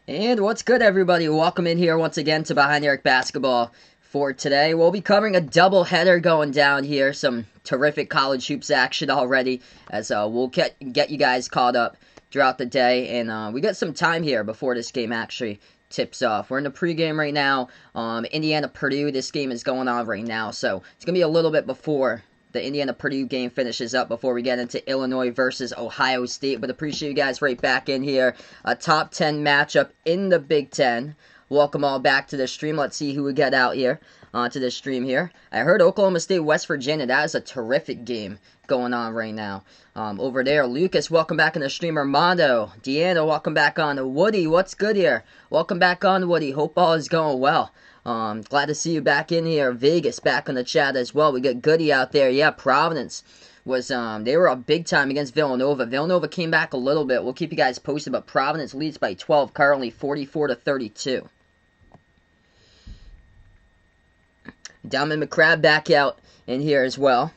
And what's good, everybody? Welcome in here once again to Behind the Arc Basketball. For today, we'll be covering a double-header going down here. Some terrific college hoops action already, as we'll get you guys caught up throughout the day. And we got some time here before this game actually tips off. We're in the pregame right now. Indiana-Purdue, this game is going on right now, so it's going to be a little bit before the Indiana-Purdue game finishes up before we get into Illinois versus Ohio State. But appreciate you guys right back in here. A top 10 matchup in the Big Ten. Welcome all back to the stream. Let's see who we get out here onto the stream here. I heard Oklahoma State, West Virginia. That is a terrific game going on right now. Over there, Lucas, welcome back in the stream. Armando, Deanna, welcome back on. Woody, what's good here? Welcome back on, Woody. Hope all is going well. Glad to see you back in here. Vegas back in the chat as well. We got Goody out there. Yeah, Providence was they were up big time against Villanova. Villanova came back a little bit. We'll keep you guys posted, but Providence leads by 12 currently, 44-32. Diamond McCrab back out in here as well.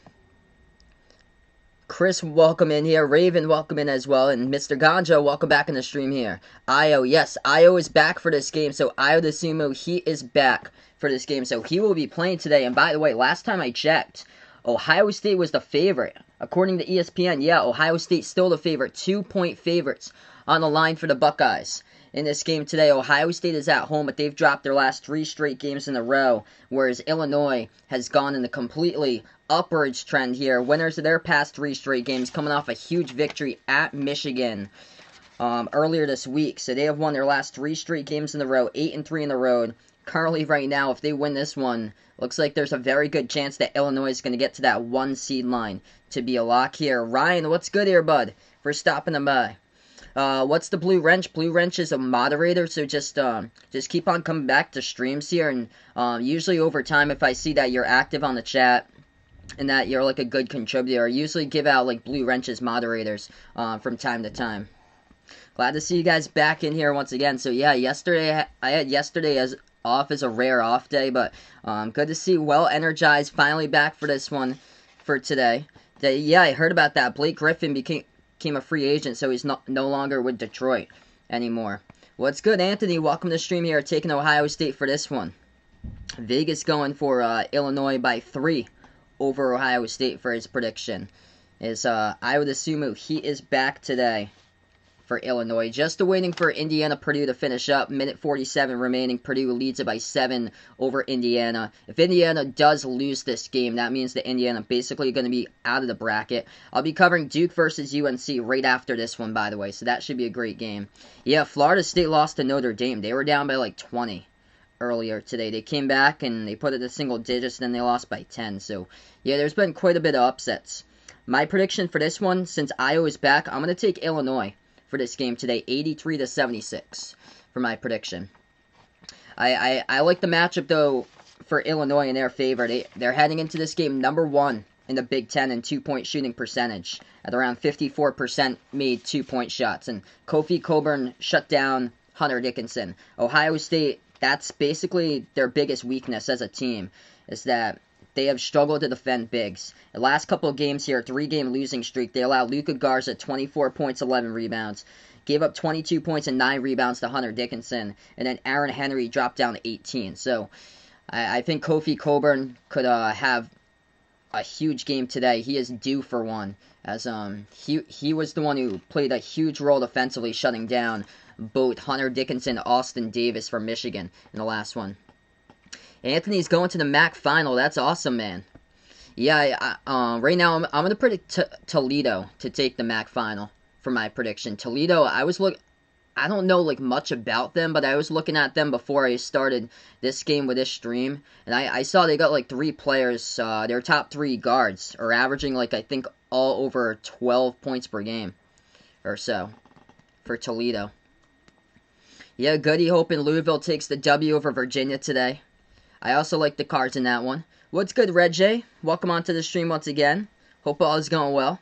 Chris, welcome in here. Raven, welcome in as well. And Mr. Ganjo, welcome back in the stream here. Io, yes, Io is back for this game. So Io the Sumo, he is back for this game. So he will be playing today. And by the way, last time I checked, Ohio State was the favorite. According to ESPN, yeah, Ohio State still the favorite. 2-point favorites on the line for the Buckeyes. In this game today, Ohio State is at home, but they've dropped their last 3 straight games in a row, whereas Illinois has gone in a completely upwards trend here. Winners of their past 3 straight games, coming off a huge victory at Michigan earlier this week. So they have won their last 3 straight games in a row, 8-3 in the road. Currently, right now, if they win this one, looks like there's a very good chance that Illinois is going to get to that 1 seed line to be a lock here. Ryan, what's good here, bud, for stopping them by? What's the Blue Wrench? Blue Wrench is a moderator, so just keep on coming back to streams here, and usually over time, if I see that you're active on the chat and that you're like a good contributor, I usually give out like Blue Wrench's moderators from time to time. Glad to see you guys back in here once again. So yeah, yesterday I had yesterday as off as a rare off day, but good to see well energized finally back for this one for today. Yeah, I heard about that. Blake Griffin became a free agent, so he's no longer with Detroit anymore. What's good, Anthony? Welcome to the stream here, taking Ohio State for this one. Vegas going for Illinois by 3 over Ohio State for his prediction. I would assume he is back today for Illinois. Just waiting for Indiana-Purdue to finish up. Minute 47 remaining. Purdue leads it by 7 over Indiana. If Indiana does lose this game, that means that Indiana basically going to be out of the bracket. I'll be covering Duke versus UNC right after this one, by the way, so that should be a great game. Yeah, Florida State lost to Notre Dame. They were down by like 20 earlier today. They came back and they put it to single digits, and then they lost by 10. So, yeah, there's been quite a bit of upsets. My prediction for this one, since Iowa is back, I'm going to take Illinois for this game today, 83-76 for my prediction. I like the matchup, though, for Illinois in their favor. They're heading into this game number 1 in the Big Ten in 2-point shooting percentage at around 54% made 2-point shots. And Kofi Cockburn shut down Hunter Dickinson. Ohio State, that's basically their biggest weakness as a team, is that they have struggled to defend bigs. The last couple of games here, 3-game losing streak, they allowed Luka Garza 24 points, 11 rebounds. Gave up 22 points and 9 rebounds to Hunter Dickinson. And then Aaron Henry dropped down to 18. So I think Kofi Cockburn could have a huge game today. He is due for one, as he was the one who played a huge role defensively, shutting down both Hunter Dickinson and Austin Davis from Michigan in the last one. Anthony's going to the MAC final. That's awesome, man. Yeah, right now I'm going to predict Toledo to take the MAC final for my prediction. Toledo, I don't know like much about them, but I was looking at them before I started this game with this stream, and I saw they got like 3 players, their top 3 guards are averaging like I think all over 12 points per game or so for Toledo. Yeah, Goody hoping Louisville takes the W over Virginia today. I also like the cards in that one. What's good, Red J? Welcome onto the stream once again. Hope all is going well.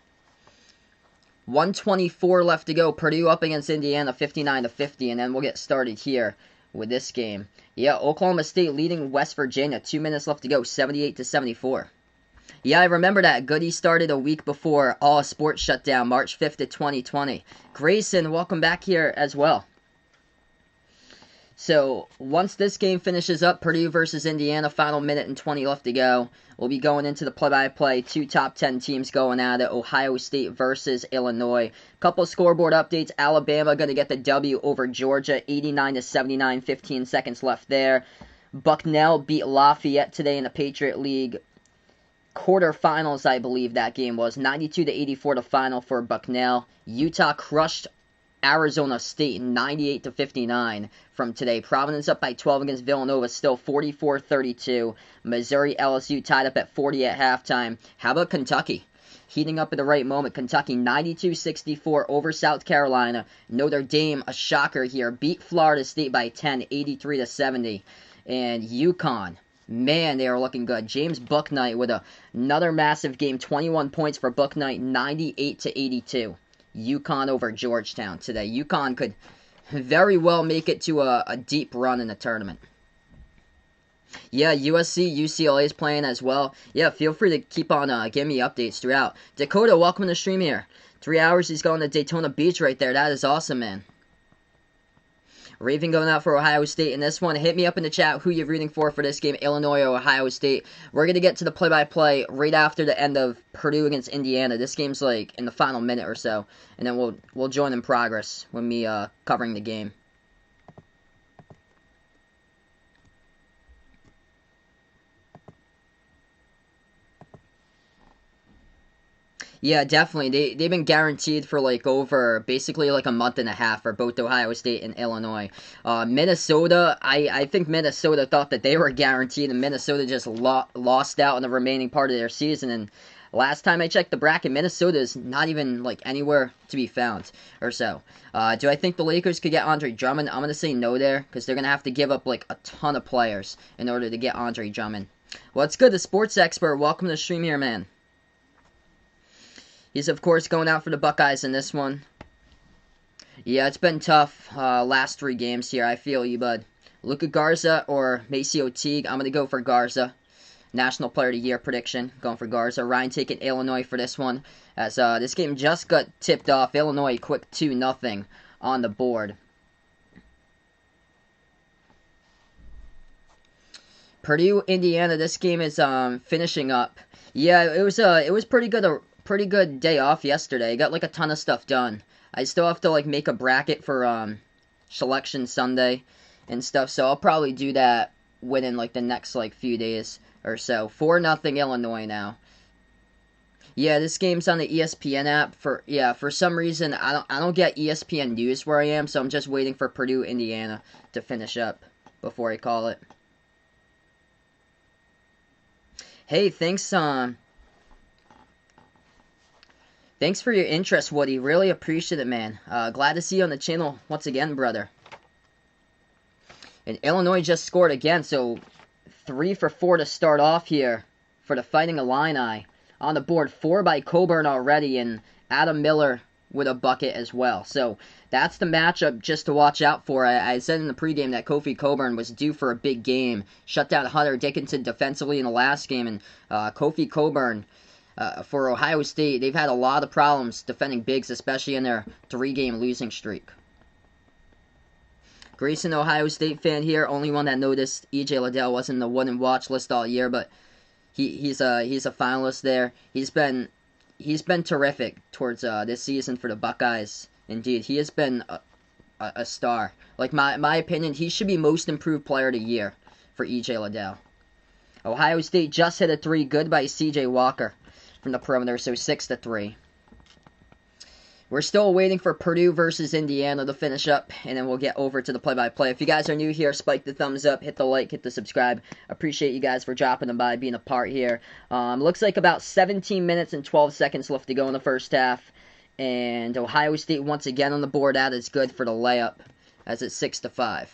1:24 left to go. Purdue up against Indiana, 59-50, and then we'll get started here with this game. Yeah, Oklahoma State leading West Virginia. 2 minutes left to go, 78-74. Yeah, I remember that. Goody started a week before all sports shut down, March 5th of 2020. Grayson, welcome back here as well. So, once this game finishes up, Purdue versus Indiana, final minute and 20 left to go. We'll be going into the play-by-play. Two top 10 teams going at it. Ohio State versus Illinois. Couple scoreboard updates. Alabama going to get the W over Georgia, 89-79, 15 seconds left there. Bucknell beat Lafayette today in the Patriot League quarterfinals, I believe that game was. 92-84 the final for Bucknell. Utah crushed Arizona State 98-59 from today. Providence up by 12 against Villanova, still 44-32. Missouri LSU tied up at 40 at halftime. How about Kentucky? Heating up at the right moment. Kentucky 92-64 over South Carolina. Notre Dame, a shocker here, beat Florida State by 10, 83-70. And UConn, man, they are looking good. James Bouknight with another massive game, 21 points for Bouknight, 98-82. UConn over Georgetown today. UConn could very well make it to a deep run in the tournament. Yeah, USC, UCLA is playing as well. Yeah, feel free to keep on giving me updates throughout. Dakota, welcome to the stream here. 3 hours, he's going to Daytona Beach right there. That is awesome, man. Raven going out for Ohio State in this one. Hit me up in the chat who you're rooting for this game, Illinois or Ohio State. We're going to get to the play-by-play right after the end of Purdue against Indiana. This game's like in the final minute or so. And then we'll join in progress when me covering the game. Yeah, definitely. They've been guaranteed for like over basically like a month and a half for both Ohio State and Illinois. Minnesota, I think Minnesota thought that they were guaranteed, and Minnesota just lost out in the remaining part of their season. And last time I checked the bracket, Minnesota is not even like anywhere to be found or so. Do I think the Lakers could get Andre Drummond? I'm gonna say no there because they're gonna have to give up like a ton of players in order to get Andre Drummond. Well, it's good. The sports expert, welcome to the stream here, man. He's, of course, going out for the Buckeyes in this one. Yeah, it's been tough last 3 games here. I feel you, bud. Luka Garza or Maceo Teague. I'm going to go for Garza. National Player of the Year prediction. Going for Garza. Ryan taking Illinois for this one. As this game just got tipped off. Illinois quick 2-0 on the board. Purdue, Indiana. This game is finishing up. Yeah, it was pretty good. Pretty good day off yesterday. Got like a ton of stuff done. I still have to like make a bracket for Selection Sunday and stuff, so I'll probably do that within like the next like few days or so. 4-0 Illinois now. Yeah, this game's on the ESPN app. For some reason I don't get ESPN News where I am, so I'm just waiting for Purdue, Indiana to finish up before I call it. Hey, thanks Thanks for your interest, Woody. Really appreciate it, man. Glad to see you on the channel once again, brother. And Illinois just scored again, so 3 for 4 to start off here for the Fighting Illini. On the board, 4 by Coburn already, and Adam Miller with a bucket as well. So that's the matchup just to watch out for. I said in the pregame that Kofi Coburn was due for a big game. Shut down Hunter Dickinson defensively in the last game, and Kofi Coburn... for Ohio State, they've had a lot of problems defending bigs, especially in their 3-game losing streak. Grayson, Ohio State fan here, only one that noticed E.J. Liddell wasn't in the win and watch list all year, but he's a finalist there. He's been terrific towards this season for the Buckeyes. Indeed, he has been a star. Like my opinion, he should be most improved player of the year for E.J. Liddell. Ohio State just hit a 3, good by C.J. Walker from the perimeter, so 6-3. We're still waiting for Purdue versus Indiana to finish up, and then we'll get over to the play-by-play. If you guys are new here, spike the thumbs up, hit the like, hit the subscribe. Appreciate you guys for dropping them by, being a part here. Looks like about 17 minutes and 12 seconds left to go in the first half, and Ohio State once again on the board. That is good for the layup, as it's 6-5.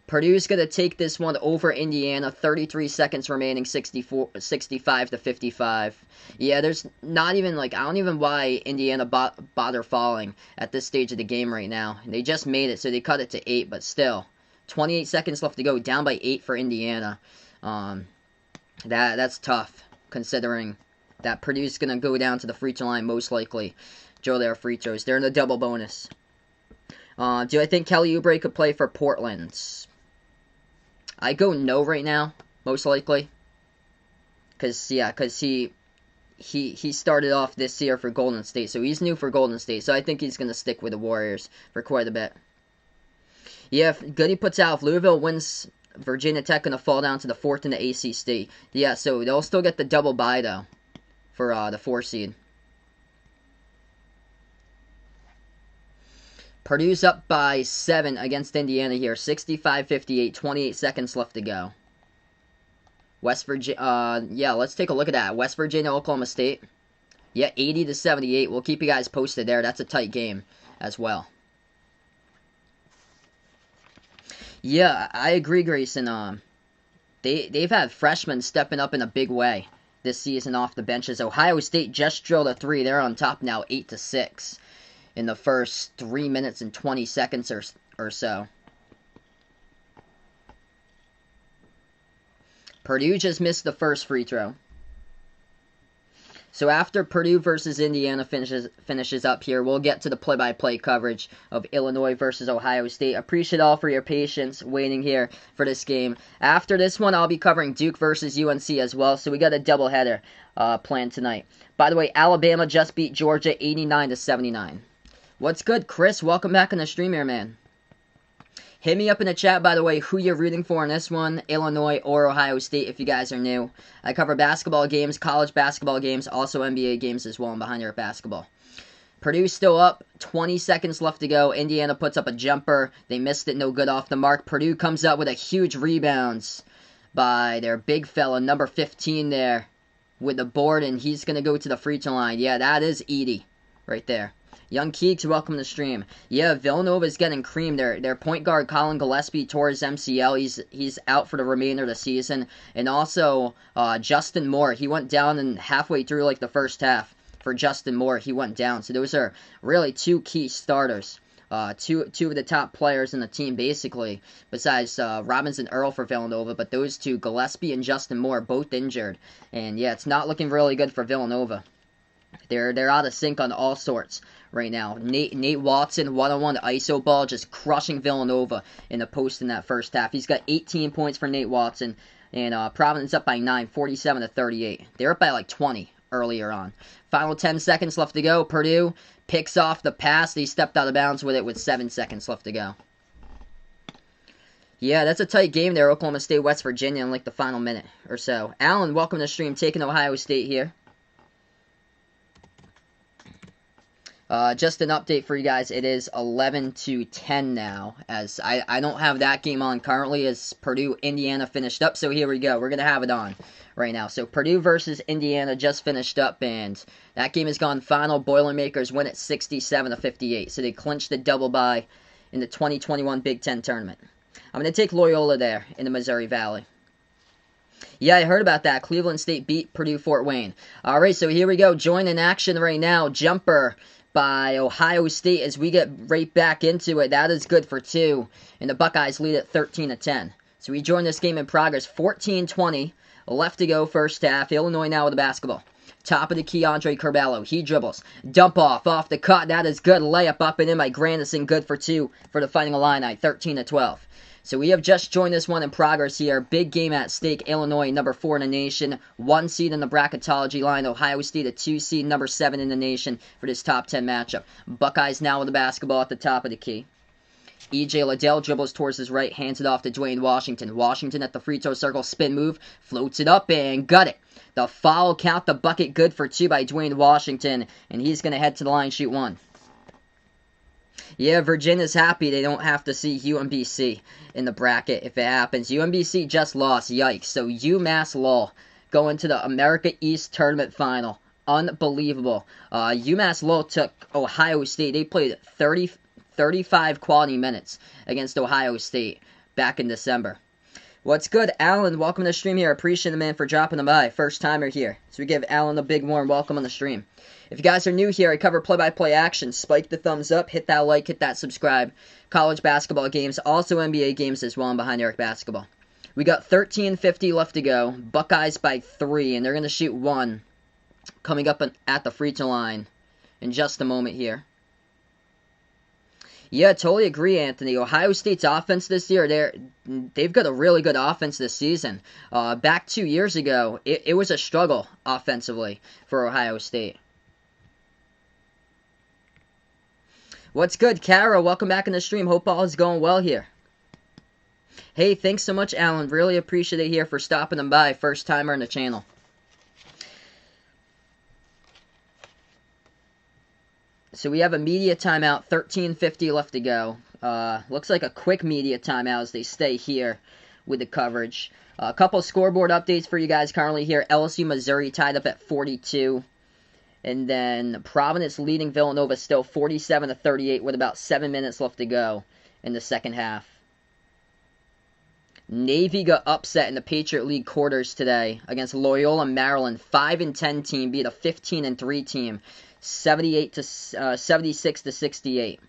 Purdue's going to take this one over Indiana. 33 seconds remaining, 65-55. Yeah, there's not even, like, I don't even why Indiana bother falling at this stage of the game right now. They just made it, so they cut it to 8, but still. 28 seconds left to go, down by 8 for Indiana. That's tough, considering that Purdue's going to go down to the free throw line most likely. Drill their free throws. They're in the double bonus. Do I think Kelly Oubre could play for Portland? I go no right now, most likely. Because he started off this year for Golden State, so he's new for Golden State. So I think he's going to stick with the Warriors for quite a bit. Yeah, if Goody puts out, if Louisville wins, Virginia Tech going to fall down to the 4th in the ACC. Yeah, so they'll still get the double bye, though, for the 4 seed. Purdue's up by 7 against Indiana here. 65-58, 28 seconds left to go. West Virginia, yeah, let's take a look at that. West Virginia, Oklahoma State. Yeah, 80-78. We'll keep you guys posted there. That's a tight game as well. Yeah, I agree, Grayson. They've had freshmen stepping up in a big way this season off the benches. Ohio State just drilled a 3. They're on top now, 8-6 in the first 3 minutes and 20 seconds or so. Purdue just missed the first free throw. So after Purdue versus Indiana finishes up here, we'll get to the play-by-play coverage of Illinois versus Ohio State. Appreciate all for your patience waiting here for this game. After this one, I'll be covering Duke versus UNC as well. So we got a doubleheader planned tonight. By the way, Alabama just beat Georgia 89-79. What's good, Chris? Welcome back on the stream here, man. Hit me up in the chat, by the way, who you're rooting for in this one, Illinois or Ohio State, if you guys are new. I cover basketball games, college basketball games, also NBA games as well, and Behind Your Basketball. Purdue's still up, 20 seconds left to go. Indiana puts up a jumper. They missed it, no good off the mark. Purdue comes up with a huge rebounds by their big fella, number 15 there, with the board, and he's going to go to the free throw line. Yeah, that is Edie right there. Young Keeks, welcome to the stream. Yeah, Villanova's getting creamed. Their point guard, Colin Gillespie, tore his MCL. He's out for the remainder of the season. And also, Justin Moore. He went down and halfway through, like, the first half. For Justin Moore, he went down. So those are really 2 key starters. Two of the top players in the team, basically, besides Robinson Earl for Villanova. But those two, Gillespie and Justin Moore, both injured. And, yeah, it's not looking really good for Villanova. They're out of sync on all sorts right now. Nate Watson, one-on-one ISO ball, just crushing Villanova in the post in that first half. He's got 18 points for Nate Watson, and Providence up by 9, 47-38. They're up by like 20 earlier on. Final 10 seconds left to go. Purdue picks off the pass. They stepped out of bounds with it with 7 seconds left to go. Yeah, that's a tight game there, Oklahoma State, West Virginia, in like the final minute or so. Alan, welcome to the stream, taking Ohio State here. Just an update for you guys. It is 11-10 now, as I don't have that game on currently, as Purdue, Indiana finished up. So here we go. We're going to have it on right now. So Purdue versus Indiana just finished up, and that game has gone final. Boilermakers win at 67-58. So they clinched the double bye in the 2021 Big Ten tournament. I'm going to take Loyola there in the Missouri Valley. Yeah, I heard about that. Cleveland State beat Purdue Fort Wayne. All right, so here we go. Join in action right now. Jumper by Ohio State as we get right back into it. That is good for 2. And the Buckeyes lead at 13-10. So we join this game in progress. 14-20 left to go first half. Illinois now with the basketball. Top of the key, Andre Curbelo. He dribbles. Dump off the cut. That is good. Layup up and in by Grandison. Good for 2 for the Fighting Illini. 13-12. So we have just joined this one in progress here. Big game at stake. Illinois, number 4 in the nation. 1 seed in the bracketology line. Ohio State, a 2 seed, number 7 in the nation for this top 10 matchup. Buckeyes now with the basketball at the top of the key. E.J. Liddell dribbles towards his right, hands it off to Dwayne Washington. Washington at the free throw circle, spin move, floats it up and got it. The foul count, the bucket good for 2 by Dwayne Washington, and he's going to head to the line, shoot 1. Yeah, Virginia's happy they don't have to see UMBC in the bracket if it happens. UMBC just lost, yikes. So UMass Lowell going to the America East Tournament Final. Unbelievable. UMass Lowell took Ohio State. They played 35 quality minutes against Ohio State back in December. What's good, Alan? Welcome to the stream here. Appreciate the man for dropping them by. First timer here. So we give Alan a big warm welcome on the stream. If you guys are new here, I cover play-by-play action. Spike the thumbs up, hit that like, hit that subscribe. College basketball games, also NBA games as well, and Behind Eric Basketball. We got 13:50 left to go. Buckeyes by 3, and they're going to shoot 1 coming up at the free throw line in just a moment here. Yeah, totally agree, Anthony. Ohio State's offense this year, they've got a really good offense this season. Back 2 years ago, it was a struggle offensively for Ohio State. What's good, Kara? Welcome back in the stream. Hope all is going well here. Hey, thanks so much, Alan. Really appreciate it here for stopping them by. First timer on the channel. So we have a media timeout, 13:50 left to go. Looks like a quick media timeout as they stay here with the coverage. A couple scoreboard updates for you guys currently here. LSU, Missouri tied up at 42. And then Providence leading Villanova still 47-38 with about 7 minutes left to go in the second half. Navy got upset in the Patriot League quarters today against Loyola Maryland. 5-10 team beat a 15-3 team. 76-68.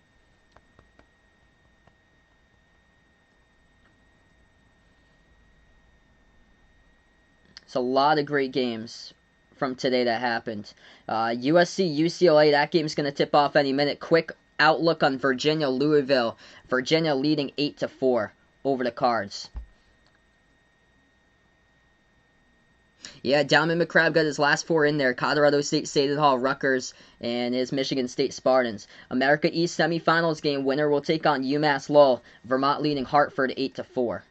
It's a lot of great games from today that happened. USC, UCLA, that game's going to tip off any minute. Quick outlook on Virginia, Louisville. Virginia leading 8-4 over the Cards. Yeah, Diamond McCrabb got his last four in there. Colorado State, Seton Hall, Rutgers, and his Michigan State Spartans. America East semifinals game winner will take on UMass Lowell. Vermont leading Hartford 8-4.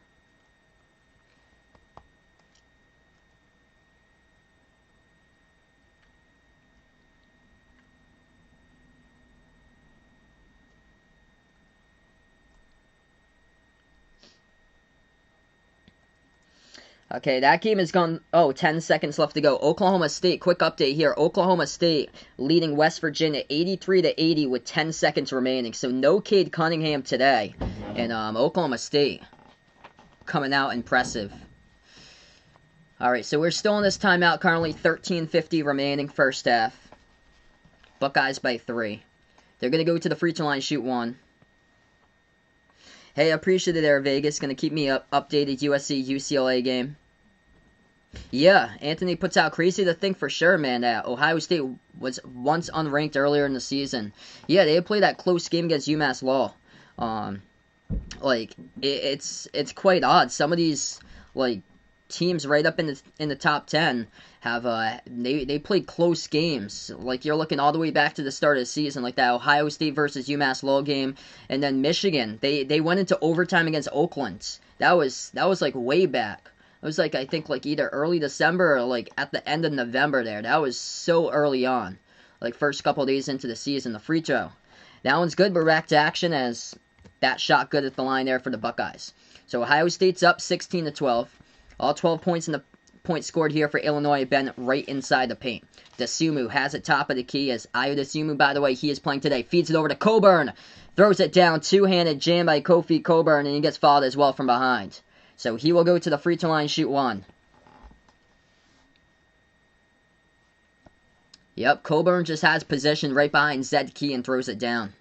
Okay, that game is gone. 10 seconds left to go. Oklahoma State, quick update here. Oklahoma State leading West Virginia 83-80 with 10 seconds remaining. So no Cade Cunningham today. And Oklahoma State coming out impressive. Alright, so we're still in this timeout. Currently 13:50 remaining first half. Buckeyes by 3. They're going to go to the free throw line, shoot 1. Hey, I appreciate it there, Vegas. Going to keep me updated USC UCLA game. Yeah, Anthony puts out crazy to think for sure, man, that Ohio State was once unranked earlier in the season. Yeah, they played that close game against UMass Lowell. It's quite odd. Some of these teams right up in the top 10 have they played close games. Like you're looking all the way back to the start of the season, like that Ohio State versus UMass Lowell game, and then Michigan. They went into overtime against Oakland. That was like way back. It was I think either early December or at the end of November there. That was so early on. First couple of days into the season. The free throw. That one's good. We're back to action as that shot good at the line there for the Buckeyes. So Ohio State's up 16-12. All 12 points in the points scored here for Illinois have been right inside the paint. Dasumu has it top of the key as Ayo Dasumu, by the way, he is playing today. Feeds it over to Coburn. Throws it down. Two-handed jam by Kofi Coburn, and he gets fouled as well from behind. So he will go to the free throw line, shoot 1. Yep, Coburn just has possession right behind Zed Key and throws it down.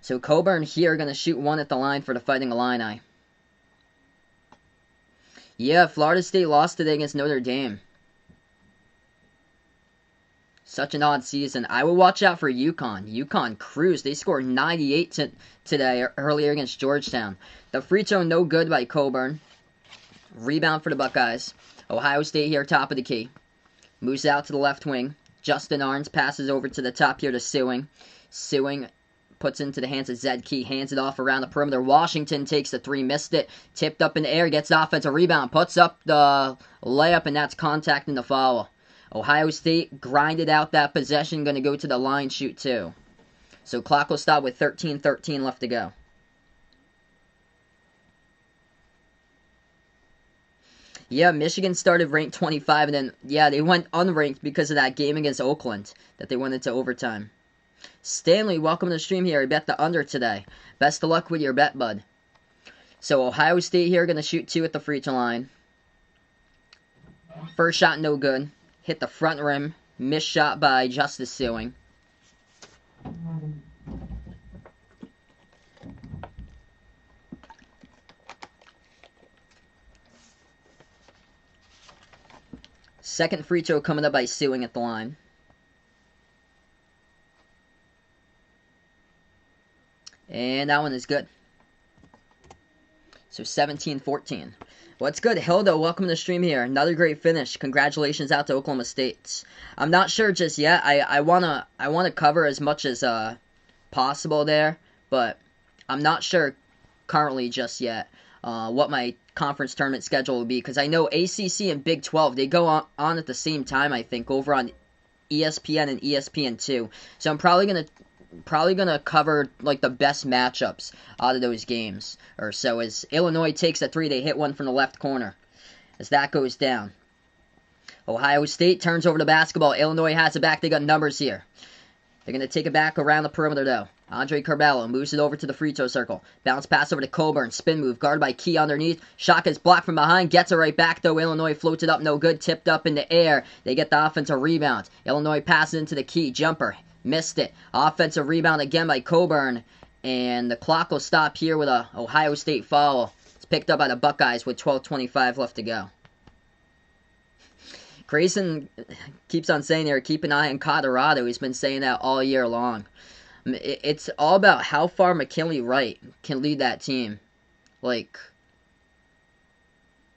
So Coburn here going to shoot 1 at the line for the Fighting Illini. Yeah, Florida State lost today against Notre Dame. Such an odd season. I will watch out for UConn. UConn cruised. They scored 98 today, earlier against Georgetown. The free throw no good by Coburn. Rebound for the Buckeyes. Ohio State here, top of the key. Moves out to the left wing. Justin Arns passes over to the top here to Sewing. Sewing puts into the hands of Zed Key, hands it off around the perimeter. Washington takes the 3, missed it, tipped up in the air, gets the offensive rebound, puts up the layup, and that's contact in the foul. Ohio State grinded out that possession, going to go to the line, shoot 2. So clock will stop with 13:13 left to go. Yeah, Michigan started ranked 25, and then, yeah, they went unranked because of that game against Oakland that they went into overtime. Stanley, welcome to the stream here. I bet the under today. Best of luck with your bet, bud. So Ohio State here going to shoot 2 at the free throw line. First shot no good. Hit the front rim. Missed shot by Justice Sewing. Second free throw coming up by Sewing at the line. And that one is good. So 17-14. What's good, Hilda? Welcome to the stream here. Another great finish. Congratulations out to Oklahoma State. I'm not sure just yet. I wanna cover as much as possible there, but I'm not sure currently just yet what my conference tournament schedule will be, because I know ACC and Big 12, they go on at the same time, I think, over on ESPN and ESPN2. So I'm probably gonna cover like the best matchups out of those games or so. As Illinois takes a 3, they hit one from the left corner as that goes down. Ohio State turns over the basketball. Illinois has it back. They got numbers here. They're gonna take it back around the perimeter though. Andre Carballo moves it over to the free throw circle. Bounce pass over to Coburn. Spin move. Guarded by Key underneath. Shot is blocked from behind. Gets it right back though. Illinois floats it up. No good. Tipped up in the air. They get the offensive rebound. Illinois passes into the Key. Jumper. Missed it. Offensive rebound again by Coburn. And the clock will stop here with a Ohio State foul. It's picked up by the Buckeyes with 12:25 left to go. Grayson keeps on saying there, keep an eye on Colorado. He's been saying that all year long. It's all about how far McKinley Wright can lead that team. Like,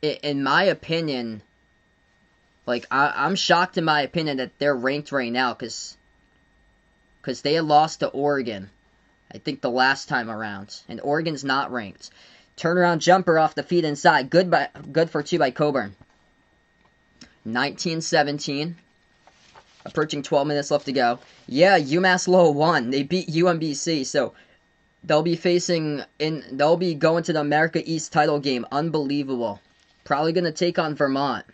in my opinion, like, I'm shocked in my opinion that they're ranked right now, because they had lost to Oregon, I think, the last time around. And Oregon's not ranked. Turnaround jumper off the feet inside. Good for 2 by Coburn. 19-17. Approaching 12 minutes left to go. Yeah, UMass Lowell won. They beat UMBC, so they'll be going to the America East title game. Unbelievable. Probably going to take on Vermont.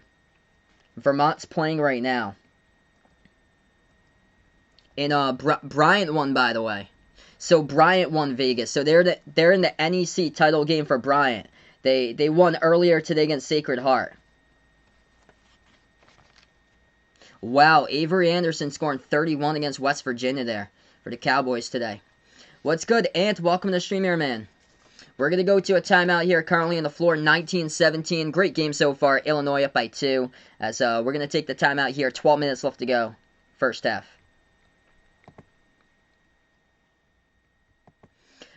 Vermont's playing right now. And Bryant won, by the way. So Bryant won Vegas. So they're in the NEC title game for Bryant. They won earlier today against Sacred Heart. Wow, Avery Anderson scoring 31 against West Virginia there for the Cowboys today. What's good, Ant? Welcome to the stream here, man. We're going to go to a timeout here currently on the floor, 19-17. Great game so far. Illinois up by 2. As we're going to take the timeout here. 12 minutes left to go. First half.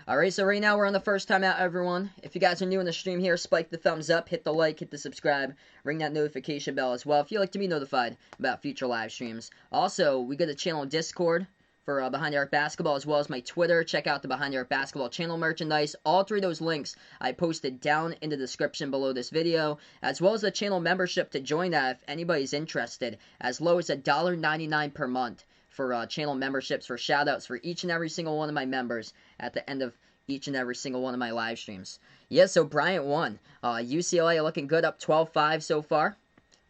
Alright, so right now we're on the first timeout, everyone. If you guys are new in the stream here, spike the thumbs up, hit the like, hit the subscribe, ring that notification bell as well if you'd like to be notified about future live streams. Also, we got a channel Discord for Behind the Arc Basketball, as well as my Twitter. Check out the Behind the Arc Basketball channel merchandise. All 3 of those links I posted down in the description below this video, as well as the channel membership to join that if anybody's interested, as low as $1.99 per month for channel memberships, for shoutouts for each and every single one of my members at the end of each and every single one of my live streams. Yeah, so Bryant won. UCLA looking good, up 12-5 so far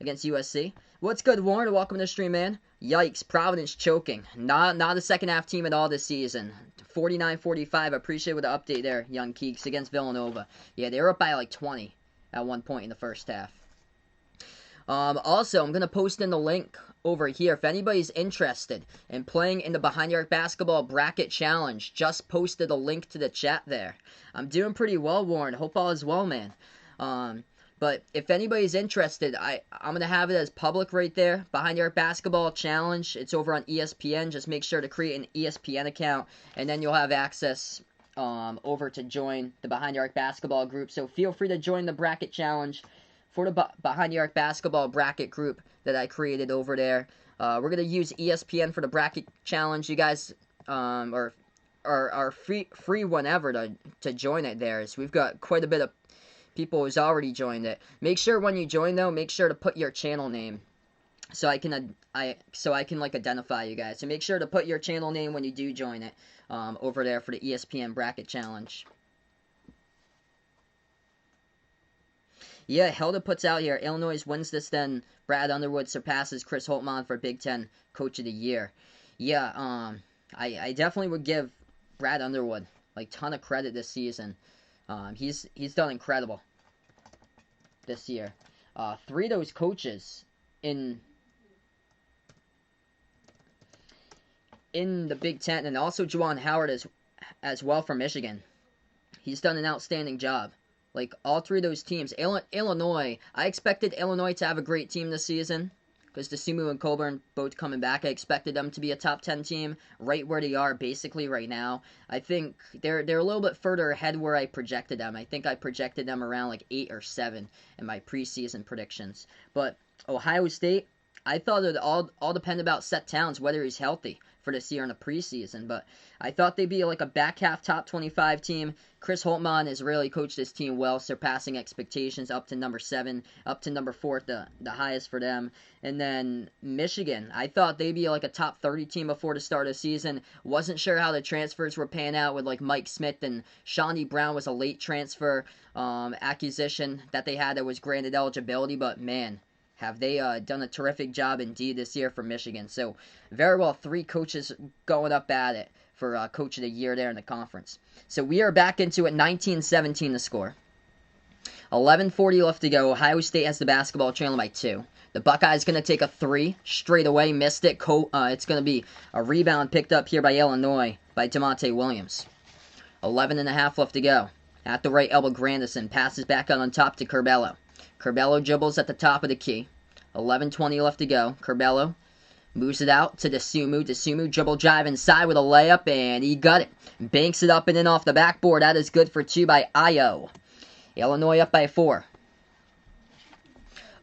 against USC. What's good, Warren? Welcome to the stream, man. Yikes, Providence choking. Not a second half team at all this season. 49-45. Appreciate with the update there, Young Keeks, against Villanova. Yeah, they were up by like 20 at one point in the first half. Also, I'm going to post in the link over here. If anybody's interested in playing in the Behind the Arc Basketball Bracket Challenge, just posted a link to the chat there. I'm doing pretty well, Warren. Hope all is well, man. But if anybody's interested, I'm going to have it as public right there. Behind the Arc Basketball Challenge. It's over on ESPN. Just make sure to create an ESPN account, and then you'll have access over to join the Behind the Arc Basketball group. So feel free to join the Bracket Challenge for the Behind the Arc Basketball bracket group that I created over there. We're going to use ESPN for the bracket challenge. You guys are free whenever to join it there. So we've got quite a bit of people who's already joined it. Make sure when you join, though, make sure to put your channel name so I can like identify you guys. So make sure to put your channel name when you do join it over there for the ESPN bracket challenge. Yeah, Helda puts out here, Illinois wins this, then Brad Underwood surpasses Chris Holtmann for Big Ten Coach of the Year. Yeah, I definitely would give Brad Underwood like ton of credit this season. He's done incredible this year. 3 of those coaches in the Big Ten, and also Juwan Howard as well from Michigan. He's done an outstanding job. Like, all 3 of those teams. Illinois, I expected Illinois to have a great team this season. because DeSumo and Colburn both coming back. I expected them to be a top 10 team, right where they are basically right now. I think they're a little bit further ahead where I projected them. I think I projected them around like 8 or 7 in my preseason predictions. But Ohio State, I thought it all depend about Seth Towns, whether he's healthy for this year in the preseason. But I thought they'd be like a back half top 25 team. Chris Holtmann has really coached this team well, surpassing expectations up to number 7, up to number 4, the highest for them. And then Michigan, I thought they'd be like a top 30 team before the start of the season. Wasn't sure how the transfers were panning out with like Mike Smith, and Shawnee Brown was a late transfer acquisition that they had that was granted eligibility, but man, have they done a terrific job indeed this year for Michigan. So very well, 3 coaches going up at it for Coach of the Year there in the conference. So we are back into it, 19-17 the score. 11:40 left to go. Ohio State has the basketball, trailing by 2. The Buckeyes going to take a 3 straight away, missed it. It's going to be a rebound picked up here by Illinois by DeMonte Williams. 11.5 left to go. At the right elbow, Grandison passes back out on top to Curbelo. Curbelo dribbles at the top of the key. 11:20 left to go. Curbelo moves it out to DeSumo. DeSumo dribble drive inside with a layup, and he got it. Banks it up and in off the backboard. That is good for 2 by Ayo. Illinois up by 4.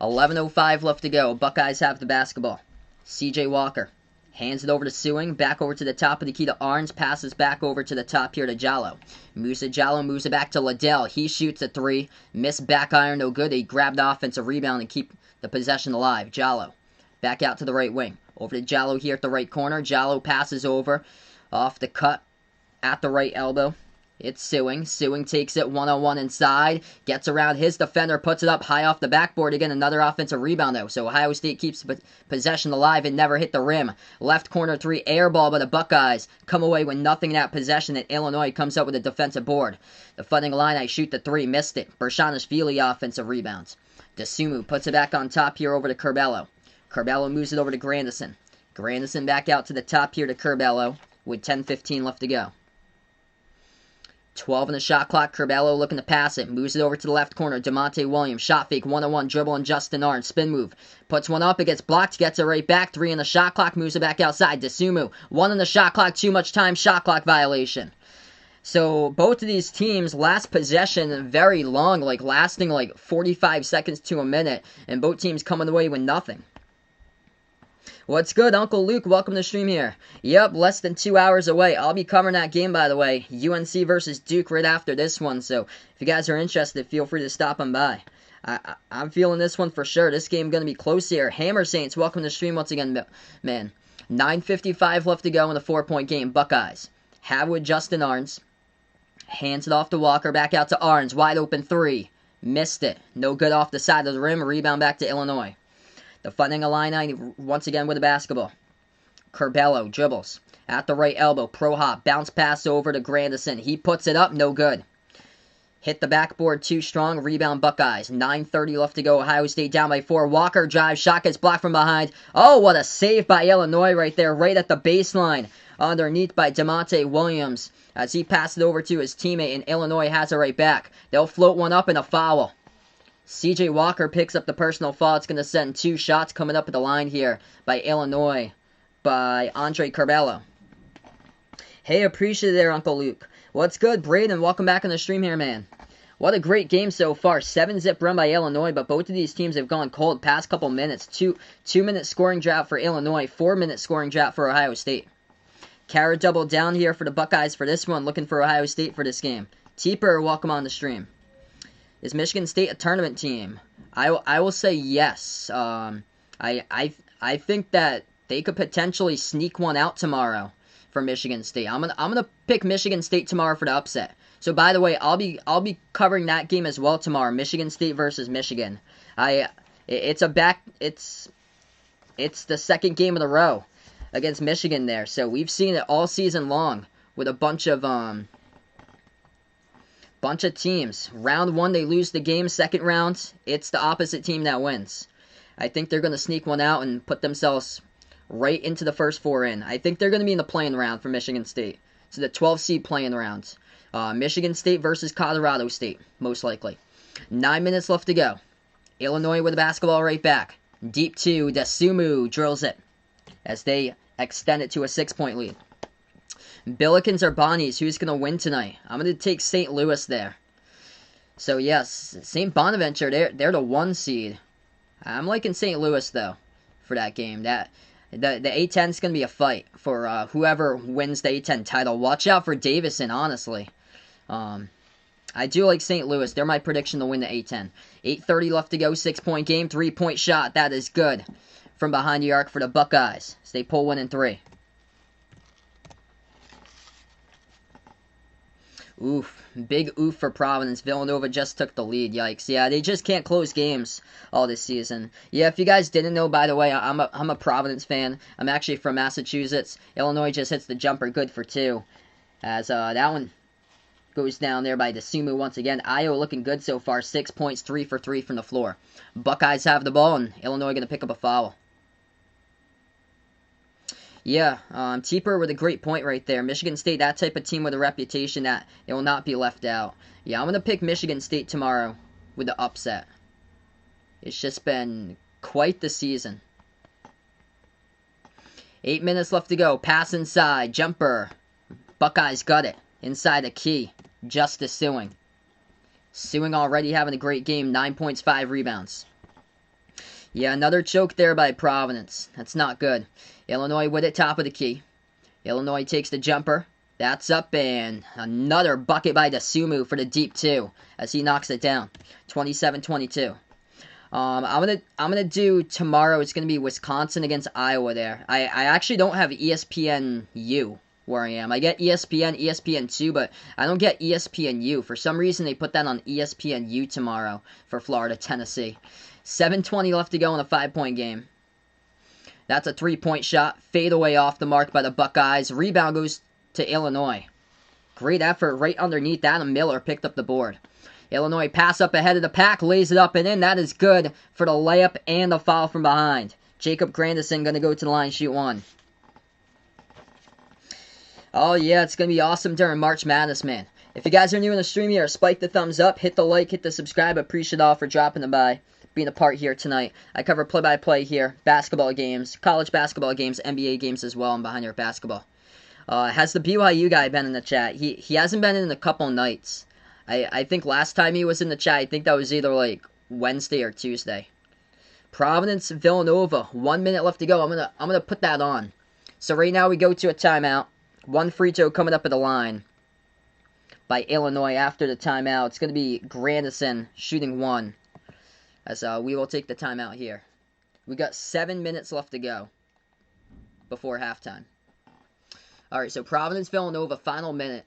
11:05 left to go. Buckeyes have the basketball. C.J. Walker hands it over to Sewing. Back over to the top of the key to Arns. Passes back over to the top here to Jallo. Jallo moves it back to Liddell. He shoots a 3. Missed back iron, no good. They grab the offensive rebound and keep the possession alive. Jallo back out to the right wing. Over to Jallo here at the right corner. Jallo passes over off the cut at the right elbow. It's Sewing. Sewing takes it one-on-one inside. Gets around his defender. Puts it up high off the backboard. Again, another offensive rebound, though. So Ohio State keeps possession alive and never hit the rim. Left corner 3 air ball by the Buckeyes. Come away with nothing in that possession. And Illinois comes up with a defensive board. The Fighting Illini shoot the 3. Missed it. Bershanishvili offensive rebounds. DeSumo puts it back on top here over to Curbelo. Curbelo moves it over to Grandison. Grandison back out to the top here to Curbelo with 10:15 left to go. 12 in the shot clock. Curbelo looking to pass it. Moves it over to the left corner. DeMonte Williams. Shot fake. 1-on-1. Dribble and Justin Arnn. Spin move. Puts one up. It gets blocked. Gets it right back. 3 in the shot clock. Moves it back outside. DeSumo. 1 in the shot clock. Too much time. Shot clock violation. So both of these teams, last possession very long. Like lasting like 45 seconds to a minute. And both teams coming away with nothing. What's good, Uncle Luke? Welcome to the stream here. Yep, less than 2 hours away. I'll be covering that game, by the way. UNC versus Duke right after this one. So if you guys are interested, feel free to stop on by. I'm feeling this one for sure. This game going to be close here. Hammer Saints, welcome to the stream once again, man. 9:55 left to go in the 4-point game. Buckeyes have with Justin Arns. Hands it off to Walker. Back out to Arns. Wide open 3. Missed it. No good off the side of the rim. Rebound back to Illinois. The Fighting Illini once again with the basketball. Curbelo dribbles at the right elbow. Pro hop. Bounce pass over to Grandison. He puts it up. No good. Hit the backboard too strong. Rebound Buckeyes. 9:30 left to go. Ohio State down by 4. Walker drives. Shot gets blocked from behind. Oh, what a save by Illinois right there. Right at the baseline. Underneath by DeMonte Williams. As he passed it over to his teammate. And Illinois has it right back. They'll float one up and a foul. C.J. Walker picks up the personal foul. It's going to send 2 shots coming up at the line here by Illinois by Andre Curbelo. Hey, appreciate it there, Uncle Luke. What's good, Braden? Welcome back on the stream here, man. What a great game so far. 7-zip run by Illinois, but both of these teams have gone cold past couple minutes. 2-minute scoring drought for Illinois, 4-minute scoring drought for Ohio State. Carrot double down here for the Buckeyes for this one, looking for Ohio State for this game. Teeper, welcome on the stream. Is Michigan State a tournament team? I will say yes. I think that they could potentially sneak one out tomorrow for Michigan State. I'm gonna pick Michigan State tomorrow for the upset. So by the way, I'll be covering that game as well tomorrow. Michigan State versus Michigan. It's the second game in a row against Michigan there. So we've seen it all season long with a bunch of teams. Round 1, they lose the game. Second round, it's the opposite team that wins. I think they're going to sneak one out and put themselves right into the first 4 in. I think they're going to be in the play-in round for Michigan State. So the 12 seed play-in round. Michigan State versus Colorado State, most likely. 9 minutes left to go. Illinois with the basketball right back. Deep 2, Desumu drills it as they extend it to a 6-point lead. Billikens or Bonnies, who's going to win tonight? I'm going to take St. Louis there. So, yes, St. Bonaventure, they're the 1 seed. I'm liking St. Louis, though, for that game. The A-10 is going to be a fight for whoever wins the A-10 title. Watch out for Davison, honestly. I do like St. Louis. They're my prediction to win the A-10. 8:30 left to go, 6-point game, 3-point shot. That is good from behind the arc for the Buckeyes. So they pull 1 and 3. Oof. Big oof for Providence. Villanova just took the lead. Yikes. Yeah, they just can't close games all this season. Yeah, if you guys didn't know, by the way, I'm a Providence fan. I'm actually from Massachusetts. Illinois just hits the jumper good for 2. As that one goes down there by Desumu once again. Iowa looking good so far. 6 points, 3 for 3 from the floor. Buckeyes have the ball, and Illinois going to pick up a foul. Yeah, Teeper with a great point right there. Michigan State, that type of team with a reputation that it will not be left out. Yeah, I'm going to pick Michigan State tomorrow with the upset. It's just been quite the season. 8 minutes left to go. Pass inside. Jumper. Buckeyes got it. Inside the key. Justice Sewing. Sewing already having a great game. 9 points, 5 rebounds. Yeah, another choke there by Providence. That's not good. Illinois with it, top of the key. Illinois takes the jumper. That's up, and another bucket by Desumu for the deep 2 as he knocks it down. 27-22. I'm gonna do tomorrow. It's gonna be Wisconsin against Iowa there. I actually don't have ESPNU where I am. I get ESPN, ESPN2, but I don't get ESPNU. For some reason, they put that on ESPNU tomorrow for Florida, Tennessee. 7:20 left to go in a 5-point game. That's a 3-point shot. Fade away off the mark by the Buckeyes. Rebound goes to Illinois. Great effort right underneath that, and Miller picked up the board. Illinois pass up ahead of the pack, lays it up and in. That is good for the layup and the foul from behind. Jacob Grandison going to go to the line, shoot 1. Oh yeah, it's going to be awesome during March Madness, man. If you guys are new in the stream here, spike the thumbs up, hit the like, hit the subscribe. I appreciate it all for dropping by, being a part here tonight. I cover play-by-play here, basketball games, college basketball games, NBA games as well, and behind your basketball. Has the BYU guy been in the chat? He hasn't been in a couple nights. I think last time he was in the chat, I think that was either like Wednesday or Tuesday. Providence, Villanova, 1 minute left to go. I'm gonna put that on. So right now we go to a timeout. 1 free throw coming up at the line by Illinois after the timeout. It's gonna be Grandison shooting 1. As we will take the timeout here. We got 7 minutes left to go before halftime. Alright, so Providence, Villanova, final minute.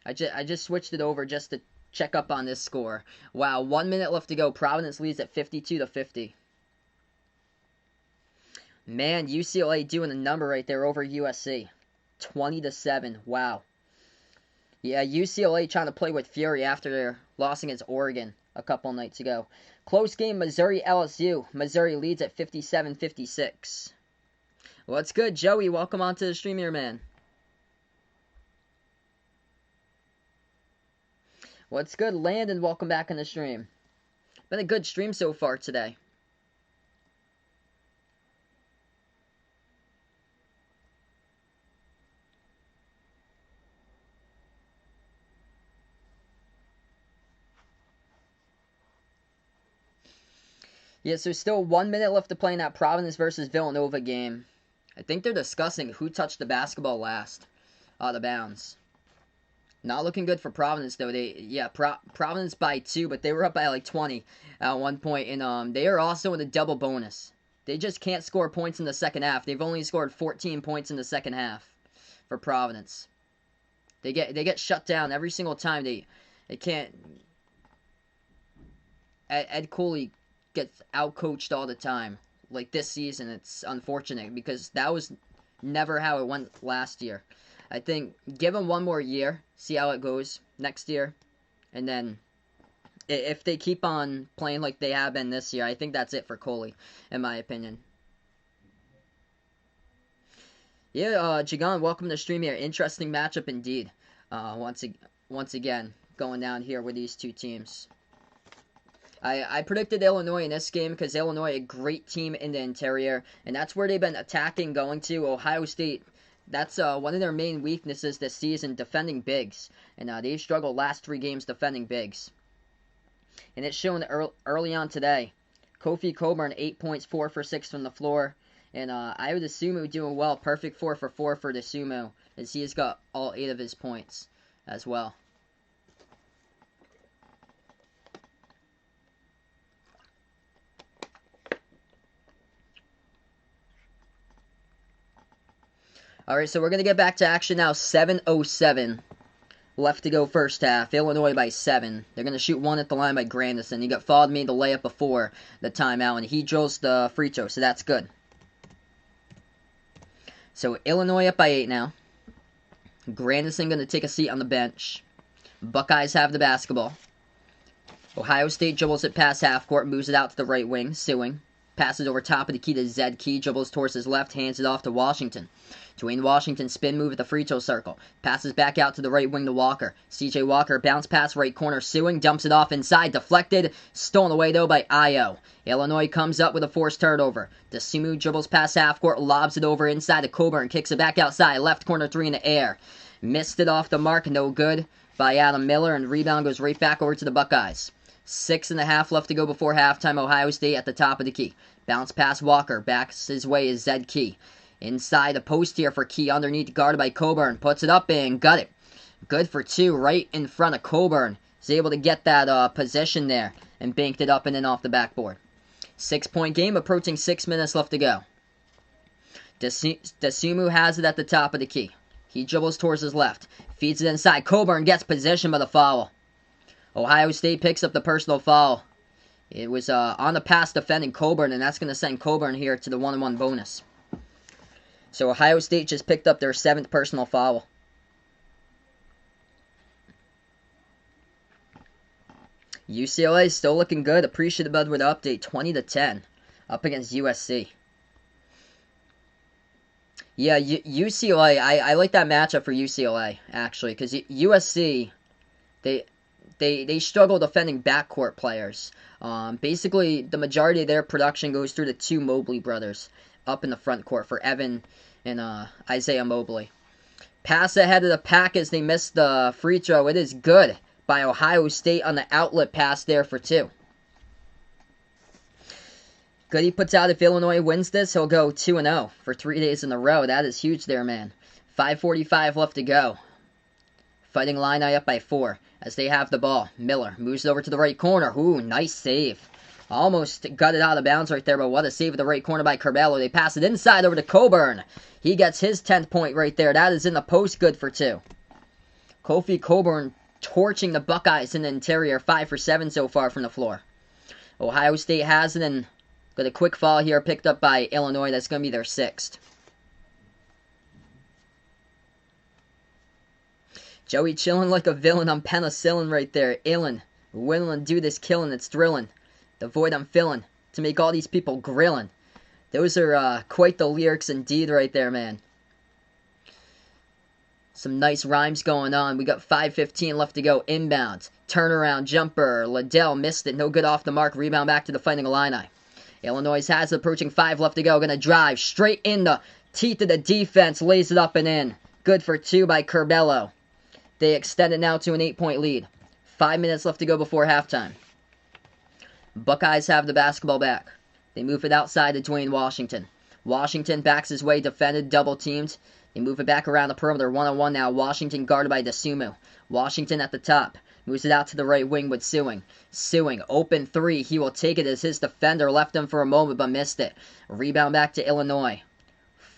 I just switched it over just to check up on this score. Wow, 1 minute left to go. Providence leads at 52-50. Man, UCLA doing a number right there over USC. 20-7. Wow. Yeah, UCLA trying to play with fury after their loss against Oregon a couple nights ago. Close game, Missouri-LSU. Missouri leads at 57-56. What's good, Joey? Welcome onto the stream here, man. What's good, Landon? Welcome back on the stream. Been a good stream so far today. Yeah, so still 1 minute left to play in that Providence versus Villanova game. I think they're discussing who touched the basketball last out of bounds. Not looking good for Providence, though. Providence by 2, but they were up by like 20 at one point, and they are also in a double bonus. They just can't score points in the second half. They've only scored 14 points in the second half for Providence. They get shut down every single time. They can't. Ed Cooley gets outcoached all the time. Like this season, it's unfortunate because that was never how it went last year. I think give him one more year, see how it goes next year, and then if they keep on playing like they have been this year, I think that's it for Coley, in my opinion. Yeah, Jigan, welcome to the stream here. Interesting matchup indeed. Once again, going down here with these two teams. I predicted Illinois in this game because Illinois, a great team in the interior, and that's where they've been attacking, going to. Ohio State, that's one of their main weaknesses this season, defending bigs. And they've struggled last 3 games defending bigs. And it's shown early on today. Kofi Coburn, 8 points, 4 for 6 from the floor. And I would assume doing well. Perfect 4 for 4 for DeSumo, as he has got all 8 of his points as well. Alright, so we're going to get back to action now. 7:07 left to go first half. Illinois by 7. They're going to shoot 1 at the line by Grandison. He got fouled, made the layup before the timeout, and he drills the free throw, so that's good. So Illinois up by 8 now. Grandison going to take a seat on the bench. Buckeyes have the basketball. Ohio State dribbles it past half court, moves it out to the right wing. Sewing passes over top of the key to Zed Key, dribbles towards his left, hands it off to Washington. Dwayne Washington spin move at the free throw circle. Passes back out to the right wing to Walker. CJ Walker bounce pass right corner. Sewing dumps it off inside. Deflected. Stolen away though by Io. Illinois comes up with a forced turnover. DeSumo dribbles past half court. Lobs it over inside to Coburn. Kicks it back outside. Left corner 3 in the air. Missed it off the mark. No good by Adam Miller. And rebound goes right back over to the Buckeyes. 6.5 left to go before halftime. Ohio State at the top of the key. Bounce pass Walker. Backs his way is Zed Key. Inside the post here for Key, underneath, guarded by Coburn. Puts it up and got it. Good for 2, right in front of Coburn. He's able to get that position there and banked it up and in off the backboard. 6-point game, approaching 6 minutes left to go. DeSumo has it at the top of the key. He dribbles towards his left. Feeds it inside. Coburn gets possession by the foul. Ohio State picks up the personal foul. It was on the pass defending Coburn, and that's going to send Coburn here to the 1-1 bonus. So Ohio State just picked up their 7th personal foul. UCLA still looking good. Appreciative of the update. 20-10 up against USC. Yeah, UCLA. I like that matchup for UCLA actually, because USC they struggle defending backcourt players. Basically, the majority of their production goes through the 2 Mobley brothers up in the front court for Evan and Isaiah Mobley. Pass ahead of the pack as they miss the free throw. It is good by Ohio State on the outlet pass there for 2. Goody puts out if Illinois wins this, he'll go 2-0 for 3 days in a row. That is huge there, man. 5:45 left to go. Fighting Illini up by 4 as they have the ball. Miller moves it over to the right corner. Ooh, nice save. Almost got it out of bounds right there, but what a save at the right corner by Curbelo. They pass it inside over to Coburn. He gets his 10th point right there. That is in the post, good for 2. Kofi Coburn torching the Buckeyes in the interior. 5 for 7 so far from the floor. Ohio State has it, and got a quick foul here picked up by Illinois. That's going to be their 6th. Joey chilling like a villain on penicillin right there. Illin, willing to do this killing, it's thrilling. The void I'm filling to make all these people grilling. Those are quite the lyrics indeed right there, man. Some nice rhymes going on. We got 5:15 left to go. Inbound. Turnaround jumper. Liddell missed it. No good off the mark. Rebound back to the Fighting Illini. Illinois has it, approaching 5 left to go. Going to drive straight in the teeth of the defense. Lays it up and in. Good for 2 by Curbelo. They extend it now to an 8-point lead. 5 minutes left to go before halftime. Buckeyes have the basketball back. They move it outside to Dwayne Washington. Washington backs his way, defended, double teamed. They move it back around the perimeter, 1-on-1 now. Washington guarded by DeSumo. Washington at the top. Moves it out to the right wing with Sewing. Sewing, open 3. He will take it as his defender left him for a moment but missed it. Rebound back to Illinois.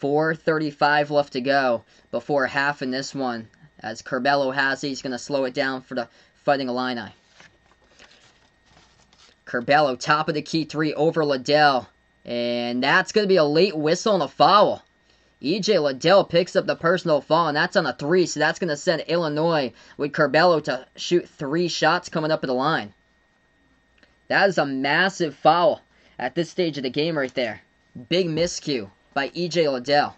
4:35 left to go before half in this one. As Curbelo has it, he's going to slow it down for the Fighting Illini. Curbelo, top of the key 3 over Liddell. And that's going to be a late whistle and a foul. E.J. Liddell picks up the personal foul, and that's on a 3, so that's going to send Illinois with Curbelo to shoot 3 shots coming up at the line. That is a massive foul at this stage of the game right there. Big miscue by E.J. Liddell.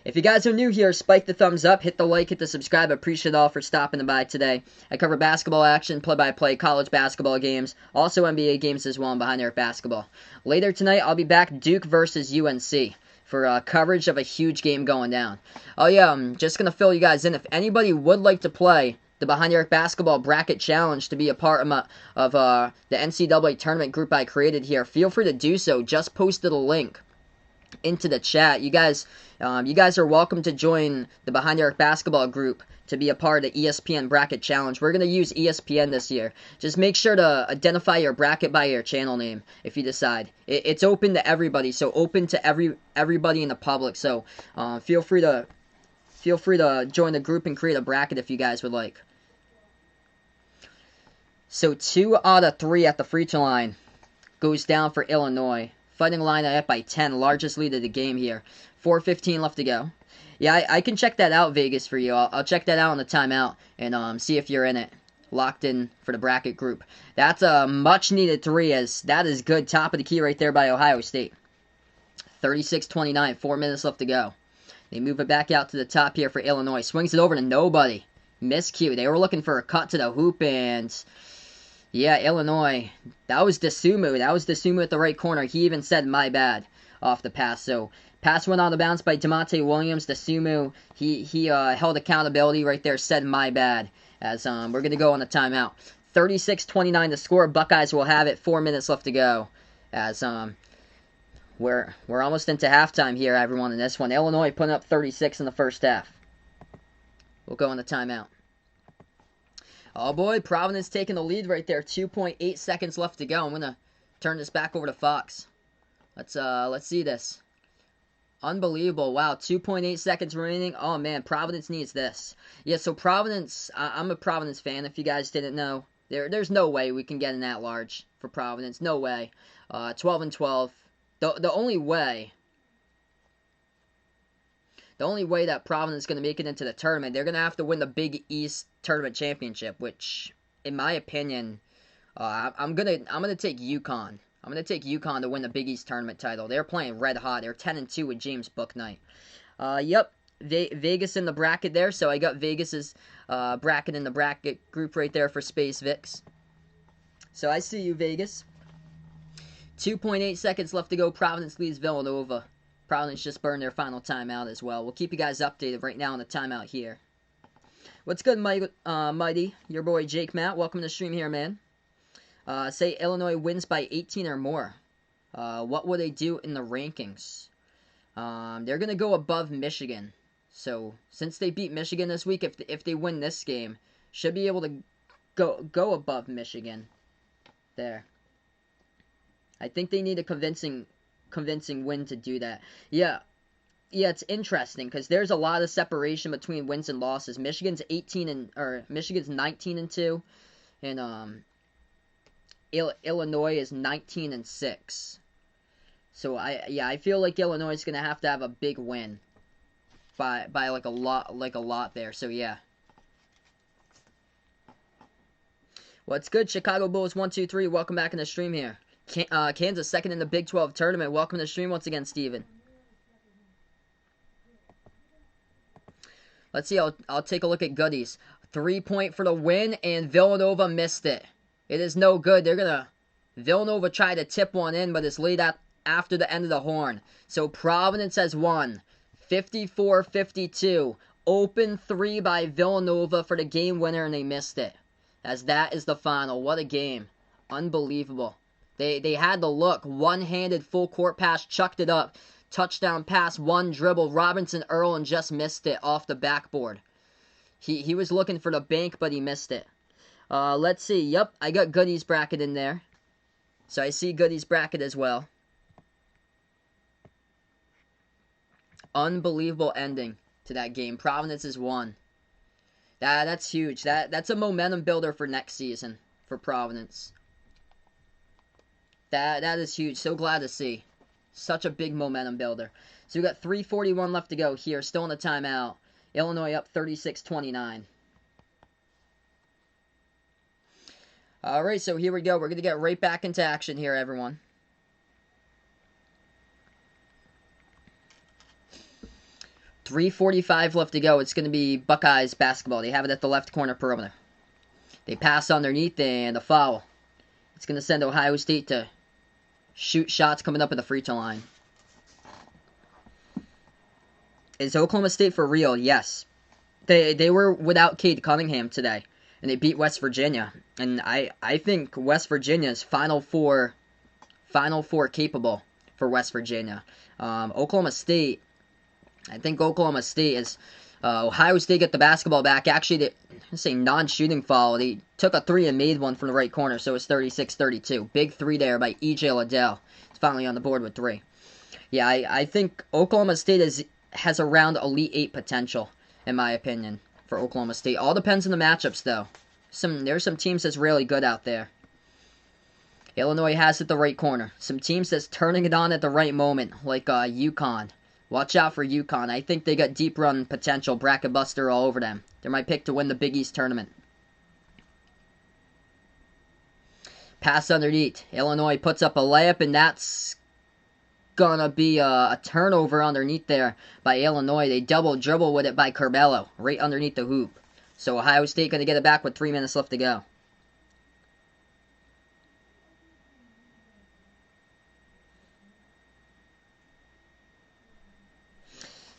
If you guys are new here, spike the thumbs up, hit the like, hit the subscribe. I appreciate all for stopping by today. I cover basketball action, play-by-play, college basketball games, also NBA games as well, and Behind Arc Basketball. Later tonight, I'll be back Duke versus UNC for coverage of a huge game going down. Oh yeah, I'm just going to fill you guys in. If anybody would like to play the Behind Arc Basketball Bracket Challenge to be a part of the NCAA tournament group I created here, feel free to do so. Just posted a link into the chat. You guys are welcome to join the Behind Arc Basketball group to be a part of the ESPN Bracket Challenge. We're going to use ESPN this year. Just make sure to identify your bracket by your channel name if you decide. It's open to everybody, so open to everybody in the public. So feel free to join the group and create a bracket if you guys would like. So 2 out of 3 at the free throw line goes down for Illinois. Fighting Illini up by 10, largest lead of the game here. 4:15 left to go. Yeah, I can check that out, Vegas, for you. I'll check that out on the timeout and see if you're in it. Locked in for the bracket group. That's a much-needed 3, as that is good. Top of the key right there by Ohio State. 36-29, 4 minutes left to go. They move it back out to the top here for Illinois. Swings it over to nobody. Miscue. They were looking for a cut to the hoop, and yeah, Illinois. That was Desumu. That was Desumu at the right corner. He even said, my bad, off the pass. So, pass went on the bounce by DeMonte Williams. Desumu, he held accountability right there, said, my bad. As we're going to go on the timeout. 36-29 the score. Buckeyes will have it. 4 minutes left to go. As we're almost into halftime here, everyone, in this one. Illinois putting up 36 in the first half. We'll go on the timeout. Oh boy, Providence taking the lead right there. 2.8 seconds left to go. I'm gonna turn this back over to Fox. Let's see this. Unbelievable. Wow, 2.8 seconds remaining. Oh man, Providence needs this. Yeah, so Providence, I'm a Providence fan if you guys didn't know. There's no way we can get an at-large for Providence. No way. 12-12. The only way that Providence is going to make it into the tournament, they're going to have to win the Big East Tournament Championship, which, in my opinion, I'm gonna take UConn. I'm gonna take UConn to win the Big East Tournament title. They're playing red hot. They're 10-2 with James Bouknight. Yep, Vegas in the bracket there. So I got Vegas's bracket in the bracket group right there for Space Vix. So I see you, Vegas. 2.8 seconds left to go. Providence leads Villanova. Providence just burned their final timeout as well. We'll keep you guys updated right now on the timeout here. What's good, Mighty? Your boy Jake Matt. Welcome to the stream here, man. Say Illinois wins by 18 or more. What will they do in the rankings? They're going to go above Michigan. So, since they beat Michigan this week, if they win this game, should be able to go above Michigan. There. I think they need a convincing win to do that. Yeah, it's interesting because there's a lot of separation between wins and losses. Michigan's 19-2, and Illinois is 19-6. So I feel like Illinois is gonna have to have a big win by like a lot there. So yeah. What's good, Chicago Bulls 123? Welcome back in the stream here. Kansas second in the Big 12 tournament. Welcome to the stream once again, Steven. Let's see. I'll take a look at goodies. 3-point for the win, and Villanova missed it. It is no good. Villanova tried to tip one in, but it's late after the end of the horn. So Providence has won. 54-52. Open 3 by Villanova for the game winner, and they missed it. As that is the final. What a game. Unbelievable. They had the look. One-handed full court pass, chucked it up. Touchdown pass, one dribble. Robinson Earl and just missed it off the backboard. He was looking for the bank, but he missed it. Let's see. Yep, I got Goody's bracket in there. So I see Goody's bracket as well. Unbelievable ending to that game. Providence has won. That's huge. That's a momentum builder for next season for Providence. That is huge. So glad to see. Such a big momentum builder. So we got 3:41 left to go here. Still in the timeout. Illinois up 36-29. Alright, so here we go. We're going to get right back into action here, everyone. 3:45 left to go. It's going to be Buckeyes basketball. They have it at the left corner perimeter. They pass underneath and a foul. It's going to send Ohio State to shoot shots coming up at the free throw line. Is Oklahoma State for real? Yes. They were without Cade Cunningham today, and they beat West Virginia. And I think West Virginia is Final Four capable for West Virginia. Oklahoma State, I think Oklahoma State is... Ohio State get the basketball back. Actually, let's say non-shooting foul. They took a three and made one from the right corner, so it's 36-32. Big three there by E.J. Liddell. He's finally on the board with three. Yeah, I think Oklahoma State has around Elite Eight potential, in my opinion, for Oklahoma State. All depends on the matchups, though. There's some teams that's really good out there. Illinois has it the right corner. Some teams that's turning it on at the right moment, like UConn. Watch out for UConn. I think they got deep run potential. Bracket buster all over them. They're my pick to win the Big East tournament. Pass underneath. Illinois puts up a layup, and that's gonna be a turnover underneath there by Illinois. They double dribble with it by Curbelo, right underneath the hoop. So Ohio State gonna get it back with 3 minutes left to go.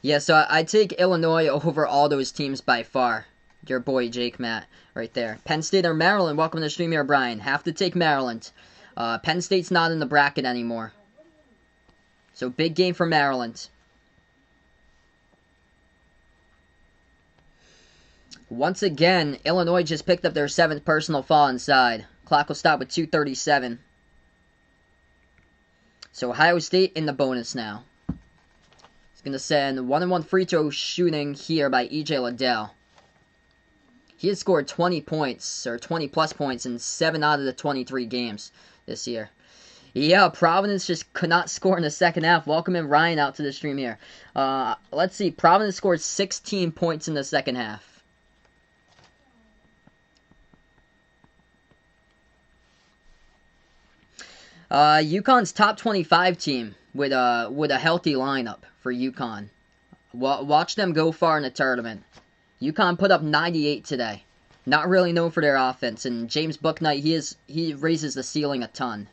Yeah, so I take Illinois over all those teams by far. Your boy Jake Matt right there. Penn State or Maryland? Welcome to the stream here, Brian. Have to take Maryland. Penn State's not in the bracket anymore. So big game for Maryland. Once again, Illinois just picked up their 7th personal foul inside. Clock will stop with 2:37. So Ohio State in the bonus now. It's going to send 1-and-1 free throw shooting here by E.J. Liddell. He has scored 20 points, or 20-plus points in 7 out of the 23 games this year. Yeah, Providence just could not score in the second half. Welcome in Ryan out to the stream here. Let's see. Providence scored 16 points in the second half. UConn's top 25 team with a healthy lineup for UConn. Watch them go far in the tournament. UConn put up 98 today. Not really known for their offense, and James Bouknight, he raises the ceiling a ton.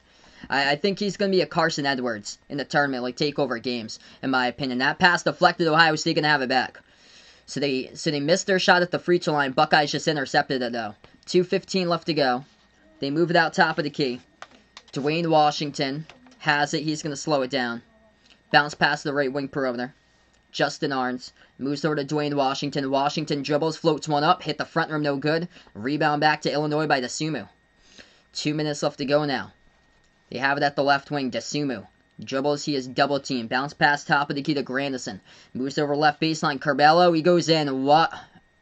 I think he's going to be a Carson Edwards in the tournament, like takeover games, in my opinion. That pass deflected. Ohio State going to have it back. So they missed their shot at the free throw line. Buckeyes just intercepted it, though. 2:15 left to go. They move it out top of the key. Dwayne Washington has it. He's going to slow it down. Bounce past the right wing perimeter. Justin Arns moves over to Dwayne Washington. Washington dribbles, floats one up, hit the front rim, no good. Rebound back to Illinois by Dosunmu. 2 minutes left to go now. They have it at the left wing. Dosunmu dribbles, he is double teamed. Bounce past top of the key to Grandison. Moves over left baseline. Curbelo, he goes in. What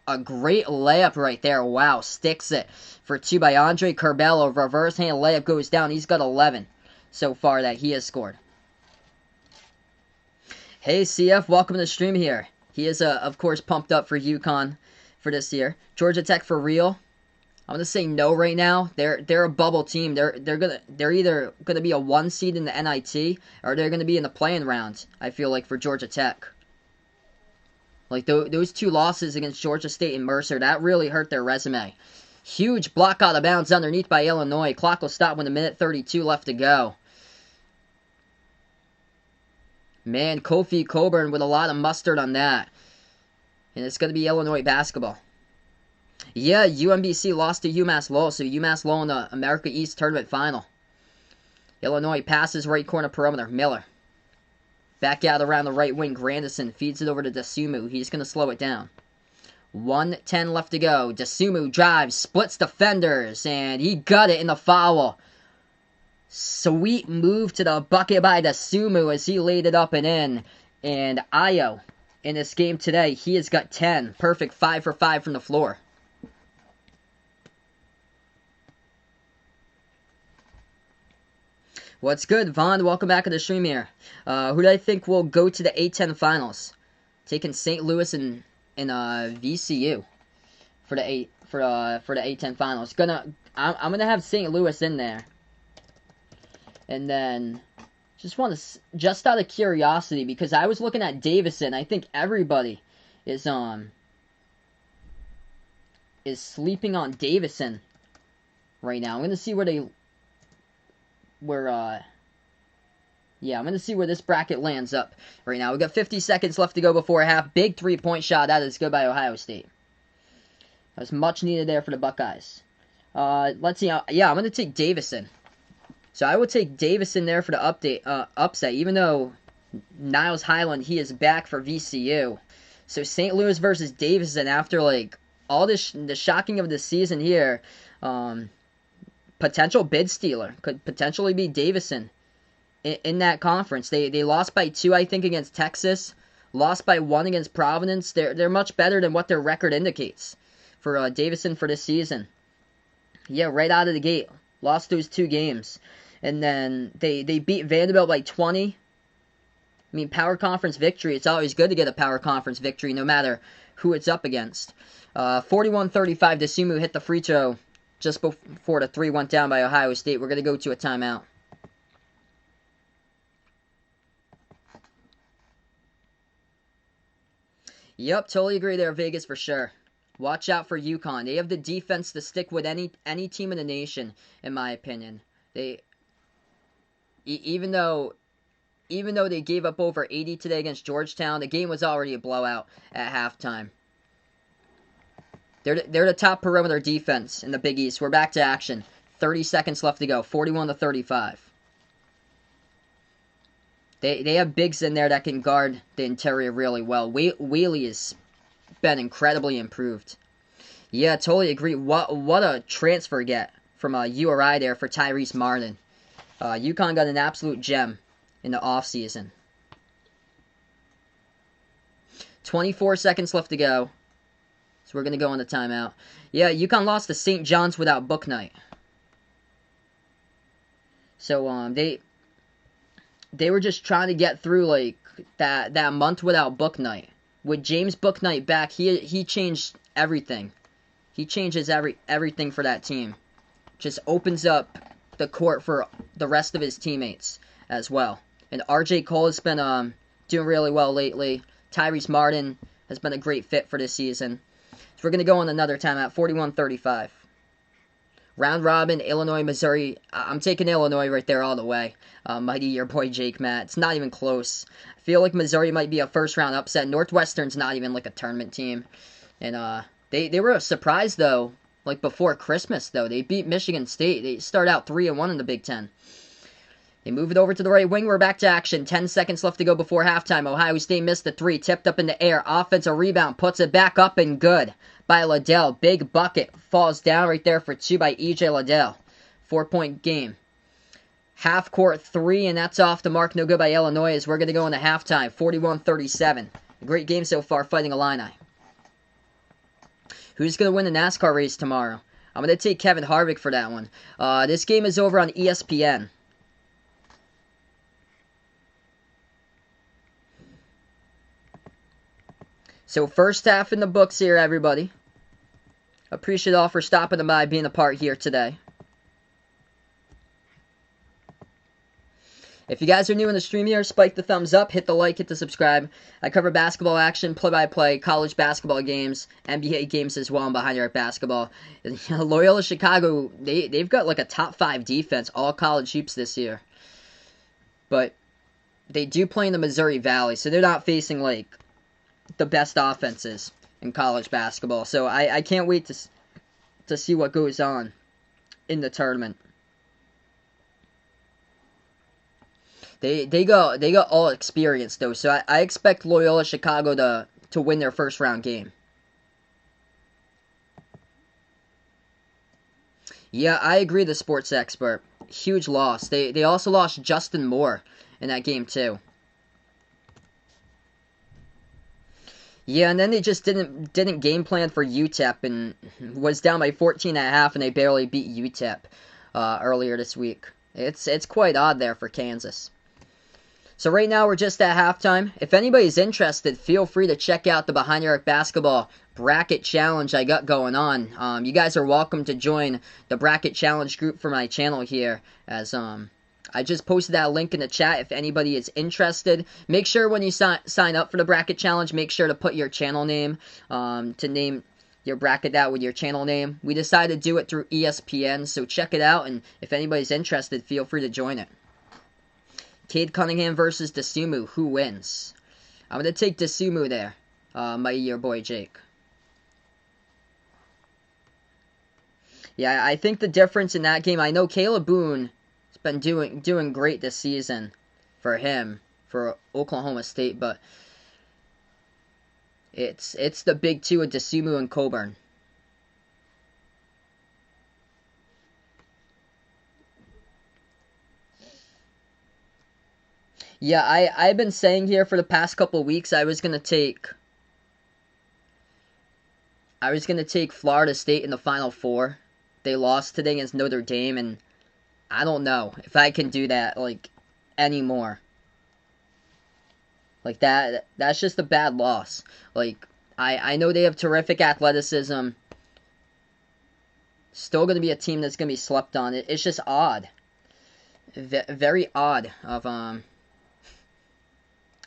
a great layup right there. Wow, sticks it for 2 by Andre Curbelo. Reverse hand layup goes down. He's got 11 so far that he has scored. Hey, CF, welcome to the stream here. He is, of course, pumped up for UConn for this year. Georgia Tech for real? I'm gonna say no right now. They're a bubble team. They're either gonna be a 1 seed in the NIT or they're gonna be in the play-in round. I feel like for Georgia Tech. Like those 2 losses against Georgia State and Mercer, that really hurt their resume. Huge block out of bounds underneath by Illinois. Clock will stop with 1:32 left to go. Man, Kofi Coburn with a lot of mustard on that. And it's going to be Illinois basketball. Yeah, UMBC lost to UMass Lowell, so UMass Lowell in the America East Tournament Final. Illinois passes right corner perimeter. Miller. Back out around the right wing. Grandison feeds it over to Dosunmu. He's going to slow it down. 1:10 left to go. Dosunmu drives, splits defenders, and he got it in the foul. Sweet move to the bucket by Dosunmu as he laid it up and in. And Ayo, in this game today, he has got 10. Perfect 5 for 5 from the floor. What's good, Vaughn? Welcome back to the stream here. Who do I think will go to the A10 finals? Taking St. Louis and VCU for the A10 finals. I'm gonna have St. Louis in there. And then Just out of curiosity, because I was looking at Davison. I think everybody is sleeping on Davison right now. I'm gonna see I'm gonna see where this bracket lands up right now. We got 50 seconds left to go before half. Big 3-point shot. That is good by Ohio State. That was much needed there for the Buckeyes. Let's see. Yeah, I'm gonna take Davison. So I would take Davison there for the upset, even though Niles Highland, he is back for VCU. So St. Louis versus Davison after like all this, the shocking of the season here. Potential bid stealer could potentially be Davison in that conference. They lost by 2, I think, against Texas. Lost by 1 against Providence. They're much better than what their record indicates for Davison for this season. Yeah, right out of the gate, lost those 2 games. And then they beat Vanderbilt by 20. I mean, power conference victory. It's always good to get a power conference victory, no matter who it's up against. 41-35, DeSumo hit the free throw just before the 3 went down by Ohio State. We're going to go to a timeout. Yep, totally agree there, Vegas, for sure. Watch out for UConn. They have the defense to stick with any team in the nation, in my opinion. Even though they gave up over 80 today against Georgetown, the game was already a blowout at halftime. They're the top perimeter defense in the Big East. We're back to action. 30 seconds left to go. 41-35. They have bigs in there that can guard the interior really well. Whaley has been incredibly improved. Yeah, totally agree. What a transfer get from URI there for Tyrese Martin. UConn got an absolute gem in the offseason. 24 seconds left to go. So we're going to go on the timeout. Yeah, UConn lost to St. John's without Bouknight. So they were just trying to get through like that month without Bouknight. With James Bouknight back, he changed everything. He changes everything for that team. Just opens up the court for the rest of his teammates as well. And RJ Cole has been doing really well lately. Tyrese Martin has been a great fit for this season. So we're going to go on another timeout, 41-35. Round robin, Illinois, Missouri. I'm taking Illinois right there all the way. Mighty your boy Jake Matt. It's not even close. I feel like Missouri might be a first-round upset. Northwestern's not even like a tournament team. And they were a surprise, though. Like before Christmas, though. They beat Michigan State. They start out 3-1 in the Big Ten. They move it over to the right wing. We're back to action. 10 seconds left to go before halftime. Ohio State missed the 3. Tipped up in the air. Offensive rebound. Puts it back up and good by Liddell. Big bucket. Falls down right there for 2 by E.J. Liddell. 4-point game. Half court 3, and that's off the mark. No good by Illinois as we're going to go into halftime. 41-37. A great game so far, Fighting Illini. Who's going to win the NASCAR race tomorrow? I'm going to take Kevin Harvick for that one. This game is over on ESPN. So first half in the books here, everybody. Appreciate all for stopping by, being a part here today. If you guys are new in the stream here, spike the thumbs up, hit the like, hit the subscribe. I cover basketball action, play-by-play, college basketball games, NBA games as well, and Behind Your Arc basketball. Loyola Chicago, they've got like a top 5 defense, all college hoops this year. But they do play in the Missouri Valley, so they're not facing like the best offenses in college basketball. So I can't wait to see what goes on in the tournament. They got all experience though, so I expect Loyola Chicago to win their first round game. Yeah, I agree, the sports expert. Huge loss. They also lost Justin Moore in that game too. Yeah, and then they just didn't game plan for UTEP and was down by 14.5, and they barely beat UTEP earlier this week. It's quite odd there for Kansas. So right now we're just at halftime. If anybody's interested, feel free to check out the Behind Your Arc Basketball Bracket Challenge I got going on. You guys are welcome to join the Bracket Challenge group for my channel here, as I just posted that link in the chat if anybody is interested. Make sure when you sign up for the bracket challenge, make sure to put your channel name, to name your bracket that with your channel name. We decided to do it through ESPN, so check it out, and if anybody's interested, feel free to join it. Cade Cunningham versus Dosunmu. Who wins? I'm going to take Dosunmu there, your boy Jake. Yeah, I think the difference in that game, I know Caleb Boone has been doing great this season for him, for Oklahoma State, but it's the big two of Dosunmu and Coburn. Yeah, I've been saying here for the past couple of weeks I was gonna take Florida State in the Final Four. They lost today against Notre Dame, and I don't know if I can do that, like, anymore. Like, that's just a bad loss. Like, I know they have terrific athleticism. Still going to be a team that's going to be slept on. It's just odd. Very odd of,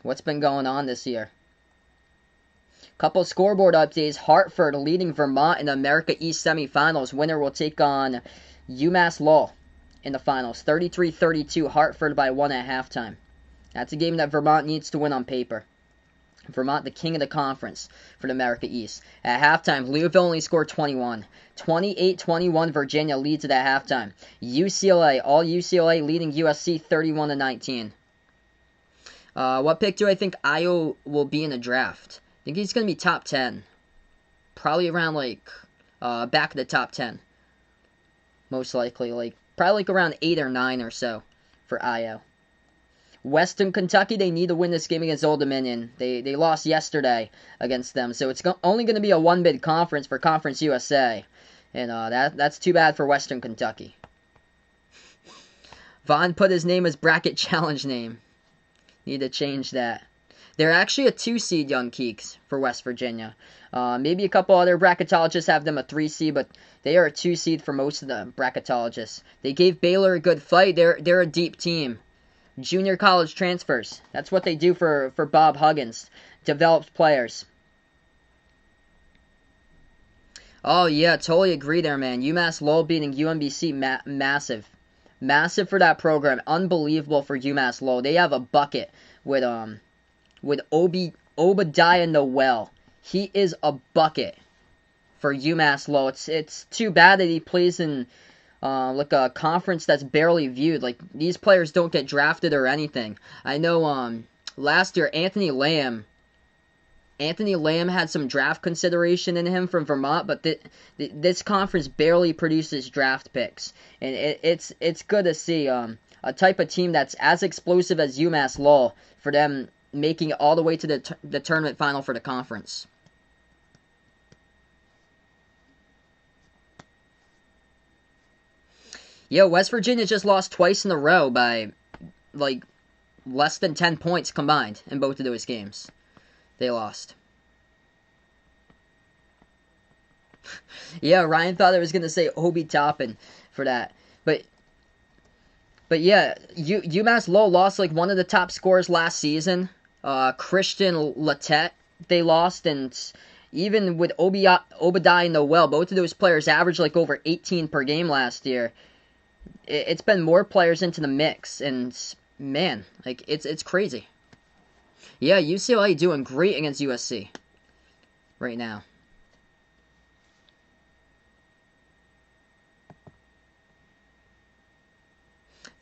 what's been going on this year. Couple scoreboard updates. Hartford leading Vermont in the America East semifinals. Winner will take on UMass Lowell in the finals. 33-32, Hartford by 1 at halftime. That's a game that Vermont needs to win on paper. Vermont, the king of the conference for the America East. At halftime, Louisville only scored 21. 28-21, Virginia leads it at halftime. UCLA leading USC 31-19. What pick do I think Ayo will be in the draft? I think he's going to be top 10. Probably around, like, back of the top 10. Most likely. Probably around 8 or 9 or so for Ayo. Western Kentucky, they need to win this game against Old Dominion. They lost yesterday against them. So it's only going to be a one-bid conference for Conference USA. And that's too bad for Western Kentucky. Vaughn put his name as bracket challenge name. Need to change that. They're actually a 2-seed, Young Keeks, for West Virginia. Maybe a couple other bracketologists have them a 3-seed, but they are a 2-seed for most of the bracketologists. They gave Baylor a good fight. They're a deep team. Junior college transfers. That's what they do for Bob Huggins. Develops players. Oh, yeah, totally agree there, man. UMass Lowell beating UMBC, massive. Massive for that program. Unbelievable for UMass Lowell. They have a bucket with Obadiah Noel. He is a bucket for UMass Lowell. It's too bad that he plays in like a conference that's barely viewed. Like, these players don't get drafted or anything. I know last year Anthony Lamb had some draft consideration in him from Vermont, but this conference barely produces draft picks, and it's good to see a type of team that's as explosive as UMass Lowell, for them making it all the way to the tournament final for the conference. Yeah, West Virginia just lost twice in a row by, like, less than 10 points combined in both of those games. They lost. Yeah, Ryan thought I was going to say Obi Toppin for that. But yeah, UMass Lowell lost, like, one of the top scorers last season. Christian Latette, they lost, and even with Obadiah Noel, both of those players averaged, like, over 18 per game last year. It's been more players into the mix, and man, like, it's crazy. Yeah, UCLA doing great against USC right now.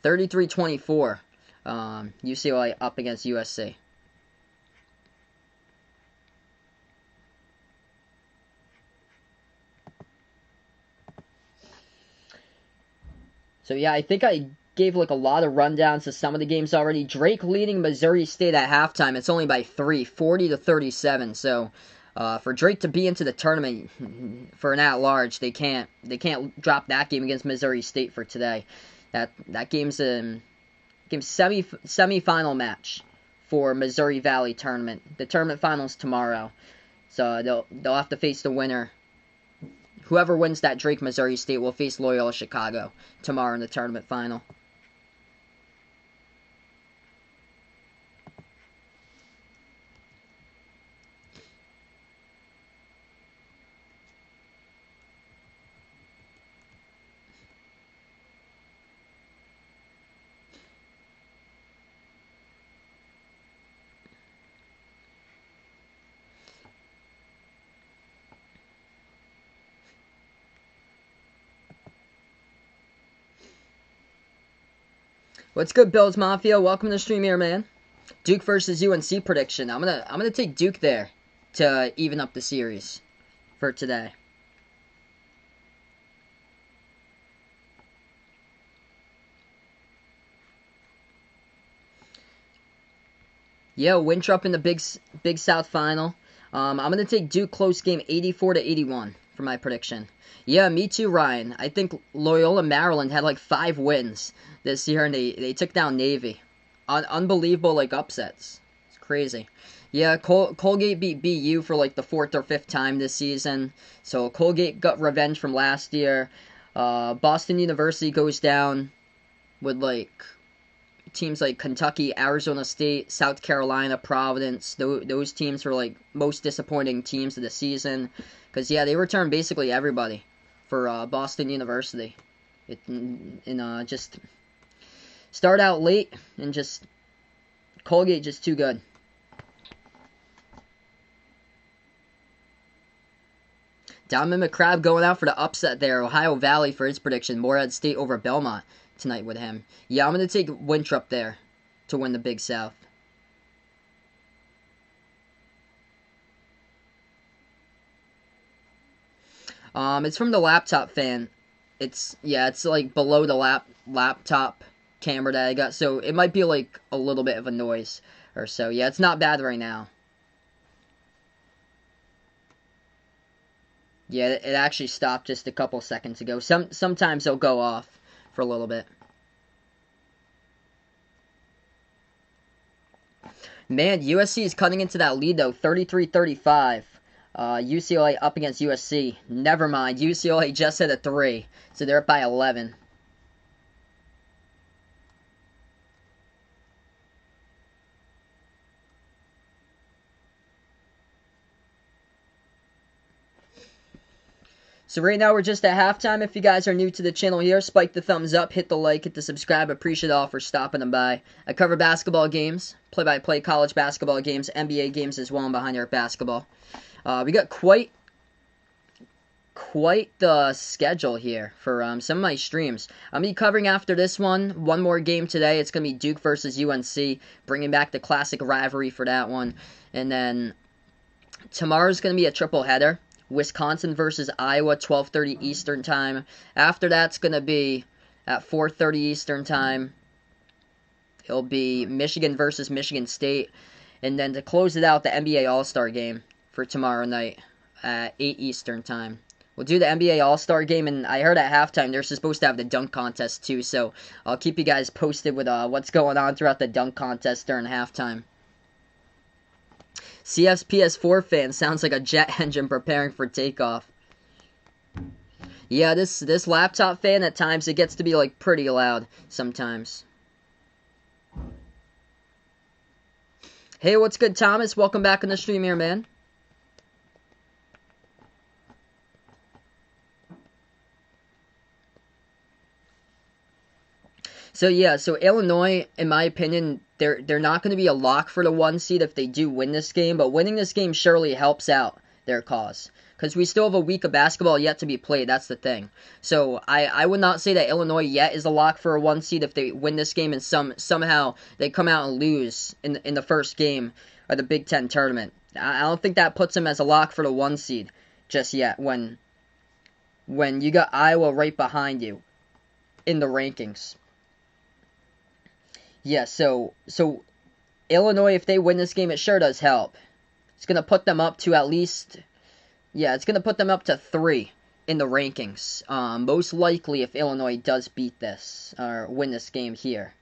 (33-24), UCLA up against USC. So yeah, I think I gave, like, a lot of rundowns to some of the games already. Drake leading Missouri State at halftime. It's only by 3, 40-37. So for Drake to be into the tournament for an at-large, they can't drop that game against Missouri State for today. That game's a semi-final match for Missouri Valley tournament. The tournament finals tomorrow, so they'll have to face the winner. Whoever wins that Drake Missouri State will face Loyola Chicago tomorrow in the tournament final. What's good, Bills Mafia? Welcome to the stream here, man. Duke versus UNC prediction. I'm gonna take Duke there to even up the series for today. Yeah, Winthrop in the Big South final. I'm gonna take Duke close game 84-81 for my prediction. Yeah, me too, Ryan. I think Loyola Maryland had like 5 wins this year, and they took down Navy. Unbelievable, like, upsets. It's crazy. Yeah, Colgate beat BU for like the 4th or 5th time this season. So Colgate got revenge from last year. Boston University goes down with like teams like Kentucky, Arizona State, South Carolina, Providence. Those teams were like most disappointing teams of the season. Because, yeah, they returned basically everybody for Boston University. Just start out late and just Colgate just too good. Donovan McCrabb going out for the upset there. Ohio Valley for his prediction. Morehead State over Belmont tonight with him. Yeah, I'm going to take Winthrop there to win the Big South. It's from the laptop fan. It's like below the laptop camera that I got, so it might be like a little bit of a noise or so. Yeah, it's not bad right now. Yeah, it actually stopped just a couple seconds ago. Sometimes it'll go off for a little bit. Man, USC is cutting into that lead though, 33-35. UCLA up against USC. Never mind, UCLA just hit a 3, so they're up by 11. So right now we're just at halftime. If you guys are new to the channel here, spike the thumbs up, hit the like, hit the subscribe. Appreciate it all for stopping them by. I cover basketball games, play-by-play college basketball games, NBA games as well, and Behind Arc Basketball. We got quite the schedule here for some of my streams. I'm going to be covering after this one more game today. It's going to be Duke versus UNC, bringing back the classic rivalry for that one. And then tomorrow's going to be a triple header. Wisconsin versus Iowa, 12:30 Eastern Time. After that's going to be at 4:30 Eastern Time. It'll be Michigan versus Michigan State. And then to close it out, the NBA All-Star Game for tomorrow night at 8 Eastern Time. We'll do the NBA All-Star Game, and I heard at halftime they're supposed to have the dunk contest too, so I'll keep you guys posted with what's going on throughout the dunk contest during halftime. CF's PS4 fan sounds like a jet engine preparing for takeoff. Yeah, this laptop fan at times, it gets to be like pretty loud sometimes. Hey, what's good, Thomas? Welcome back on the stream here, man. So yeah, so Illinois, in my opinion, they're not going to be a lock for the 1 seed if they do win this game, but winning this game surely helps out their cause. Because we still have a week of basketball yet to be played, that's the thing. So I would not say that Illinois yet is a lock for a 1 seed if they win this game and somehow they come out and lose in the first game of the Big Ten tournament. I don't think that puts them as a lock for the 1 seed just yet when you got Iowa right behind you in the rankings. Yeah, so Illinois, if they win this game, it sure does help. It's going to put them up to at least, it's going to put them up to 3 in the rankings. Most likely if Illinois does beat this, or win this game here.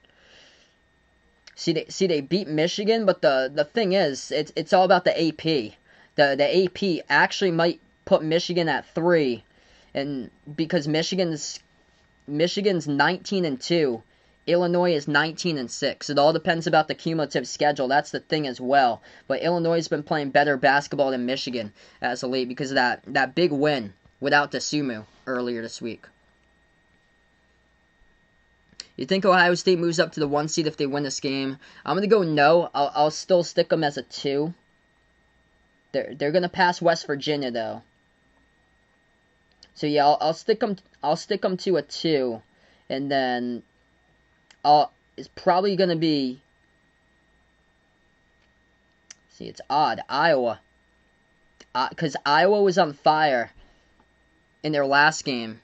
See, they beat Michigan, but the thing is, it's all about the AP. The AP actually might put Michigan at 3, and because Michigan's 19-2. Illinois is 19-6. It all depends about the cumulative schedule. That's the thing as well. But Illinois has been playing better basketball than Michigan as of late because of that big win without DeSumo earlier this week. You think Ohio State moves up to the 1 seed if they win this game? I'm going to go no. I'll still stick them as a 2. They're going to pass West Virginia though. So yeah, I'll stick them to a 2, and then is probably going to be... See, it's odd. Iowa. Because Iowa was on fire in their last game.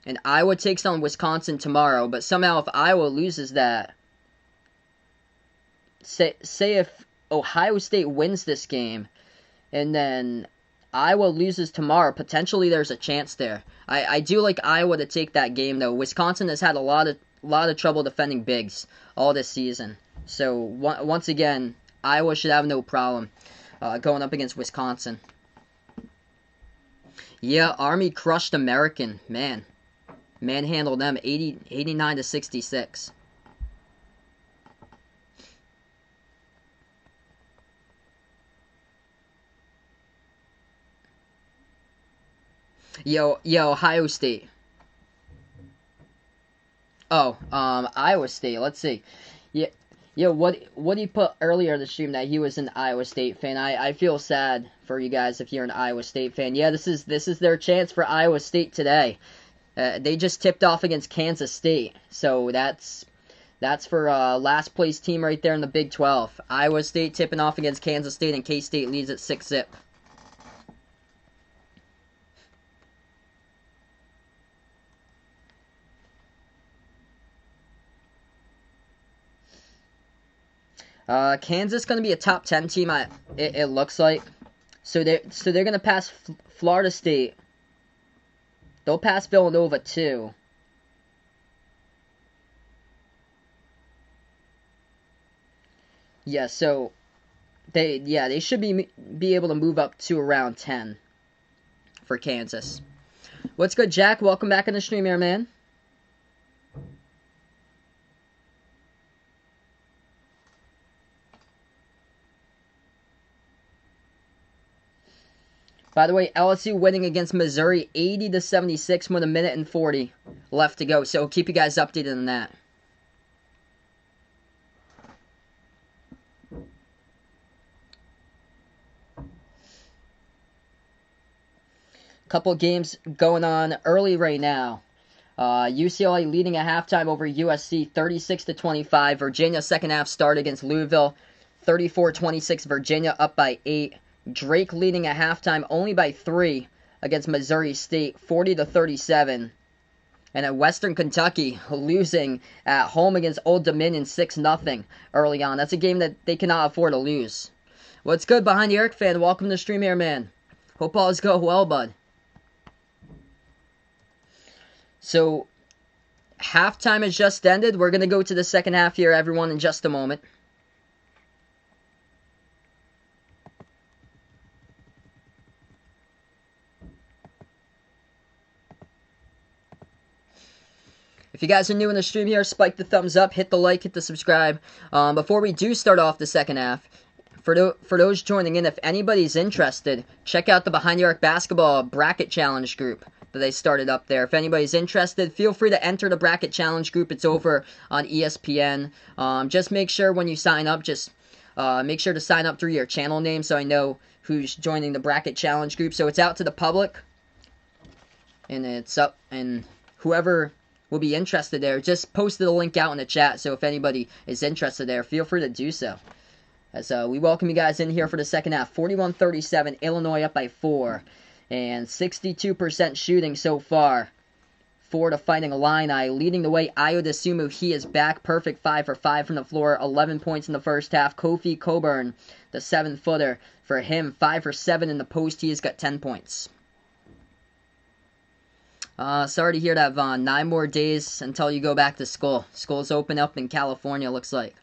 And Iowa takes on Wisconsin tomorrow. But somehow if Iowa loses that... Say if Ohio State wins this game, and then Iowa loses tomorrow, potentially there's a chance there. I do like Iowa to take that game, though. Wisconsin has had a lot of trouble defending bigs all this season. So, once again, Iowa should have no problem going up against Wisconsin. Yeah, Army crushed American. Man. Manhandled them 89 to 66. Yo, Ohio State. Oh, Iowa State. Let's see. Yeah, what he put earlier in the stream that he was an Iowa State fan. I feel sad for you guys if you're an Iowa State fan. Yeah, this is their chance for Iowa State today. They just tipped off against Kansas State, so that's for last place team right there in the Big 12. Iowa State tipping off against Kansas State, and K-State leads at 6-zip. Kansas going to be a top 10 team. It looks like. So they're going to pass Florida State. They'll pass Villanova too. Yeah, so they should be able to move up to around 10 for Kansas. What's good, Jack? Welcome back in the stream here, man. By the way, LSU winning against Missouri 80 to 76 with 1:40 left to go. So keep you guys updated on that. Couple games going on early right now. UCLA leading at halftime over USC 36 to 25. Virginia second half start against Louisville 34-26. Virginia up by 8. Drake leading at halftime only by 3 against Missouri State, 40 to 37. And at Western Kentucky losing at home against Old Dominion 6-0 early on. That's a game that they cannot afford to lose. What's good, Behind the Arc fan? Welcome to the stream here, man. Hope all is going well, bud. So, halftime has just ended. We're going to go to the second half here, everyone, in just a moment. If you guys are new in the stream here, spike the thumbs up, hit the like, hit the subscribe. Before we do start off the second half, for those joining in, if anybody's interested, check out the Behind the Arc Basketball Bracket Challenge group that they started up there. If anybody's interested, feel free to enter the Bracket Challenge group. It's over on ESPN. Just make sure when you sign up, make sure to sign up through your channel name so I know who's joining the Bracket Challenge group. So it's out to the public, and it's up, and whoever will be interested there, just posted the link out in the chat, so if anybody is interested there, feel free to do so. As we welcome you guys in here for the second half. 41-37, Illinois up by 4, and 62% shooting so far for the Fighting Illini. Leading the way, Ayo DeSumo, he is back, perfect 5 for 5 from the floor, 11 points in the first half. Kofi Coburn, the 7-footer, for him, 5 for 7 in the post, he has got 10 points. Sorry to hear that, Vaughn. 9 more days until you go back to school. School's open up in California, looks like.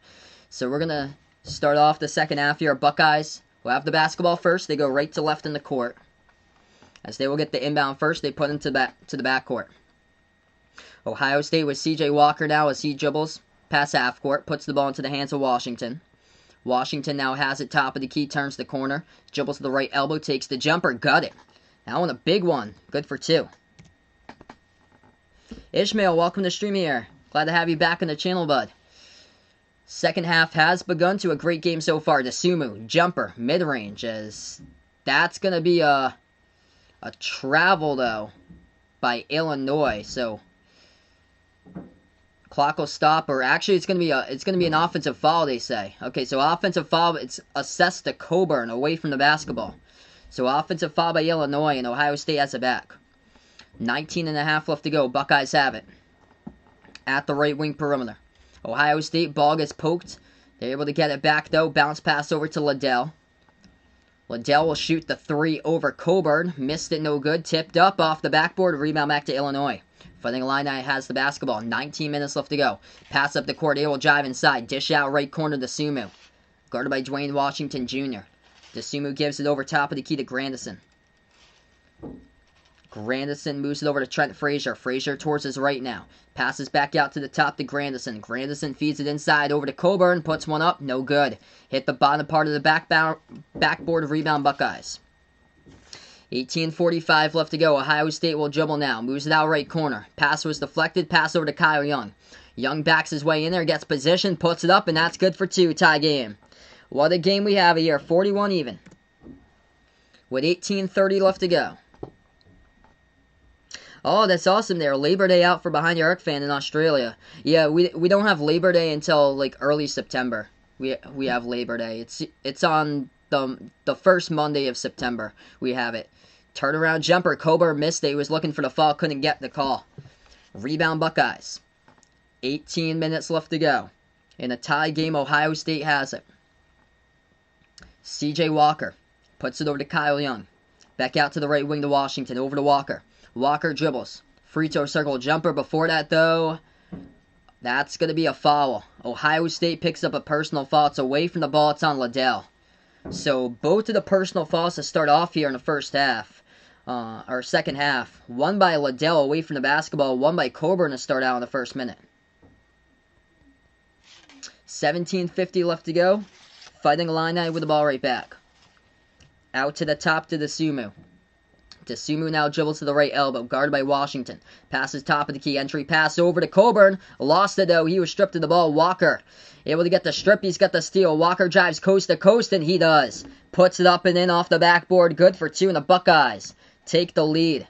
So we're going to start off the second half here. Buckeyes will have the basketball first. They go right to left in the court. As they will get the inbound first, they put into the backcourt. Ohio State with C.J. Walker now as he dribbles past half court, puts the ball into the hands of Washington. Washington now has it top of the key, turns the corner, dribbles to the right elbow, takes the jumper, got it. That one a big one. Good for 2. Ishmael, welcome to stream here. Glad to have you back on the channel, bud. Second half has begun to a great game so far. DeSumo, jumper, mid-range, as that's going to be a travel, though, by Illinois. So, Clock will stop, or actually it's gonna be an offensive foul, they say. Okay, so offensive foul, it's assessed to Coburn away from the basketball. So offensive foul by Illinois, and Ohio State has it back. 19.5 left to go. Buckeyes have it. At the right wing perimeter. Ohio State, ball gets poked. They're able to get it back, though. Bounce pass over to Liddell. Liddell will shoot the 3 over Coburn. Missed it, no good. Tipped up off the backboard. Rebound back to Illinois. Fighting Illini has the basketball. 19 minutes left to go. Pass up the court. They will drive inside. Dish out right corner to Sumu. Guarded by Dwayne Washington Jr. DeSumo gives it over top of the key to Grandison. Grandison moves it over to Trent Frazier. Frazier towards his right now. Passes back out to the top to Grandison. Grandison feeds it inside over to Coburn. Puts one up. No good. Hit the bottom part of the backboard. Rebound Buckeyes. 18:45 left to go. Ohio State will dribble now. Moves it out right corner. Pass was deflected. Pass over to Kyle Young. Young backs his way in there. Gets position. Puts it up. And that's good for 2. Tie game. What a game we have here. 41 even. With 18:30 left to go. Oh, that's awesome there. Labor Day out for Behind Your Arc fan in Australia. Yeah, we don't have Labor Day until like early September. We have Labor Day. It's on the first Monday of September. We have it. Turnaround jumper. Coburn missed it. He was looking for the foul. Couldn't get the call. Rebound Buckeyes. 18 minutes left to go. In a tie game, Ohio State has it. C.J. Walker puts it over to Kyle Young. Back out to the right wing to Washington. Over to Walker. Walker dribbles. Free throw circle jumper. Before that, though, that's going to be a foul. Ohio State picks up a personal foul. It's away from the ball. It's on Liddell. So both of the personal fouls to start off here in the first half, or second half. One by Liddell away from the basketball. One by Coburn to start out in the first minute. 17:50 left to go. Fighting Illini with the ball right back. Out to the top to DeSumo. DeSumo now dribbles to the right elbow, guarded by Washington. Passes top of the key, entry pass over to Coburn. Lost it though, he was stripped of the ball. Walker, able to get the strip, he's got the steal. Walker drives coast to coast, and he does. Puts it up and in off the backboard, good for 2, and the Buckeyes take the lead.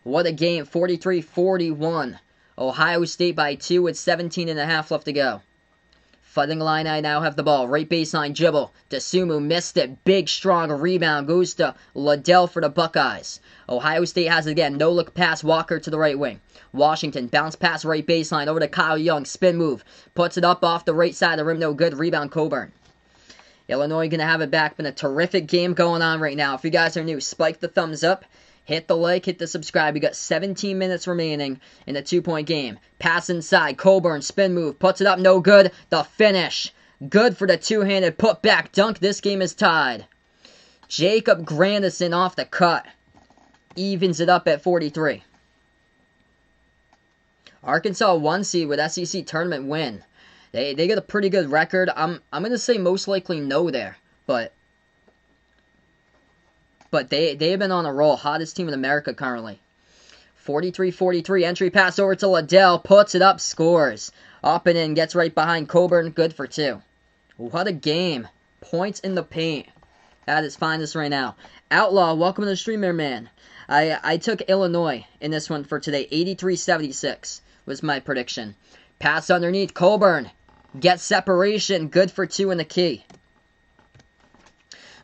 What a game, 43-41. Ohio State by 2 with 17.5 left to go. Fighting Illini now have the ball. Right baseline dribble. DeSumo missed it. Big, strong rebound. Goes to Liddell for the Buckeyes. Ohio State has it again. No-look pass. Walker to the right wing. Washington bounce pass right baseline over to Kyle Young. Spin move. Puts it up off the right side of the rim. No good. Rebound Coburn. Illinois going to have it back. Been a terrific game going on right now. If you guys are new, spike the thumbs up. Hit the like, hit the subscribe. We got 17 minutes remaining in the 2-point game. Pass inside. Coburn, spin move. Puts it up. No good. The finish. Good for the two-handed put-back dunk. This game is tied. Jacob Grandison off the cut. Evens it up at 43. Arkansas 1 seed with SEC tournament win. They got a pretty good record. I'm going to say most likely no there. But they have been on a roll. Hottest team in America currently. 43-43. Entry pass over to Liddell. Puts it up. Scores. Up and in. Gets right behind Coburn. Good for 2. What a game. Points in the paint. At its finest right now. Outlaw, welcome to the stream here, man. I took Illinois in this one for today. 83-76 was my prediction. Pass underneath. Coburn. Gets separation. Good for 2 in the key.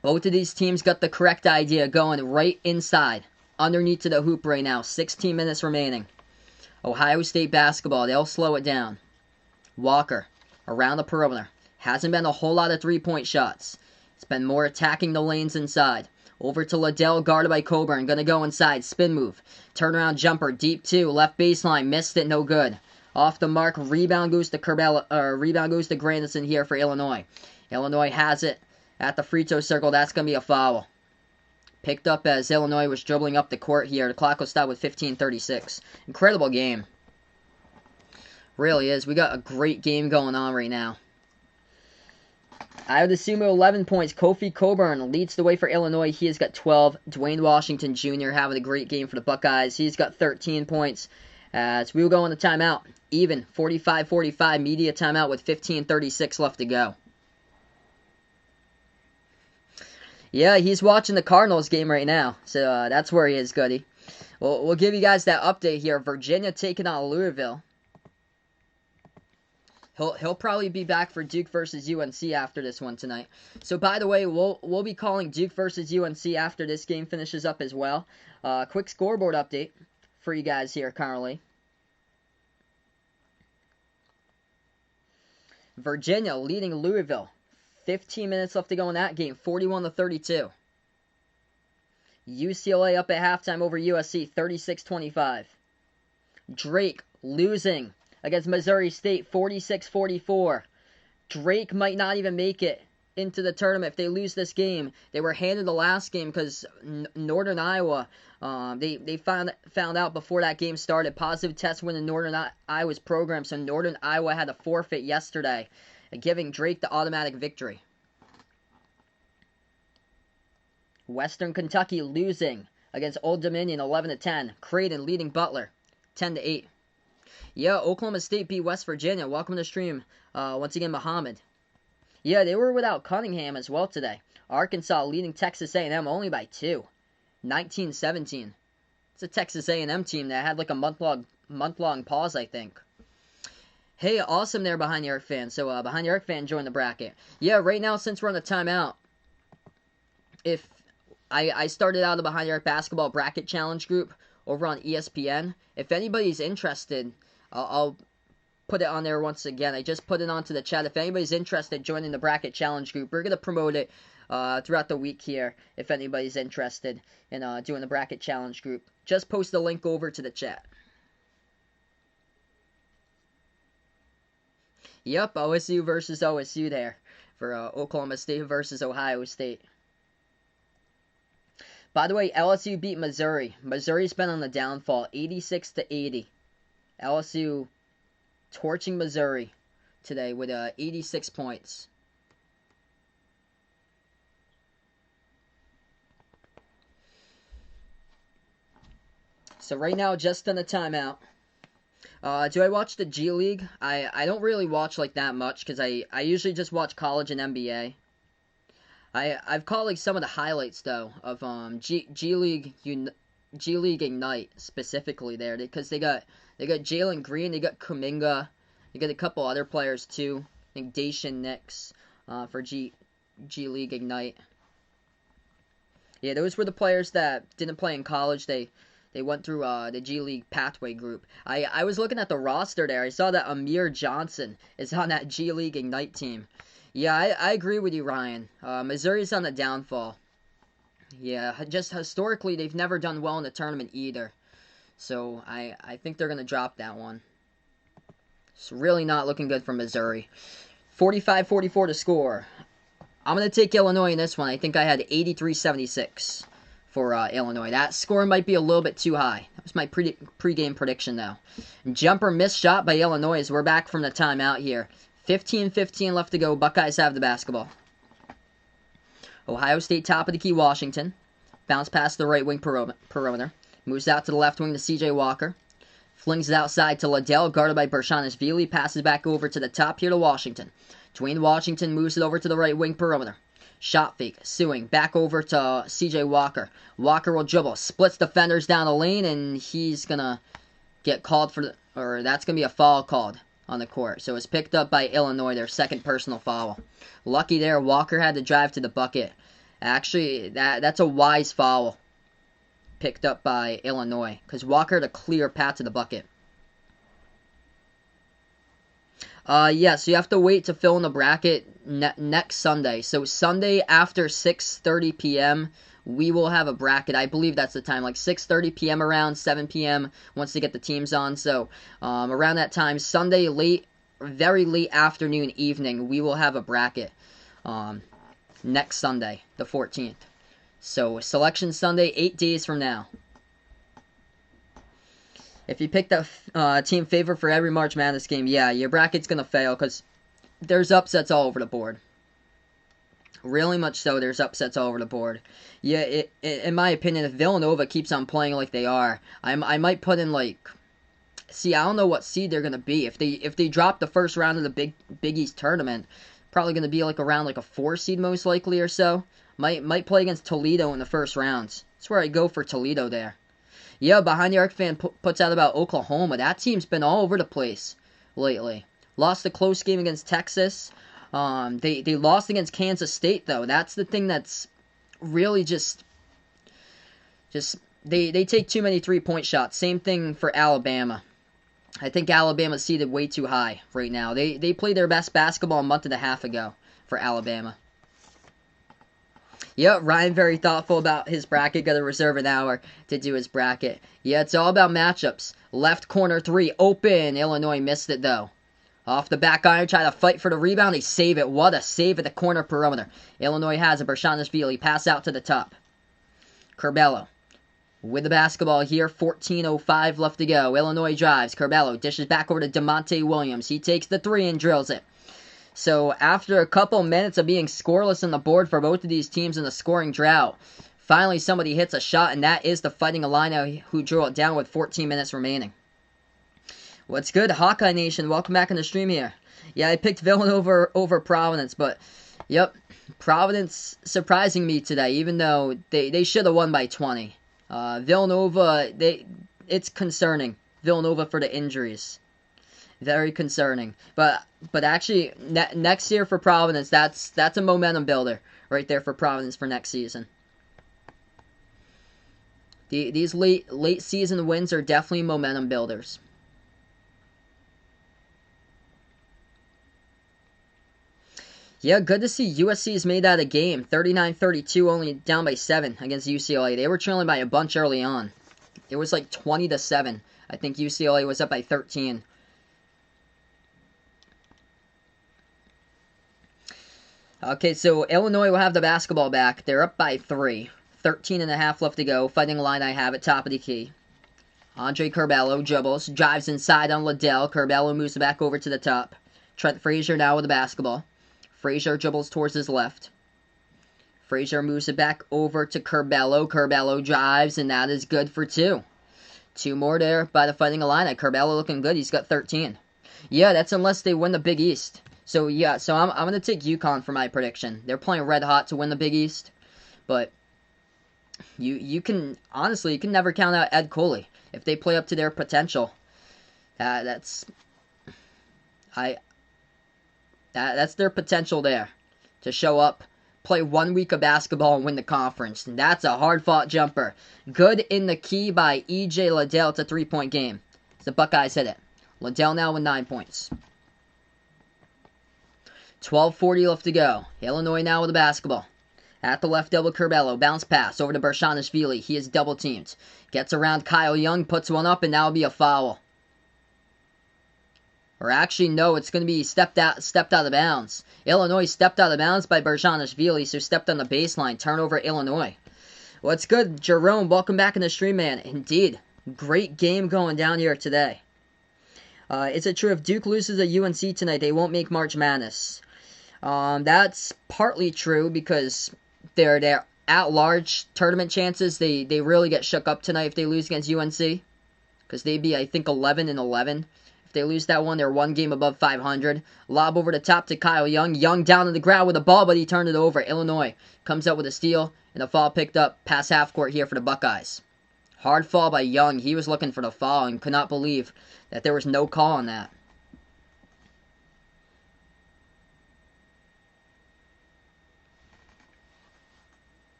Both of these teams got the correct idea, going right inside, underneath to the hoop right now. 16 minutes remaining. Ohio State basketball, they'll slow it down. Walker, around the perimeter. Hasn't been a whole lot of three-point shots. It's been more attacking the lanes inside. Over to Liddell, guarded by Coburn. Gonna go inside, spin move. Turnaround jumper, deep 2, left baseline, missed it, no good. Off the mark, rebound goes to Grandison here for Illinois. Illinois has it. At the free throw circle, that's going to be a foul. Picked up as Illinois was dribbling up the court here. The clock will stop with 15:36. Incredible game. Really is. We got a great game going on right now. I would assume 11 points. Kofi Coburn leads the way for Illinois. He has got 12. Dwayne Washington Jr. having a great game for the Buckeyes. He's got 13 points. As we will go on the timeout. Even 45-45 media timeout with 15:36 left to go. Yeah, he's watching the Cardinals game right now. So that's where he is, Goody. We'll give you guys that update here. Virginia taking on Louisville. He'll probably be back for Duke versus UNC after this one tonight. So by the way, we'll be calling Duke versus UNC after this game finishes up as well. Quick scoreboard update for you guys here currently. Virginia leading Louisville. 15 minutes left to go in that game, 41-32. UCLA up at halftime over USC, 36-25. Drake losing against Missouri State, 46-44. Drake might not even make it into the tournament if they lose this game. They were handed the last game because Northern Iowa, they found out before that game started, positive test win in Northern Iowa's program, so Northern Iowa had a forfeit yesterday, giving Drake the automatic victory. Western Kentucky losing against Old Dominion, 11-10. Creighton leading Butler, 10-8. Yeah, Oklahoma State beat West Virginia. Welcome to the stream. Once again, Muhammad. Yeah, they were without Cunningham as well today. Arkansas leading Texas A&M only by 2. 19-17. It's a Texas A&M team that had like a month-long pause, I think. Hey, awesome there, Behind the Arc fan. So, Behind the Arc fan joined the bracket. Yeah, right now, since we're on the timeout, if I started out the Behind the Arc basketball bracket challenge group over on ESPN. If anybody's interested, I'll put it on there once again. I just put it onto the chat. If anybody's interested joining the bracket challenge group, we're going to promote it throughout the week here. If anybody's interested in doing the bracket challenge group, just post the link over to the chat. Yep, OSU versus OSU there for Oklahoma State versus Ohio State. By the way, LSU beat Missouri. Missouri's been on the downfall, 86-80. LSU torching Missouri today with 86 points. So right now, just on the timeout. Do I watch the G League? I don't really watch like that much because I usually just watch college and NBA. I've caught like some of the highlights though of G League Ignite specifically there because they got Jalen Green, they got Kuminga, they got a couple other players too. I think Dacian Nix for G League Ignite. Yeah, those were the players that didn't play in college. They went through the G League Pathway group. I was looking at the roster there. I saw that Amir Johnson is on that G League Ignite team. Yeah, I agree with you, Ryan. Missouri's on the downfall. Yeah, just historically, they've never done well in the tournament either. So, I think they're going to drop that one. It's really not looking good for Missouri. 45-44 to score. I'm going to take Illinois in this one. I think I had 83-76 for Illinois. That score might be a little bit too high. That was my pre-game prediction, though. Jumper missed shot by Illinois as we're back from the timeout here. 15-15 left to go. Buckeyes have the basketball. Ohio State top of the key, Washington. Bounce past the right wing perimeter. Moves out to the left wing to C.J. Walker. Flings it outside to Liddell, guarded by Bershanis Veely. Passes back over to the top here to Washington. Dwayne Washington moves it over to the right wing perimeter. Shot fake, suing, back over to C.J. Walker. Walker will dribble, splits defenders down the lane, and he's going to get called for, that's going to be a foul called on the court. So it's picked up by Illinois, their second personal foul. Lucky there, Walker had to drive to the bucket. Actually, that's a wise foul picked up by Illinois, because Walker had a clear path to the bucket. So you have to wait to fill in the bracket next Sunday. So Sunday after 6:30 p.m., we will have a bracket. I believe that's the time, like 6:30 p.m. around 7 p.m. once they get the teams on. So around that time, Sunday very late afternoon, evening, we will have a bracket next Sunday, the 14th. So Selection Sunday, 8 days from now. If you pick that team favorite for every March Madness game, yeah, your bracket's going to fail because there's upsets all over the board. Really much so, there's upsets all over the board. Yeah, in my opinion, if Villanova keeps on playing like they are, I might put in like... See, I don't know what seed they're going to be. If they drop the first round of the Big East tournament, probably going to be like around like a 4 seed most likely or so. Might play against Toledo in the first rounds. That's where I go for Toledo there. Yeah, Behind the Arc fan puts out about Oklahoma. That team's been all over the place lately. Lost a close game against Texas. They lost against Kansas State, though. That's the thing that's really just they take too many three-point shots. Same thing for Alabama. I think Alabama's seated way too high right now. They played their best basketball a month and a half ago for Alabama. Yep, Ryan very thoughtful about his bracket. Got to reserve an hour to do his bracket. Yeah, it's all about matchups. Left corner three, open. Illinois missed it, though. Off the back iron, try to fight for the rebound. They save it. What a save at the corner perimeter. Illinois has it. Bershanishvili pass out to the top. Curbelo with the basketball here. 14:05 left to go. Illinois drives. Curbelo dishes back over to DeMonte Williams. He takes the three and drills it. So after a couple minutes of being scoreless on the board for both of these teams in the scoring drought, finally somebody hits a shot, and that is the Fighting Illini who drew it down with 14 minutes remaining. What's good, Hawkeye Nation? Welcome back on the stream here. Yeah, I picked Villanova over Providence, but yep, Providence surprising me today, even though they should have won by 20. Villanova, it's concerning. Villanova for the injuries. Very concerning. But actually, next year for Providence, that's a momentum builder right there for Providence for next season. These late season wins are definitely momentum builders. Yeah, good to see USC's made that a game. 39-32, only down by 7 against UCLA. They were trailing by a bunch early on. It was like 20-7. I think UCLA was up by 13. Okay, so Illinois will have the basketball back. They're up by 3. 13.5 left to go. Fighting Illini have it, top of the key. Andre Curbelo dribbles, drives inside on Liddell. Curbelo moves it back over to the top. Trent Frazier now with the basketball. Frazier dribbles towards his left. Frazier moves it back over to Curbelo. Curbelo drives, and that is good for 2. 2 more there by the Fighting Illini. Curbelo looking good. He's got 13. Yeah, that's unless they win the Big East. So, yeah, I'm going to take UConn for my prediction. They're playing red hot to win the Big East. But you can, honestly, you can never count out Ed Cooley. If they play up to their potential, that's their potential there. To show up, play 1 week of basketball, and win the conference. And that's a hard-fought jumper. Good in the key by E.J. Liddell. It's a 3-point game. The Buckeyes hit it. Liddell now with 9 points. 12:40 left to go. Illinois now with the basketball. At the left elbow, Curbelo. Bounce pass over to Bershanishvili. He is double-teamed. Gets around Kyle Young, puts one up, and that will be a foul. Or actually, no, it's going to be stepped out of bounds. Illinois stepped out of bounds by Bershanishvili, so stepped on the baseline. Turnover, Illinois. What's good, Jerome? Welcome back in the stream, man. Indeed. Great game going down here today. Is it true if Duke loses at UNC tonight, they won't make March Madness? That's partly true because their at-large tournament chances, they really get shook up tonight if they lose against UNC. Because they'd be, I think, 11-11. If they lose that one, they're 1 game above 500. Lob over the top to Kyle Young. Young down on the ground with the ball, but he turned it over. Illinois comes out with a steal, and the foul picked up past half court here for the Buckeyes. Hard fall by Young. He was looking for the foul and could not believe that there was no call on that.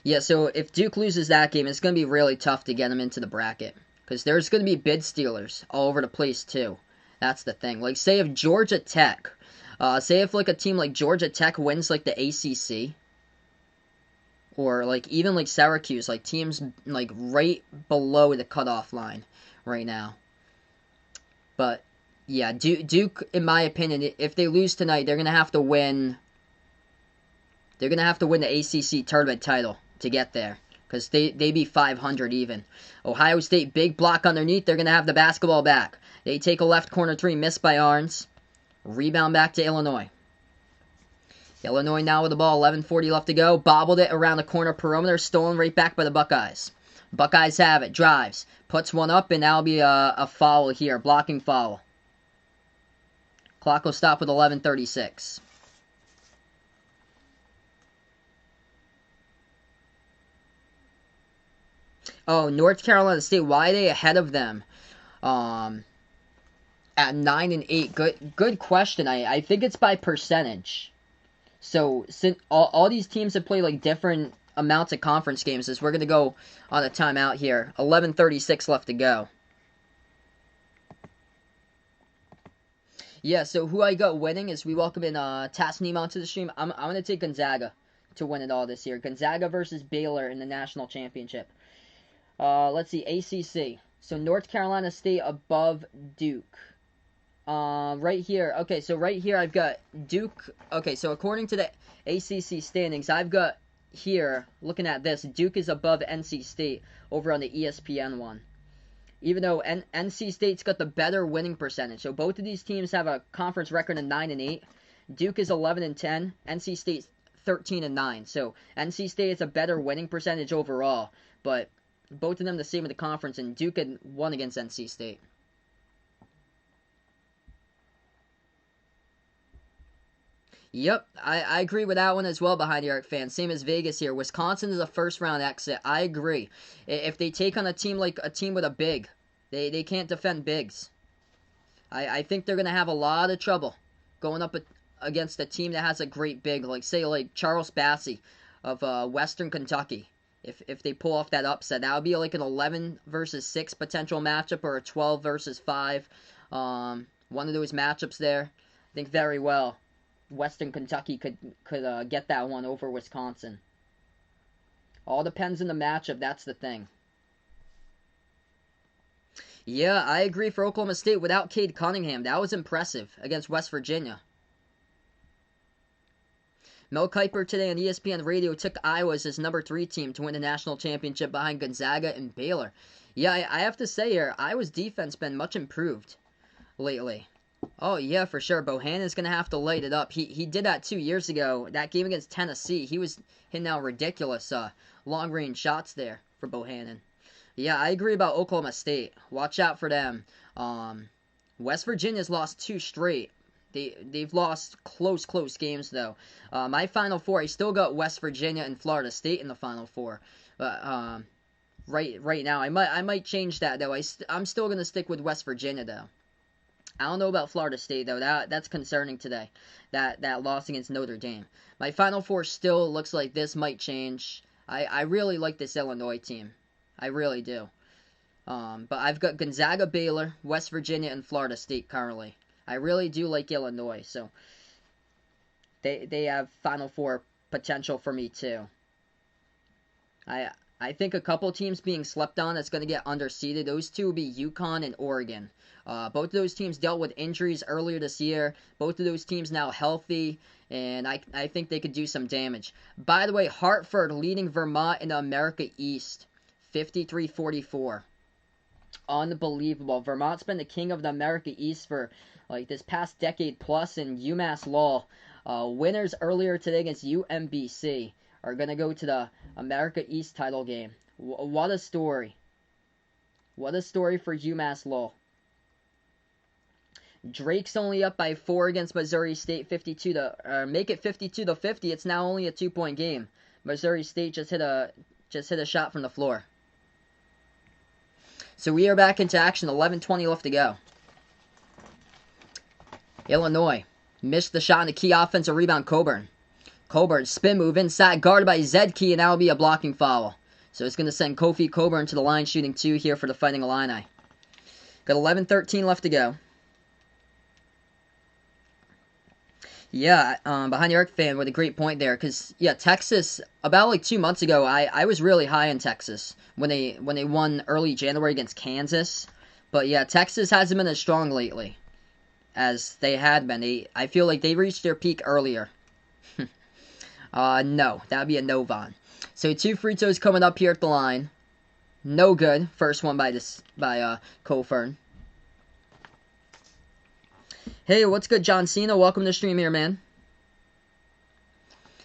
Yeah, so if Duke loses that game, it's going to be really tough to get them into the bracket. Because there's going to be bid stealers all over the place, too. That's the thing. Like, say if Georgia Tech, say if, like, a team like Georgia Tech wins, like, the ACC, or, like, even, like, Syracuse, like, teams, like, right below the cutoff line right now. But, yeah, Duke, in my opinion, if they lose tonight, they're going to have to win. They're going to have to win the ACC tournament title to get there. Because they be 500 even. Ohio State, big block underneath. They're going to have the basketball back. They take a left corner three, missed by Arns. Rebound back to Illinois. Illinois now with the ball, 11:40 left to go. Bobbled it around the corner perimeter, stolen right back by the Buckeyes. Buckeyes have it, drives, puts one up, and that'll be a foul here, blocking foul. Clock will stop with 11:36. Oh, North Carolina State, why are they ahead of them? At 9-8, good question. I think it's by percentage. So since all these teams have played like different amounts of conference games, as we're gonna go on a timeout here. 11:36 left to go. Yeah, so who I got winning is we welcome in Tasneem onto the stream. I'm gonna take Gonzaga to win it all this year. Gonzaga versus Baylor in the national championship. Let's see, ACC. So North Carolina State above Duke. Right here. Okay, so right here I've got Duke. Okay, so according to the ACC standings, I've got here, looking at this, Duke is above NC State over on the ESPN one. Even though NC State's got the better winning percentage. So both of these teams have a conference record of 9-8. Duke is 11-10. NC State's 13-9. So NC State is a better winning percentage overall. But both of them the same in the conference, and Duke had won against NC State. Yep, I agree with that one as well, behind Eric fan. Same as Vegas here. Wisconsin is a first-round exit. I agree. If they take on a team like a team with a big, they can't defend bigs. I think they're going to have a lot of trouble going up against a team that has a great big, like, say, like Charles Bassey of Western Kentucky. If they pull off that upset, that would be like an 11 versus 6 potential matchup, or a 12 versus 5. One of those matchups there. I think very well Western Kentucky could get that one over Wisconsin. All depends on the matchup. That's the thing. Yeah, I agree for Oklahoma State without Cade Cunningham. That was impressive against West Virginia. Mel Kiper today on ESPN Radio took Iowa as his number 3 team to win the national championship behind Gonzaga and Baylor. Yeah, I have to say here, Iowa's defense been much improved lately. Oh, yeah, for sure. Bohannon's going to have to light it up. He did that 2 years ago. That game against Tennessee, he was hitting out ridiculous long-range shots there for Bohannon. Yeah, I agree about Oklahoma State. Watch out for them. West Virginia's lost 2 straight. They've lost close games, though. My Final Four, I still got West Virginia and Florida State in the Final Four. But right now, I might change that, though. I'm still going to stick with West Virginia, though. I don't know about Florida State, though. That's concerning today, that loss against Notre Dame. My Final Four still looks like this might change. I really like this Illinois team. I really do. But I've got Gonzaga, Baylor, West Virginia, and Florida State currently. I really do like Illinois, so they have Final Four potential for me, too. I think a couple teams being slept on that's going to get underseeded. Those two will be UConn and Oregon. Both of those teams dealt with injuries earlier this year. Both of those teams now healthy, and I think they could do some damage. By the way, Hartford leading Vermont in the America East, 53-44. Unbelievable. Vermont's been the king of the America East for like this past decade plus, and UMass Lowell, winners earlier today against UMBC, are going to go to the America East title game. What a story. What a story for UMass Lowell. Drake's only up by 4 against Missouri State, make it 52-50. It's now only a 2-point game. Missouri State just hit a shot from the floor. So we are back into action. 11:20 left to go. Illinois missed the shot on the key offensive rebound. Coburn spin move inside, guarded by Zedke, and that will be a blocking foul. So it's going to send Kofi Coburn to the line, shooting 2 here for the Fighting Illini. Got 11:13 left to go. Yeah, behind Eric fan with a great point there, because yeah, Texas, about like 2 months ago, I was really high in Texas when they won early January against Kansas. But yeah, Texas hasn't been as strong lately as they had been. I feel like they reached their peak earlier. No, that would be a no, Von. So 2 free throws coming up here at the line. No good. First one by Coburn. Hey, what's good, John Cena? Welcome to the stream here, man.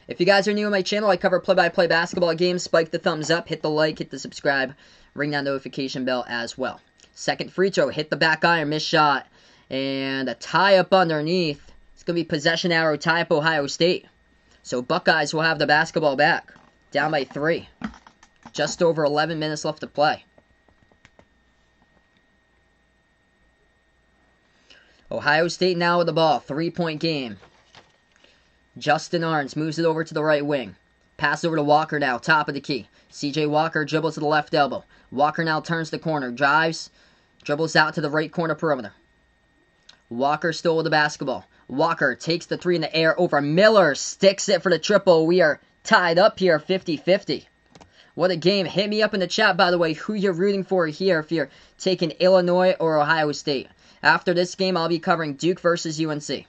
If you guys are new to my channel, I cover play-by-play basketball games. Spike the thumbs up, hit the like, hit the subscribe, ring that notification bell as well. Second free throw, hit the back iron, missed shot, and a tie up underneath. It's going to be possession arrow tie up Ohio State. So Buckeyes will have the basketball back, down by 3. Just over 11 minutes left to play. Ohio State now with the ball. 3-point game. Justin Arns moves it over to the right wing. Pass over to Walker now. Top of the key. C.J. Walker dribbles to the left elbow. Walker now turns the corner. Drives. Dribbles out to the right corner perimeter. Walker still with the basketball. Walker takes the three in the air over Miller. Sticks it for the triple. We are tied up here 50-50. What a game. Hit me up in the chat, by the way, who you're rooting for here if you're taking Illinois or Ohio State. After this game, I'll be covering Duke versus UNC.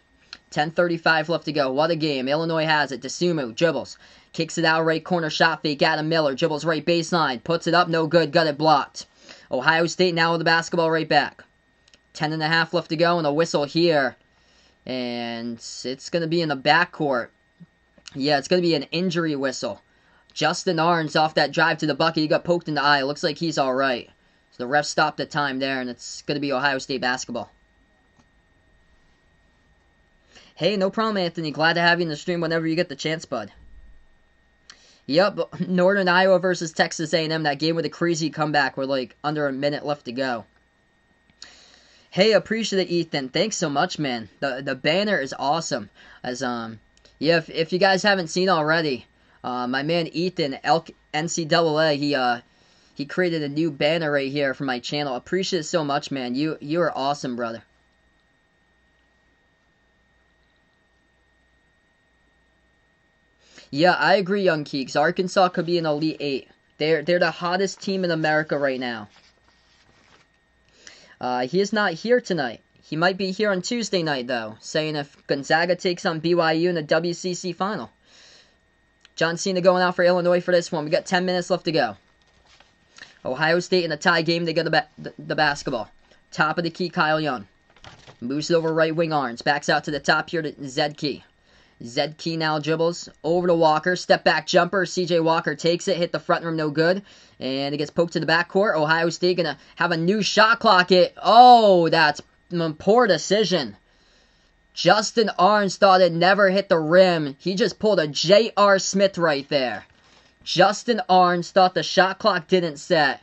10:35 left to go. What a game. Illinois has it. DeSumo dribbles. Kicks it out right corner. Shot fake. Adam Miller dribbles right baseline. Puts it up. No good. Got it blocked. Ohio State now with the basketball right back. 10.5 left to go and a whistle here. And it's going to be in the backcourt. Yeah, it's going to be an injury whistle. Justin Arns off that drive to the bucket. He got poked in the eye. Looks like he's all right. So the ref stopped the time there, and it's going to be Ohio State basketball. Hey, no problem, Anthony. Glad to have you in the stream whenever you get the chance, bud. Yep, Northern Iowa versus Texas A&M. That game with a crazy comeback with like under a minute left to go. Hey, appreciate it, Ethan. Thanks so much, man. The banner is awesome. As yeah, if you guys haven't seen already, my man Ethan, NCAA, he created a new banner right here for my channel. Appreciate it so much, man. You are awesome, brother. Yeah, I agree, Young Keeks. Arkansas could be an Elite 8. They're the hottest team in America right now. He is not here tonight. He might be here on Tuesday night, though, saying if Gonzaga takes on BYU in the WCC final. John Cena going out for Illinois for this one. We got 10 minutes left to go. Ohio State in a tie game. They get the basketball. Top of the key, Kyle Young. Moves it over right wing Arns. Backs out to the top here to Zedkey. Zedkey now dribbles over to Walker. Step back jumper. C.J. Walker takes it. Hit the front rim. No good. And it gets poked to the backcourt. Ohio State going to have a new shot clock. Oh, that's a poor decision. Justin Arns thought it never hit the rim. He just pulled a J.R. Smith right there. Justin Arns thought the shot clock didn't set.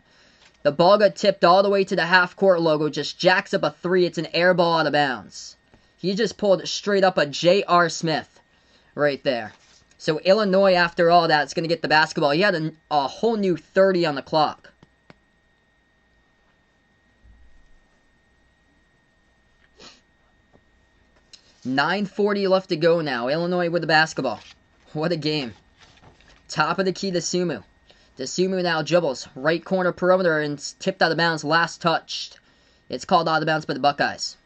The ball got tipped all the way to the half-court logo. Just jacks up a three. It's an air ball out of bounds. He just pulled straight up a J.R. Smith right there. So Illinois, after all that, is going to get the basketball. He had a whole new 30 on the clock. $9:40 left to go now. Illinois with the basketball. What a game. Top of the key to Sumu. DeSumo now dribbles. Right corner perimeter and tipped out of bounds. Last touched. It's called out of bounds by the Buckeyes.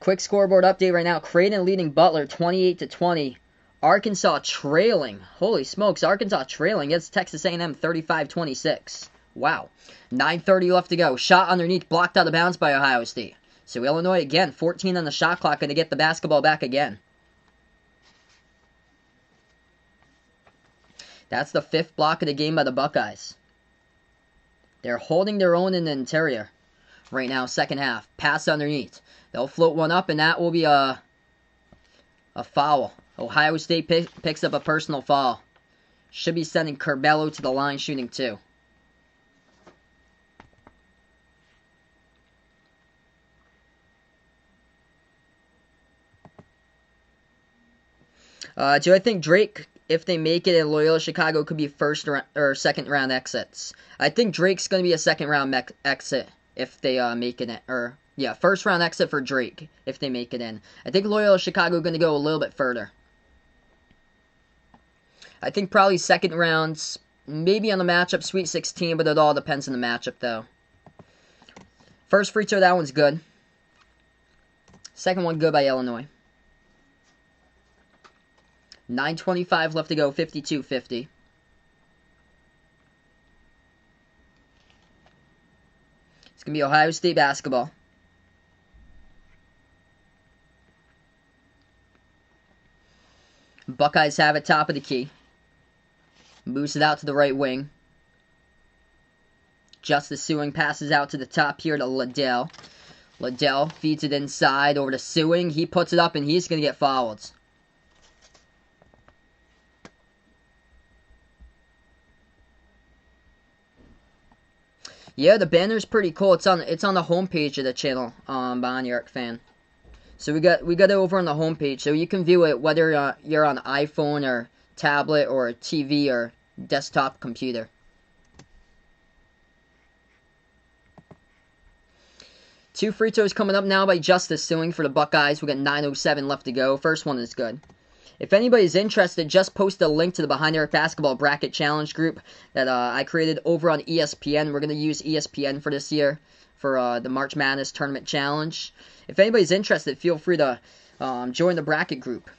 Quick scoreboard update right now. Creighton leading Butler 28-20. Arkansas trailing. Holy smokes, Arkansas trailing. It's Texas A&M 35-26. Wow. 9:30 left to go. Shot underneath, blocked out of bounds by Ohio State. So Illinois again, 14 on the shot clock, going to get the basketball back again. That's the 5th block of the game by the Buckeyes. They're holding their own in the interior right now, second half. Pass underneath. They'll float one up, and that will be a foul. Ohio State picks up a personal foul. Should be sending Curbelo to the line shooting 2. Do I think Drake, if they make it in Loyola Chicago, could be first or second round exits? I think Drake's going to be a second round exit if they make it in, or yeah, first round exit for Drake if they make it in. I think Loyola Chicago going to go a little bit further. I think probably second rounds, maybe on the matchup, Sweet 16, but it all depends on the matchup though. First free throw, that one's good. Second one good by Illinois. 9:25 left to go, 52-50. It's going to be Ohio State basketball. Buckeyes have it top of the key. Moves it out to the right wing. Justice Sewing passes out to the top here to Liddell. Liddell feeds it inside over to Sewing. He puts it up and he's going to get fouled. Yeah, the banner's pretty cool. It's on the homepage of the channel, Behind the Arc fan. So we got it over on the homepage, so you can view it whether you're on iPhone or tablet or TV or desktop computer. Two free throws coming up now by Justice Suing for the Buckeyes. We got 9:07 left to go. First one is good. If anybody's interested, just post a link to the Behind the Arc Basketball Bracket Challenge group that I created over on ESPN. We're going to use ESPN for this year for the March Madness Tournament Challenge. If anybody's interested, feel free to join the bracket group.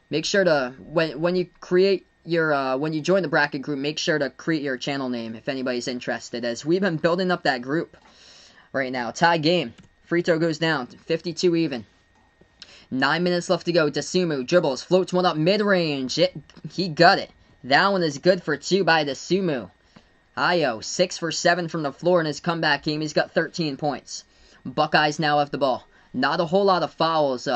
Make sure to, when you create your, when you join the bracket group, make sure to create your channel name if anybody's interested, as we've been building up that group right now. Tie game. Free throw goes down. 52 even. 9 minutes left to go. Dasumu dribbles, floats one up mid-range. He got it. That one is good for 2 by Dasumu. Ayo, 6 for 7 from the floor in his comeback game. He's got 13 points. Buckeyes now have the ball. Not a whole lot of fouls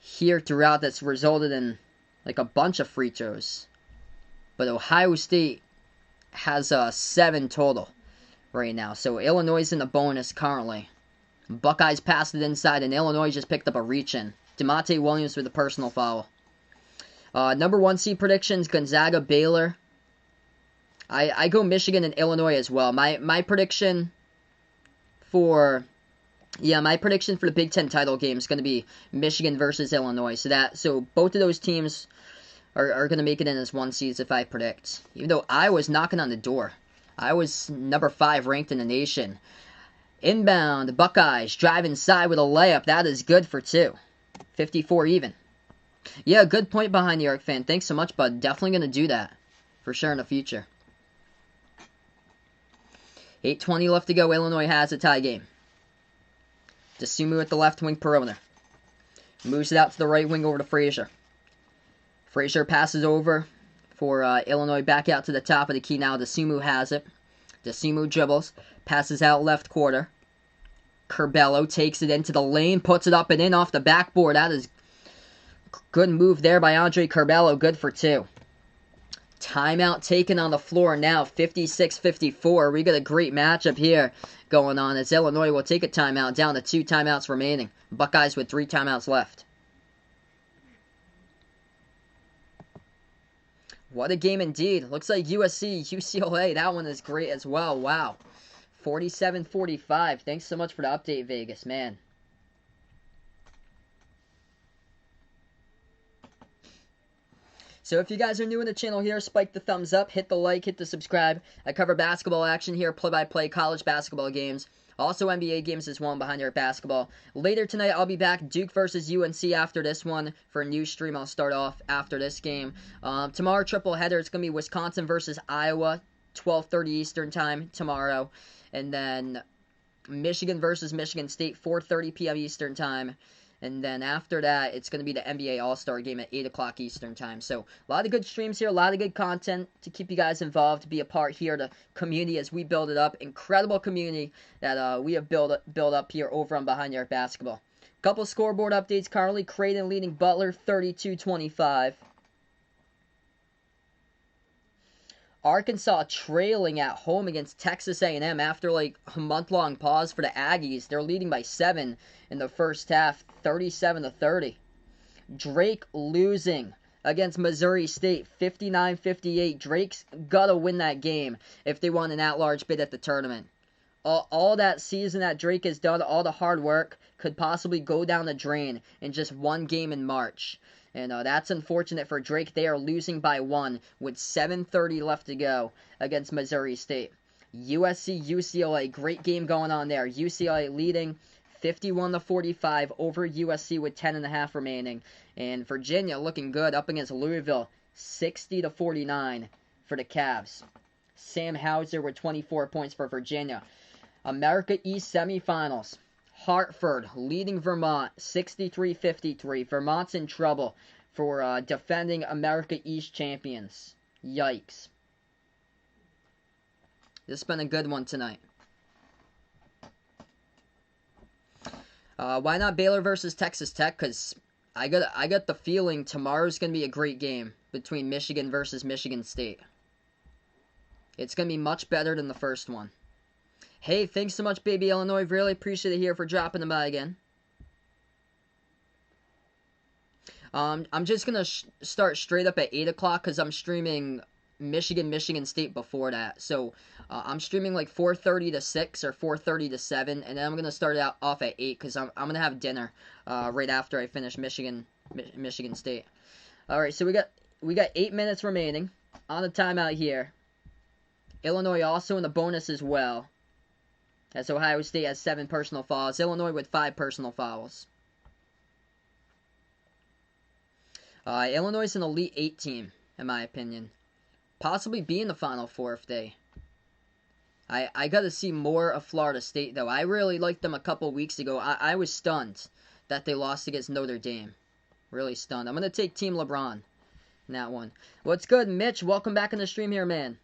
here throughout that's resulted in like a bunch of free throws. But Ohio State has 7 total right now. So Illinois is in the bonus currently. Buckeyes passed it inside, and Illinois just picked up a reach-in. DeMonte Williams with a personal foul. Number 1 seed predictions, Gonzaga, Baylor. I go Michigan and Illinois as well. My prediction for the Big Ten title game is going to be Michigan versus Illinois. So both of those teams are going to make it in as 1 seeds if I predict. Even though I was knocking on the door. I was number 5 ranked in the nation. Inbound, Buckeyes drive inside with a layup. That is good for 2. 54 even. Yeah, good point, Behind the Arc fan. Thanks so much, bud. Definitely going to do that for sure in the future. 8:20 left to go. Illinois has a tie game. Dasumu at the left wing perimeter. Moves it out to the right wing over to Frazier. Frazier passes over for Illinois back out to the top of the key now. Dasumu has it. Dasumu dribbles. Passes out left quarter. Curbelo takes it into the lane. Puts it up and in off the backboard. That is good move there by Andre Curbelo. Good for 2. Timeout taken on the floor now. 56-54. We got a great matchup here going on as Illinois will take a timeout down to 2 timeouts remaining. Buckeyes with 3 timeouts left. What a game indeed. Looks like USC, UCLA. That one is great as well. Wow. 47-45. Thanks so much for the update, Vegas, man. So if you guys are new in the channel here, spike the thumbs up, hit the like, hit the subscribe. I cover basketball action here, play-by-play college basketball games. Also NBA games as well, Behind the Arc Basketball. Later tonight, I'll be back, Duke versus UNC after this one. For a new stream, I'll start off after this game. Tomorrow, triple header, it's going to be Wisconsin versus Iowa, 12:30 Eastern Time tomorrow. And then Michigan versus Michigan State, 4:30 p.m. Eastern Time. And then after that, it's going to be the NBA All-Star Game at 8 o'clock Eastern Time. So a lot of good streams here, a lot of good content to keep you guys involved, to be a part here, the community as we build it up. Incredible community that we have built up here over on Behind the Arc Basketball. Couple scoreboard updates currently. Creighton leading Butler 32-25. Arkansas trailing at home against Texas A&M after like a month-long pause for the Aggies. They're leading by 7 in the first half, 37-30. Drake losing against Missouri State, 59-58. Drake's got to win that game if they want an at-large bid at the tournament. All that season that Drake has done, all the hard work, could possibly go down the drain in just one game in March. And that's unfortunate for Drake. They are losing by 1 with 7:30 left to go against Missouri State. USC, UCLA, great game going on there. UCLA leading 51-45 over USC with 10.5 remaining. And Virginia looking good up against Louisville, 60-49 for the Cavs. Sam Hauser with 24 points for Virginia. America East semifinals. Hartford leading Vermont 63-53. Vermont's in trouble for defending America East champions. Yikes. This has been a good one tonight. Why not Baylor versus Texas Tech? Because I got the feeling tomorrow's going to be a great game between Michigan versus Michigan State. It's going to be much better than the first one. Hey, thanks so much, baby Illinois. Really appreciate it here for dropping them by again. I'm just going to start straight up at 8 o'clock because I'm streaming Michigan State before that. So I'm streaming like 4:30 to 6 or 4:30 to 7, and then I'm going to start out off at 8 because I'm going to have dinner right after I finish Michigan State. All right, so we got 8 minutes remaining on the timeout here. Illinois also in the bonus as well, as Ohio State has 7 personal fouls. Illinois with 5 personal fouls. Illinois is an Elite 8 team, in my opinion. Possibly be in the Final Four if they... I got to see more of Florida State, though. I really liked them a couple weeks ago. I was stunned that they lost against Notre Dame. Really stunned. I'm going to take Team LeBron in that one. What's good, Mitch? Welcome back in the stream here, man.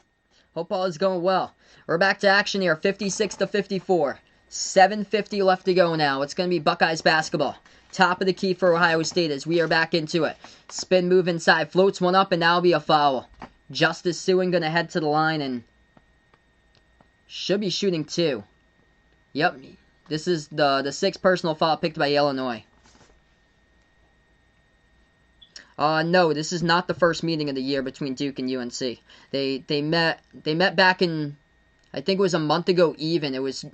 Hope all is going well. We're back to action here, 56 to 54. 7:50 left to go now. It's going to be Buckeyes basketball. Top of the key for Ohio State as we are back into it. Spin move inside, floats one up, and that'll be a foul. Justice Sewing going to head to the line and should be shooting 2. Yep, this is the 6th personal foul picked by Illinois. No, this is not the first meeting of the year between Duke and UNC. They met back in, I think it was a month ago even. It was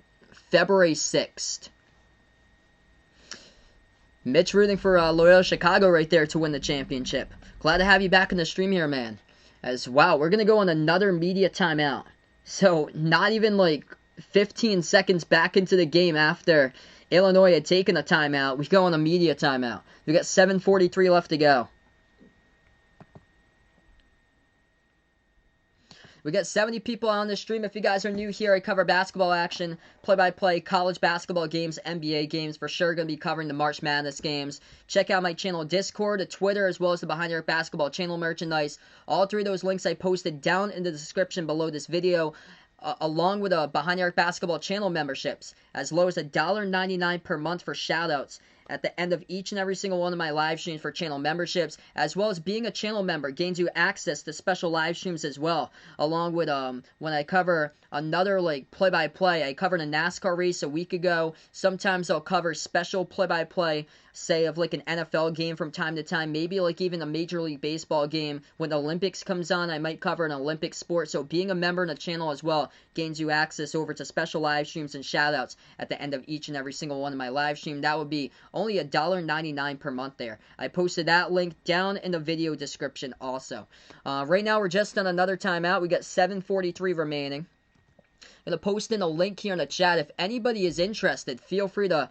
February 6th. Mitch rooting for Loyola Chicago right there to win the championship. Glad to have you back in the stream here, man. As, wow, we're going to go on another media timeout. So, not even like 15 seconds back into the game after Illinois had taken a timeout, we go on a media timeout. We got 7:43 left to go. We got 70 people on the stream. If you guys are new here, I cover basketball action, play-by-play, college basketball games, NBA games. For sure going to be covering the March Madness games. Check out my channel Discord, the Twitter, as well as the Behind Your Basketball channel merchandise. All 3 of those links I posted down in the description below this video, along with Behind Your Basketball channel memberships, as low as $1.99 per month for shoutouts at the end of each and every single one of my live streams for channel memberships, as well as being a channel member gains you access to special live streams as well, along with when I cover another like play-by-play. I covered a NASCAR race a week ago. Sometimes I'll cover special play-by-play, say of like an NFL game from time to time, maybe like even a Major League Baseball game. When the Olympics comes on, I might cover an Olympic sport. So being a member in the channel as well gains you access over to special live streams and shoutouts at the end of each and every single one of my live stream. That would be only $1.99 per month there. I posted that link down in the video description also. Right now we're just on another timeout. We got 7:43 remaining. I'm going to post in a link here in the chat. If anybody is interested, feel free to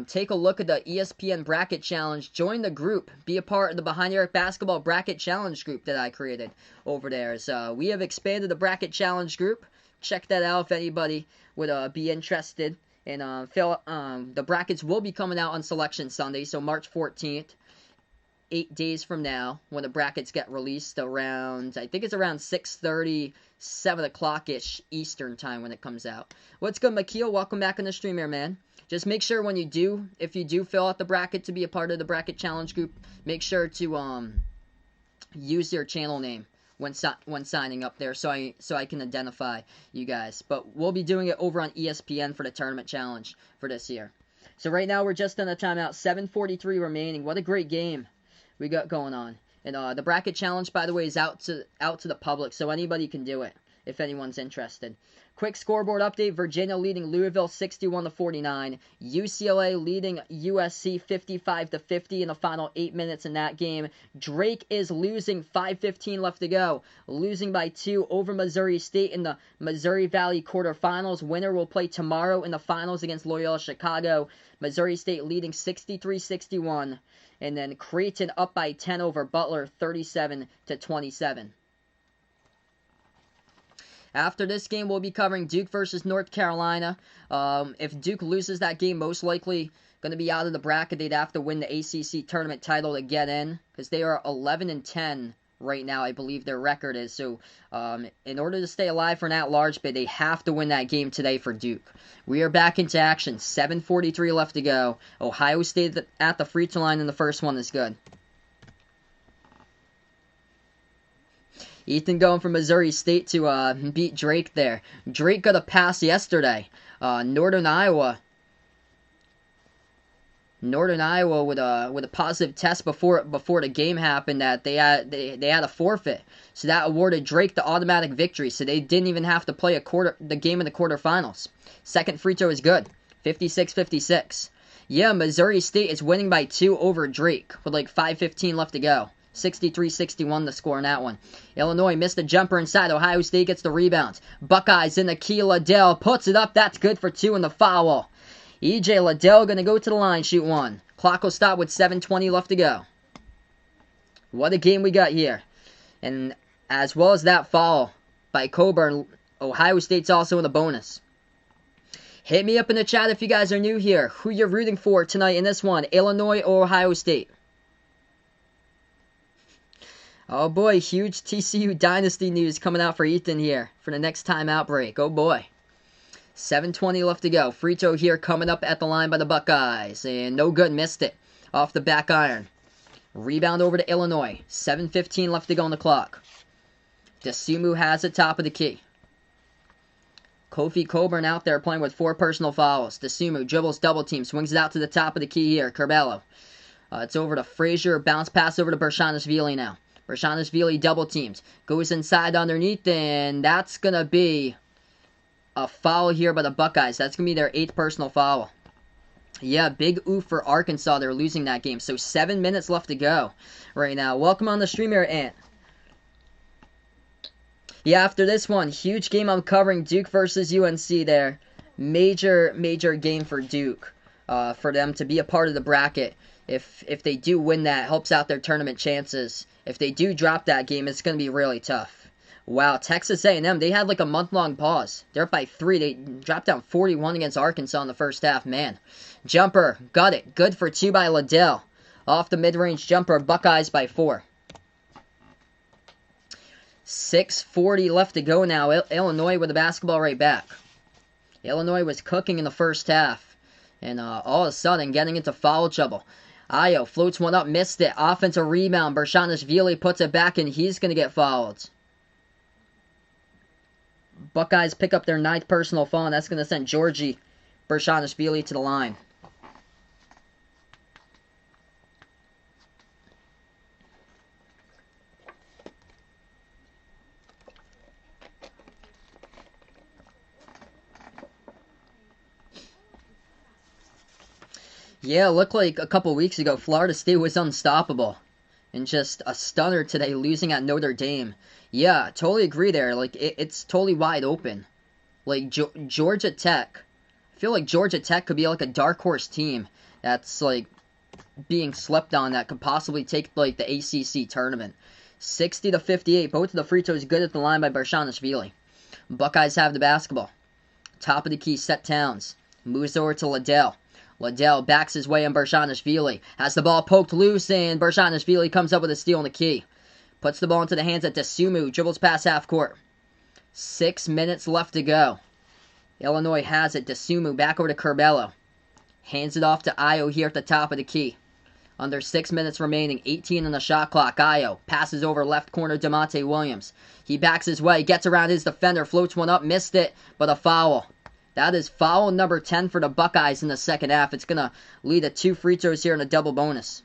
take a look at the ESPN Bracket Challenge. Join the group. Be a part of the Behind Your Basketball Bracket Challenge group that I created over there. So we have expanded the Bracket Challenge group. Check that out if anybody would be interested. And the brackets will be coming out on Selection Sunday, so March 14th. 8 days from now, when the brackets get released around, I think it's around 6:30, 7 o'clock-ish Eastern time when it comes out. What's good, Makeel? Welcome back on the stream here, man. Just make sure when you do, if you do fill out the bracket to be a part of the Bracket Challenge group, make sure to use your channel name when signing up there, so I can identify you guys. But we'll be doing it over on ESPN for the Tournament Challenge for this year. So right now we're just on a timeout, 7:43 remaining. What a great game we got going on. And the Bracket Challenge, by the way, is out to the public, so anybody can do it if anyone's interested. Quick scoreboard update: Virginia leading Louisville 61-49. UCLA leading USC 55-50 in the final 8 minutes in that game. Drake is losing, 5:15 left to go. Losing by 2 over Missouri State in the Missouri Valley quarterfinals. Winner will play tomorrow in the finals against Loyola Chicago. Missouri State leading 63-61. And then Creighton up by 10 over Butler, 37-27. After this game, we'll be covering Duke versus North Carolina. If Duke loses that game, most likely going to be out of the bracket. They'd have to win the ACC tournament title to get in, because they are 11-10 right now, I believe their record is. So, in order to stay alive for an at-large bid, they have to win that game today for Duke. We are back into action. 7:43 left to go. Ohio State at the free throw line in the first one is good. Ethan going from Missouri State to beat Drake there. Drake got a pass yesterday. Northern Iowa with a positive test before the game happened that they had a forfeit. So that awarded Drake the automatic victory. So they didn't even have to play the game in the quarterfinals. Second free throw is good. 56-56. Yeah, Missouri State is winning by 2 over Drake with like 5:15 left to go. 63-61 the score in that one. Illinois missed a jumper inside. Ohio State gets the rebound. Buckeyes in the key. Liddell puts it up. That's good for 2 in the foul. E.J. Liddell going to go to the line, shoot 1. Clock will stop with 7:20 left to go. What a game we got here. And as well as that foul by Coburn, Ohio State's also in the bonus. Hit me up in the chat if you guys are new here. Who you're rooting for tonight in this one, Illinois or Ohio State? Oh boy, huge TCU Dynasty news coming out for Ethan here for the next timeout break. Oh boy. 7:20 left to go. Free throw here coming up at the line by the Buckeyes. And no good, missed it. Off the back iron. Rebound over to Illinois. 7:15 left to go on the clock. Desumu has it top of the key. Kofi Coburn out there playing with 4 personal fouls. Desumu dribbles double team. Swings it out to the top of the key here. Curbelo. It's over to Frazier. Bounce pass over to Bershanishvili now. Bershanishvili double teamed. Goes inside underneath, and that's going to be a foul here by the Buckeyes. That's going to be their 8th personal foul. Yeah, big oof for Arkansas. They're losing that game. So 7 minutes left to go right now. Welcome on the stream here, Ant. Yeah, after this one, huge game I'm covering. Duke versus UNC there. Major game for Duke. For them to be a part of the bracket. If they do win that, helps out their tournament chances. If they do drop that game, it's going to be really tough. Wow, Texas A&M, they had like a month-long pause. They're up by 3. They dropped down 41 against Arkansas in the first half. Man, jumper, got it. Good for 2 by Liddell. Off the mid-range jumper, Buckeyes by 4. 6:40 left to go now. Illinois with the basketball right back. Illinois was cooking in the first half. And all of a sudden, getting into foul trouble. Ayo floats one up, missed it. Offensive rebound. Bershanishvili puts it back, and he's going to get fouled. Buckeyes pick up their 9th personal foul, and that's going to send Georgie Bershanishvili to the line. Yeah, it looked like a couple weeks ago Florida State was unstoppable. And just a stunner today, losing at Notre Dame. Yeah, totally agree there. Like, it's totally wide open. Like, Georgia Tech. I feel like Georgia Tech could be like a dark horse team that's, like, being slept on that could possibly take, like, the ACC tournament. 60-58. Both of the free throws good at the line by Bershanishvili. Buckeyes have the basketball. Top of the key, Seth Towns. Moves over to Liddell. Liddell backs his way on Bershanishvili. Has the ball poked loose, and Bershanishvili comes up with a steal in the key. Puts the ball into the hands of Desumu. Dribbles past half court. 6 minutes left to go. Illinois has it. Desumu back over to Curbelo. Hands it off to Ayo here at the top of the key. Under 6 minutes remaining. 18 on the shot clock. Ayo passes over left corner DeMonte Williams. He backs his way. Gets around his defender. Floats one up. Missed it. But a foul. That is foul number 10 for the Buckeyes in the second half. It's going to lead to 2 free throws here in a double bonus.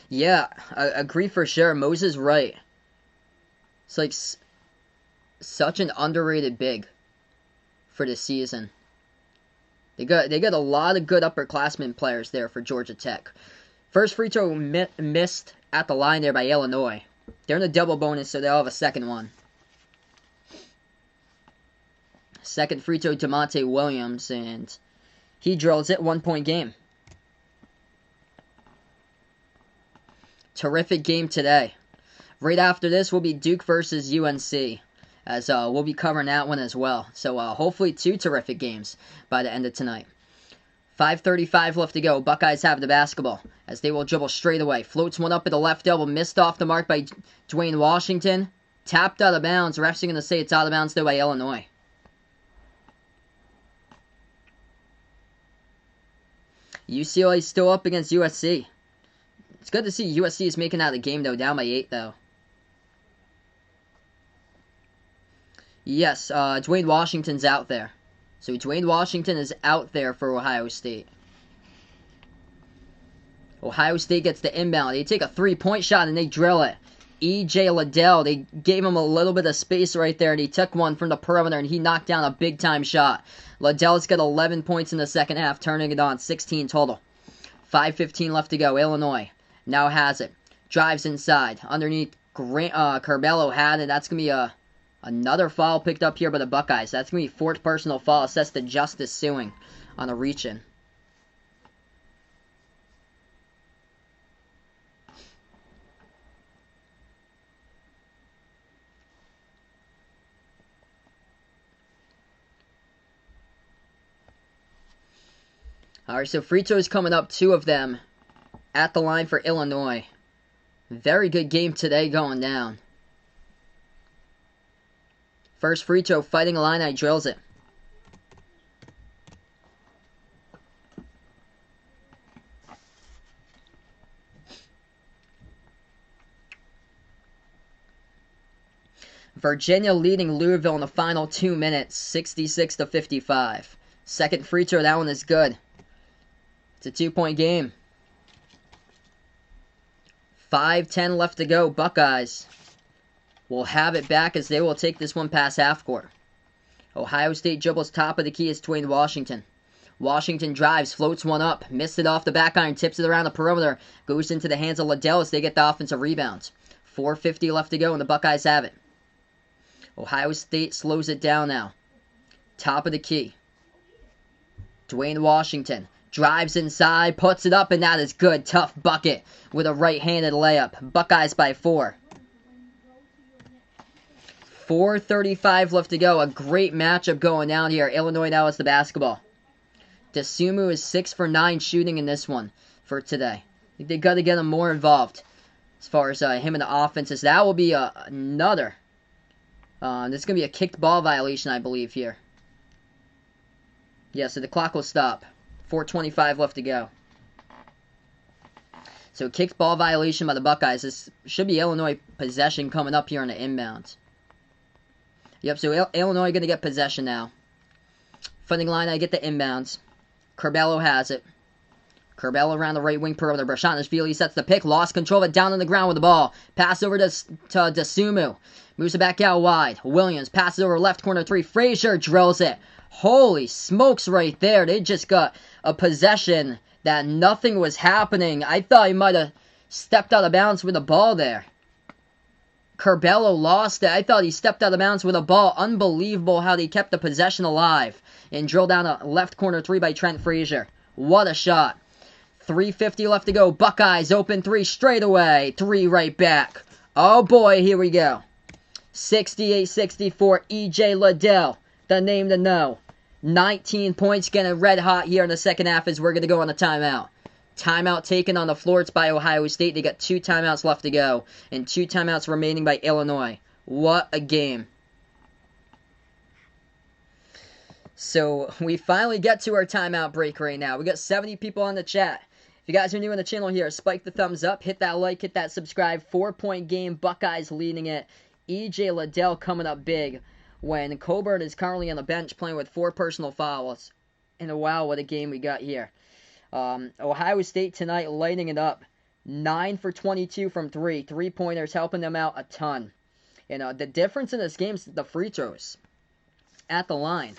Yeah, I agree for sure. Moses right. It's like such an underrated big for this season. They got a lot of good upperclassmen players there for Georgia Tech. First free throw missed at the line there by Illinois. They're in a double bonus, so they'll have a second one. Second free throw, DeMonte Williams, and he drills it. 1 point game. Terrific game today. Right after this will be Duke versus UNC. As we'll be covering that one as well. So hopefully 2 terrific games by the end of tonight. 5:35 left to go. Buckeyes have the basketball as they will dribble straight away. Floats one up at the left elbow. Missed off the mark by Dwayne Washington. Tapped out of bounds. Refs are going to say it's out of bounds, though, by Illinois. UCLA still up against USC. It's good to see USC is making out of the game, though. Down by 8, though. Yes, Dwayne Washington's out there. So Dwayne Washington is out there for Ohio State. Ohio State gets the inbound. They take a three-point shot and they drill it. E.J. Liddell, they gave him a little bit of space right there, and he took one from the perimeter, and he knocked down a big-time shot. Liddell's got 11 points in the second half, turning it on, 16 total. 5:15 left to go. Illinois now has it. Drives inside. Underneath, Curbelo had it. That's going to be another foul picked up here by the Buckeyes. That's going to be fourth personal foul assessed to Justice Suing on a reach-in. Alright, so free throws coming up, 2 of them at the line for Illinois. Very good game today going down. First free throw, Fighting Illini drills it. Virginia leading Louisville in the final 2 minutes, 66-55. Second free throw, that one is good. It's a 2-point game. 5:10 left to go. Buckeyes will have it back as they will take this one past half court. Ohio State dribbles top of the key as Dwayne Washington. Washington drives, floats one up, missed it off the back iron, tips it around the perimeter, goes into the hands of Liddell as they get the offensive rebounds. 4:50 left to go and the Buckeyes have it. Ohio State slows it down now. Top of the key. Dwayne Washington drives inside, puts it up, and that is good. Tough bucket with a right-handed layup. Buckeyes by 4. 4:35 left to go. A great matchup going down here. Illinois now has the basketball. Desumu is 6 for 9 shooting in this one for today. They got to get him more involved as far as him and the offenses. That will be another. This is going to be a kicked ball violation, I believe, here. Yeah, so the clock will stop. 4:25 left to go. So kicked ball violation by the Buckeyes. This should be Illinois possession coming up here on the inbounds. Yep, so Illinois going to get possession now. Fighting Illini get the inbounds. Curbelo has it. Curbelo around the right wing perimeter. Brashanishvili sets the pick. Lost control of it down on the ground with the ball. Pass over to Desumu. Moves it back out wide. Williams passes over left corner 3. Frazier drills it. Holy smokes right there. They just got a possession that nothing was happening. I thought he might have stepped out of bounds with the ball there. Curbelo lost it. I thought he stepped out of bounds with a ball. Unbelievable how they kept the possession alive. And drilled down a left corner 3 by Trent Frazier. What a shot. 3:50 left to go. Buckeyes open 3 straight away. 3 right back. Oh boy, here we go. 68-64. E.J. Liddell, the name to know. 19 points, getting red hot here in the second half as we're going to go on a timeout. Timeout taken on the floor. It's by Ohio State. They got 2 timeouts left to go. And 2 timeouts remaining by Illinois. What a game. So, we finally get to our timeout break right now. We got 70 people on the chat. If you guys are new on the channel here, spike the thumbs up, hit that like, hit that subscribe. 4-point game, Buckeyes leading it. E.J. Liddell coming up big when Coburn is currently on the bench playing with 4 personal fouls. And wow, what a game we got here. Ohio State tonight lighting it up. 9 for 22 from 3. 3-pointers helping them out a ton. And the difference in this game is the free throws at the line.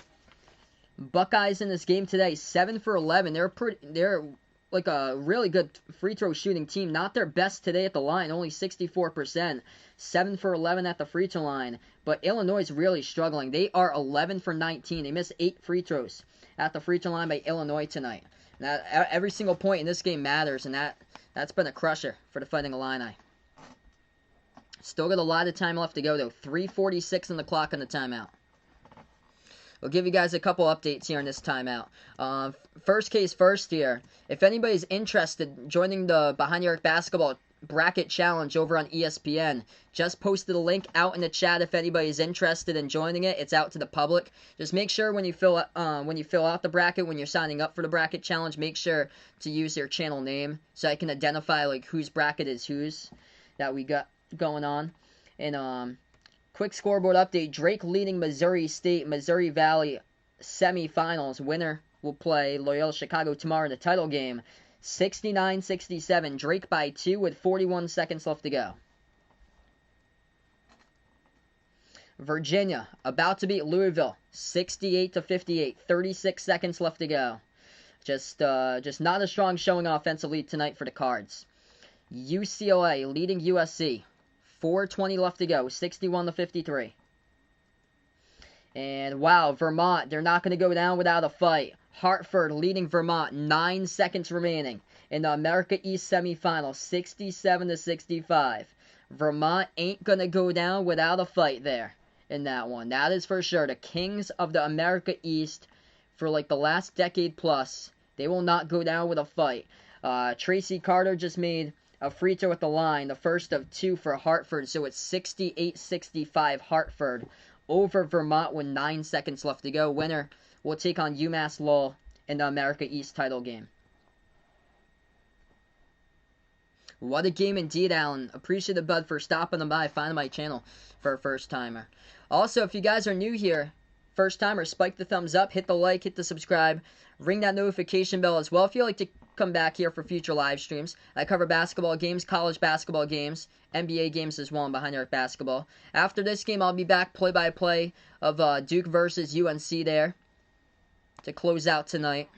Buckeyes in this game today, 7 for 11. They're like a really good free throw shooting team. Not their best today at the line, only 64%. 7 for 11 at the free throw line. But Illinois is really struggling. They are 11 for 19. They missed 8 free throws at the free throw line by Illinois tonight. Now, every single point in this game matters, and that's been a crusher for the Fighting Illini. Still got a lot of time left to go, though. 3:46 on the clock on the timeout. We'll give you guys a couple updates here in this timeout. First case first here. If anybody's interested in joining the Behind the Arc basketball bracket challenge over on ESPN. Just posted a link out in the chat if anybody's interested in joining it. It's out to the public. Just make sure when you fill out the bracket, when you're signing up for the bracket challenge, make sure to use your channel name so I can identify like whose bracket is whose that we got going on. And quick scoreboard update: Drake leading Missouri State, Missouri Valley semifinals. Winner will play Loyola Chicago tomorrow in the title game. 69-67. Drake by 2 with 41 seconds left to go. Virginia about to beat Louisville 68-58. 36 seconds left to go. Just not a strong showing offensively tonight for the Cards. UCLA leading USC 4:20 left to go. 61-53. And wow, Vermont, they're not going to go down without a fight. Hartford leading Vermont, 9 seconds remaining in the America East semifinal, 67-65. Vermont ain't going to go down without a fight there in that one. That is for sure. The kings of the America East for like the last decade plus, they will not go down with a fight. Tracy Carter just made a free throw at the line, the first of 2 for Hartford, so it's 68-65 Hartford over Vermont with 9 seconds left to go. Winner will take on UMass Lowell in the America East title game. What a game indeed, Alan. Appreciate the bud for stopping by, finding my channel for a first timer. Also, if you guys are new here, first timer, spike the thumbs up, hit the like, hit the subscribe, ring that notification bell as well if you like to come back here for future live streams. I cover basketball games, college basketball games, NBA games as well, and Behind Arc Basketball. After this game, I'll be back play-by-play of Duke versus UNC there to close out tonight.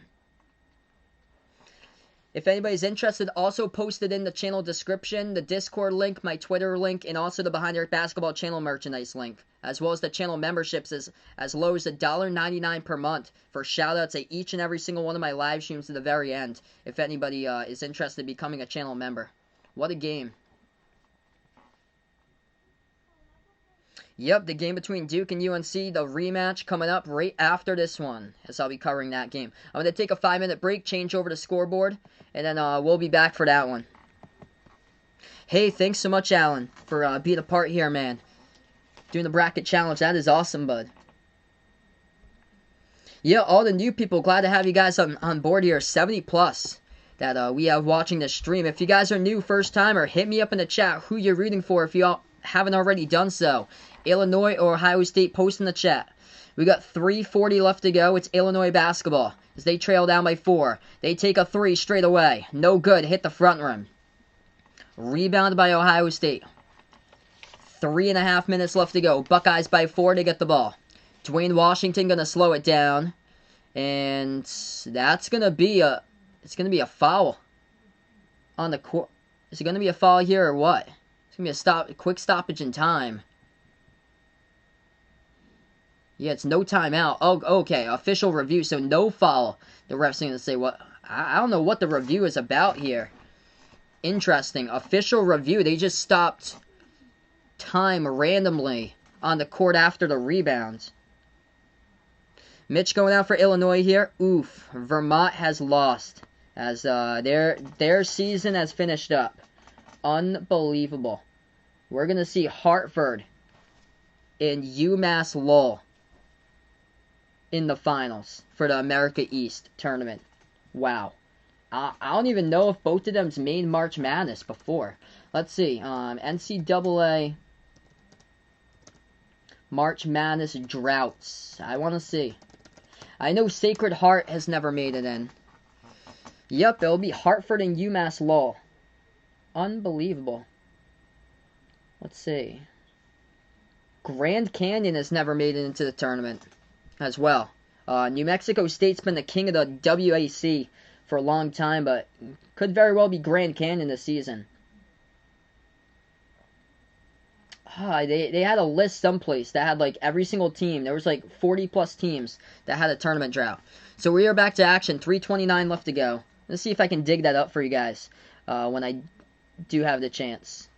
If anybody's interested, also posted in the channel description, the Discord link, my Twitter link, and also the Behind Arc Basketball channel merchandise link, as well as the channel memberships as low as $1.99 per month for shoutouts at each and every single one of my live streams to the very end, if anybody is interested in becoming a channel member. What a game. Yep, the game between Duke and UNC, the rematch coming up right after this one, as I'll be covering that game. I'm going to take a 5-minute break, change over to scoreboard, and then we'll be back for that one. Hey, thanks so much, Alan, for being a part here, man. Doing the bracket challenge, that is awesome, bud. Yeah, all the new people, glad to have you guys on board here, 70 plus that we have watching this stream. If you guys are new, first timer, hit me up in the chat who you're rooting for if you all haven't already done so. Illinois or Ohio State, post in the chat. We got 3:40 left to go. It's Illinois basketball as they trail down by 4. They take a 3 straight away. No good. Hit the front rim. Rebounded by Ohio State. 3.5 minutes left to go. Buckeyes by 4 to get the ball. Dwayne Washington gonna slow it down, and that's gonna be a foul on the court. Is it gonna be a foul here or what? It's gonna be a quick stoppage in time. Yeah, it's no timeout. Oh, okay. Official review, so no foul. The ref's going to say what? I don't know what the review is about here. Interesting. Official review. They just stopped time randomly on the court after the rebound. Mitch going out for Illinois here. Oof. Vermont has lost as their season has finished up. Unbelievable. We're going to see Hartford and UMass Lowell in the finals for the America East tournament. Wow. I don't even know if both of them's made March Madness before. Let's see. NCAA March Madness droughts. I want to see. I know Sacred Heart has never made it in. Yep, it'll be Hartford and UMass Lowell. Unbelievable. Let's see. Grand Canyon has never made it into the tournament as well. New Mexico State's been the king of the WAC for a long time, but could very well be Grand Canyon this season. They had a list someplace that had like every single team. There was like 40 plus teams that had a tournament drought. So we are back to action. 3:29 left to go. Let's see if I can dig that up for you guys when I do have the chance.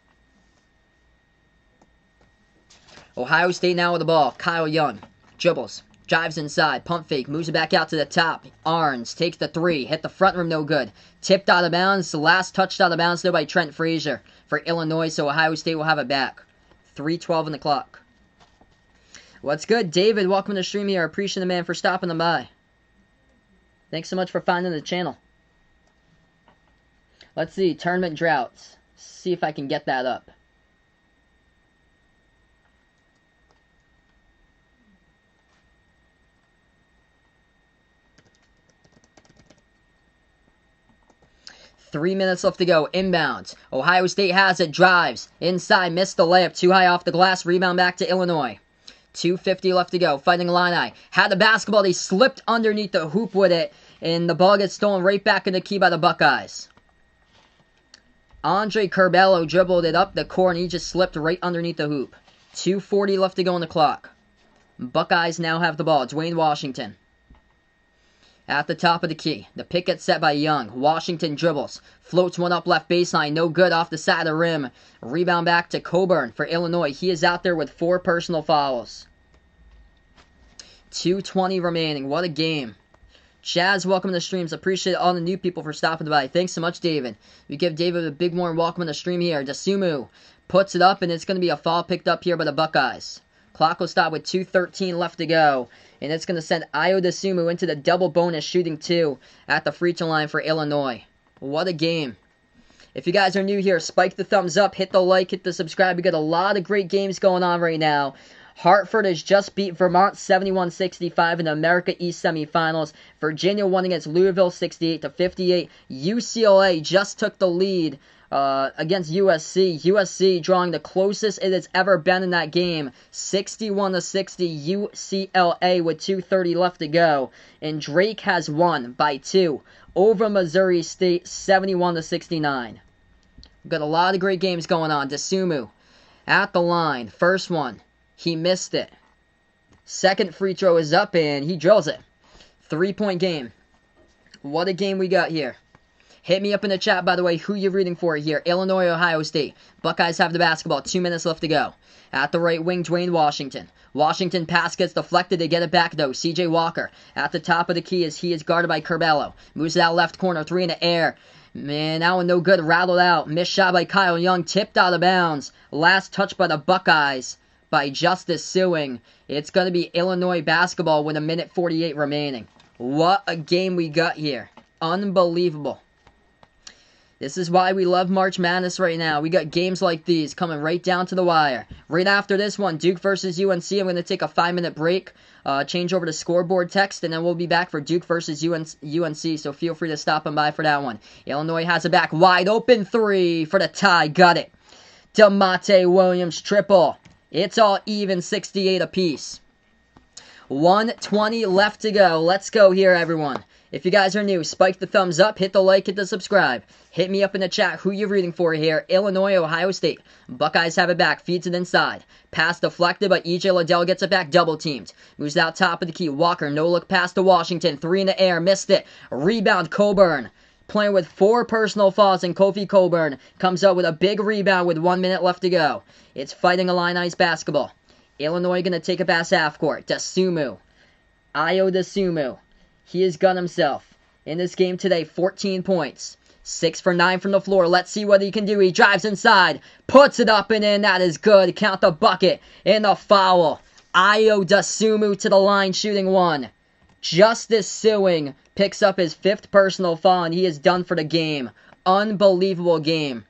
Ohio State now with the ball. Kyle Young dribbles, Drives inside. Pump fake. Moves it back out to the top. Arns takes the 3. Hit the front rim. No good. Tipped out of bounds. The last touched out of bounds though by Trent Frazier for Illinois. So Ohio State will have it back. 3:12 on the clock. What's good? David, welcome to the stream here. I appreciate the man for stopping them by. Thanks so much for finding the channel. Let's see. Tournament droughts. See if I can get that up. Three minutes left to go. Inbounds. Ohio State has it. Drives. Inside. Missed the layup. Too high off the glass. Rebound back to Illinois. 2:50 left to go. Fighting Illini. Had the basketball. They slipped underneath the hoop with it. And the ball gets stolen right back in the key by the Buckeyes. Andre Curbelo dribbled it up the court and he just slipped right underneath the hoop. 2:40 left to go on the clock. Buckeyes now have the ball. Dwayne Washington. At the top of the key. The pick gets set by Young. Washington dribbles. Floats one up left baseline. No good off the side of the rim. Rebound back to Coburn for Illinois. He is out there with 4 personal fouls. 2:20 remaining. What a game. Chaz, welcome to the streams. Appreciate all the new people for stopping by. Thanks so much, David. We give David a big warm welcome to the stream here. Dasumu puts it up, and it's going to be a foul picked up here by the Buckeyes. Clock will stop with 2:13 left to go. And it's going to send Ayo Dasumu into the double bonus shooting 2 at the free throw line for Illinois. What a game. If you guys are new here, spike the thumbs up, hit the like, hit the subscribe. We got a lot of great games going on right now. Hartford has just beat Vermont 71-65 in the America East semifinals. Virginia won against Louisville 68-58. UCLA just took the lead against USC. USC drawing the closest it has ever been in that game. 61-60 UCLA with 2:30 left to go. And Drake has won by 2 over Missouri State 71-69. We've got a lot of great games going on. Dasumu at the line. First one. He missed it. Second free throw is up and he drills it. 3-point game. What a game we got here. Hit me up in the chat, by the way, who you're rooting for here. Illinois, Ohio State. Buckeyes have the basketball. 2 minutes left to go. At the right wing, Dwayne Washington. Washington pass gets deflected. They get it back, though. C.J. Walker at the top of the key as he is guarded by Curbelo. Moves it out left corner. 3 in the air. Man, that one no good. Rattled out. Missed shot by Kyle Young. Tipped out of bounds. Last touch by the Buckeyes by Justice Suing. It's going to be Illinois basketball with 1:48 remaining. What a game we got here. Unbelievable. This is why we love March Madness right now. We got games like these coming right down to the wire. Right after this one, Duke versus UNC. I'm going to take a 5-minute break, change over to scoreboard text, and then we'll be back for Duke versus UNC. So feel free to stop by for that one. Illinois has it back. Wide open 3 for the tie. Got it. DeMonte Williams triple. It's all even, 68 apiece. 1:20 left to go. Let's go here, everyone. If you guys are new, spike the thumbs up, hit the like, hit the subscribe. Hit me up in the chat who you're rooting for here. Illinois, Ohio State. Buckeyes have it back, feeds it inside. Pass deflected, but E.J. Liddell gets it back, double teamed. Moves out top of the key. Walker, no look pass to Washington. 3 in the air, missed it. Rebound, Coburn. Playing with 4 personal fouls, and Kofi Coburn comes up with a big rebound with 1 minute left to go. It's Fighting Illini's basketball. Illinois going to take a pass half court. Dasumu. Ayo Dasumu. He has gun himself. In this game today, 14 points. 6 for 9 from the floor. Let's see what he can do. He drives inside. Puts it up and in. That is good. Count the bucket. And the foul. Ayo Dasumu to the line, shooting 1. Justice Suing picks up his 5th personal foul, and he is done for the game. Unbelievable game.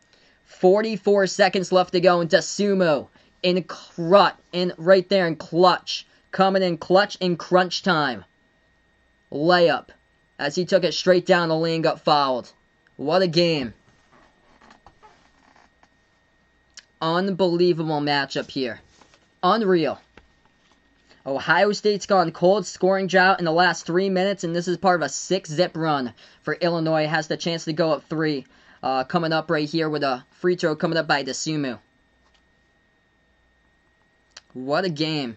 44 seconds left to go, and Dasumu right there in clutch. Coming in clutch in crunch time. Layup. As he took it straight down the lane, got fouled. What a game. Unbelievable matchup here. Unreal. Ohio State's gone cold, scoring drought in the last 3 minutes, and this is part of a 6-zip run for Illinois. Has the chance to go up 3. Coming up right here with a free throw coming up by Dasumu. What a game.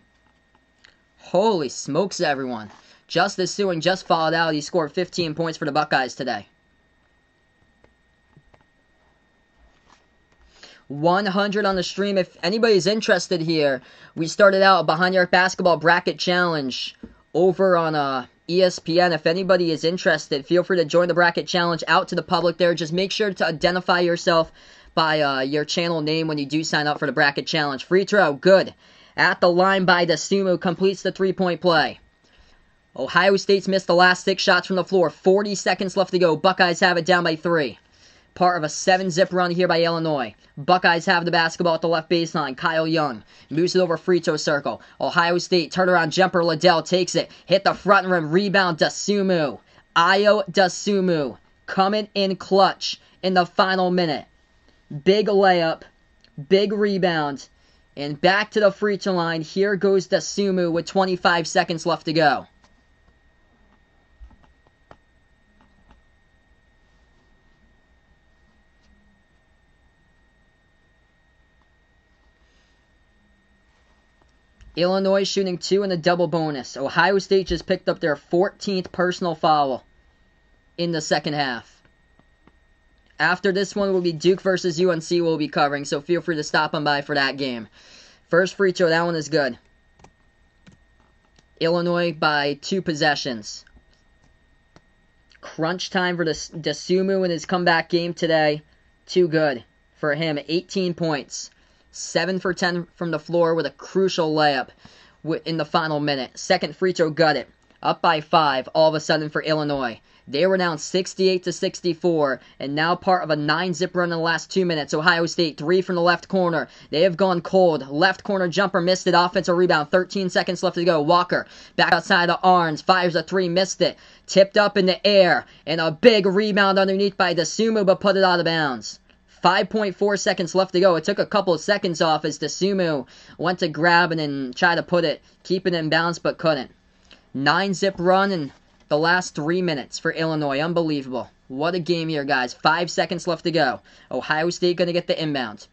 Holy smokes, everyone. Justice Suing just fouled out. He scored 15 points for the Buckeyes today. 100 on the stream. If anybody's interested here, we started out a Behind Your Basketball Bracket Challenge over on ESPN. If anybody is interested, feel free to join the bracket challenge out to the public there. Just make sure to identify yourself by your channel name when you do sign up for the bracket challenge. Free throw, good. At the line by Dosunmu, completes the three-point play. Ohio State's missed the last 6 shots from the floor. 40 seconds left to go. Buckeyes have it down by 3. Part of a 7-zip run here by Illinois. Buckeyes have the basketball at the left baseline. Kyle Young moves it over free throw circle. Ohio State turnaround jumper. Liddell takes it. Hit the front rim. Rebound Dosunmu. Ayo Dosunmu coming in clutch in the final minute. Big layup. Big rebound. And back to the free throw line. Here goes Dosunmu with 25 seconds left to go. Illinois shooting 2 in the double bonus. Ohio State just picked up their 14th personal foul in the second half. After this one will be Duke versus UNC we'll be covering, so feel free to stop on by for that game. First free throw, that one is good. Illinois by 2 possessions. Crunch time for Dosunmu in his comeback game today. Too good for him. 18 points. 7 for 10 from the floor with a crucial layup in the final minute. Second free throw, got it. Up by 5 all of a sudden for Illinois. They were down 68-64 and now part of a 9-zip run in the last 2 minutes. Ohio State, 3 from the left corner. They have gone cold. Left corner jumper, missed it. Offensive rebound, 13 seconds left to go. Walker, back outside of Arns, fires a 3, missed it. Tipped up in the air, and a big rebound underneath by Dosunmu, but put it out of bounds. 5.4 seconds left to go. It took a couple of seconds off as Dosunmu went to grab and then try to keep it in bounds, but couldn't. 9-zip run in the last 3 minutes for Illinois. Unbelievable. What a game here, guys. 5 seconds left to go. Ohio State going to get the inbound.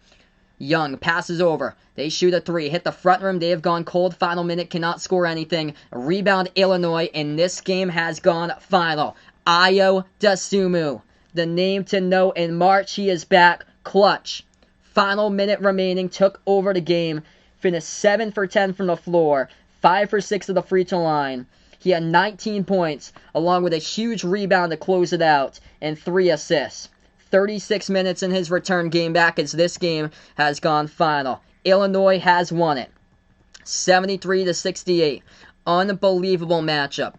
Young passes over. They shoot a 3. Hit the front rim. They have gone cold. Final minute. Cannot score anything. Rebound Illinois, and this game has gone final. Ayo Dosunmu. The name to know in March. He is back. Clutch. Final minute remaining. Took over the game. Finished 7 for 10 from the floor. 5 for 6 of the free throw line. He had 19 points, along with a huge rebound to close it out, and 3 assists. 36 minutes in his return game back as this game has gone final. Illinois has won it. 73-68. Unbelievable matchup.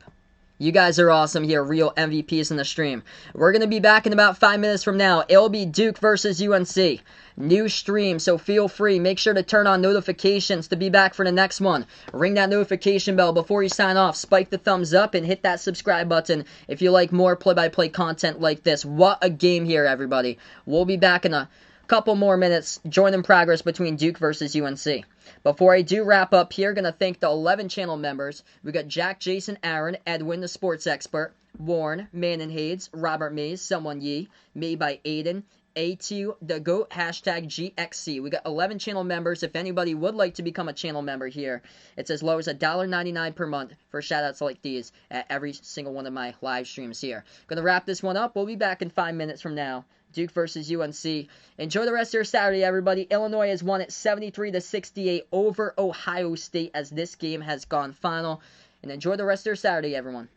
You guys are awesome here, real MVPs in the stream. We're going to be back in about 5 minutes from now. It'll be Duke versus UNC. New stream, so feel free. Make sure to turn on notifications to be back for the next one. Ring that notification bell before you sign off. Spike the thumbs up and hit that subscribe button if you like more play-by-play content like this. What a game here, everybody. We'll be back in a couple more minutes. Join in progress between Duke versus UNC. Before I do wrap up here, going to thank the 11 channel members. We got Jack, Jason, Aaron, Edwin, the sports expert, Warren, Manon Hades, Robert Mays, Someone Ye, made by Aiden, A2, the GOAT, hashtag GXC. We got 11 channel members. If anybody would like to become a channel member here, it's as low as $1.99 per month for shoutouts like these at every single one of my live streams here. Going to wrap this one up. We'll be back in 5 minutes from now. Duke versus UNC. Enjoy the rest of your Saturday, everybody. Illinois has won it 73-68 over Ohio State as this game has gone final. And enjoy the rest of your Saturday, everyone.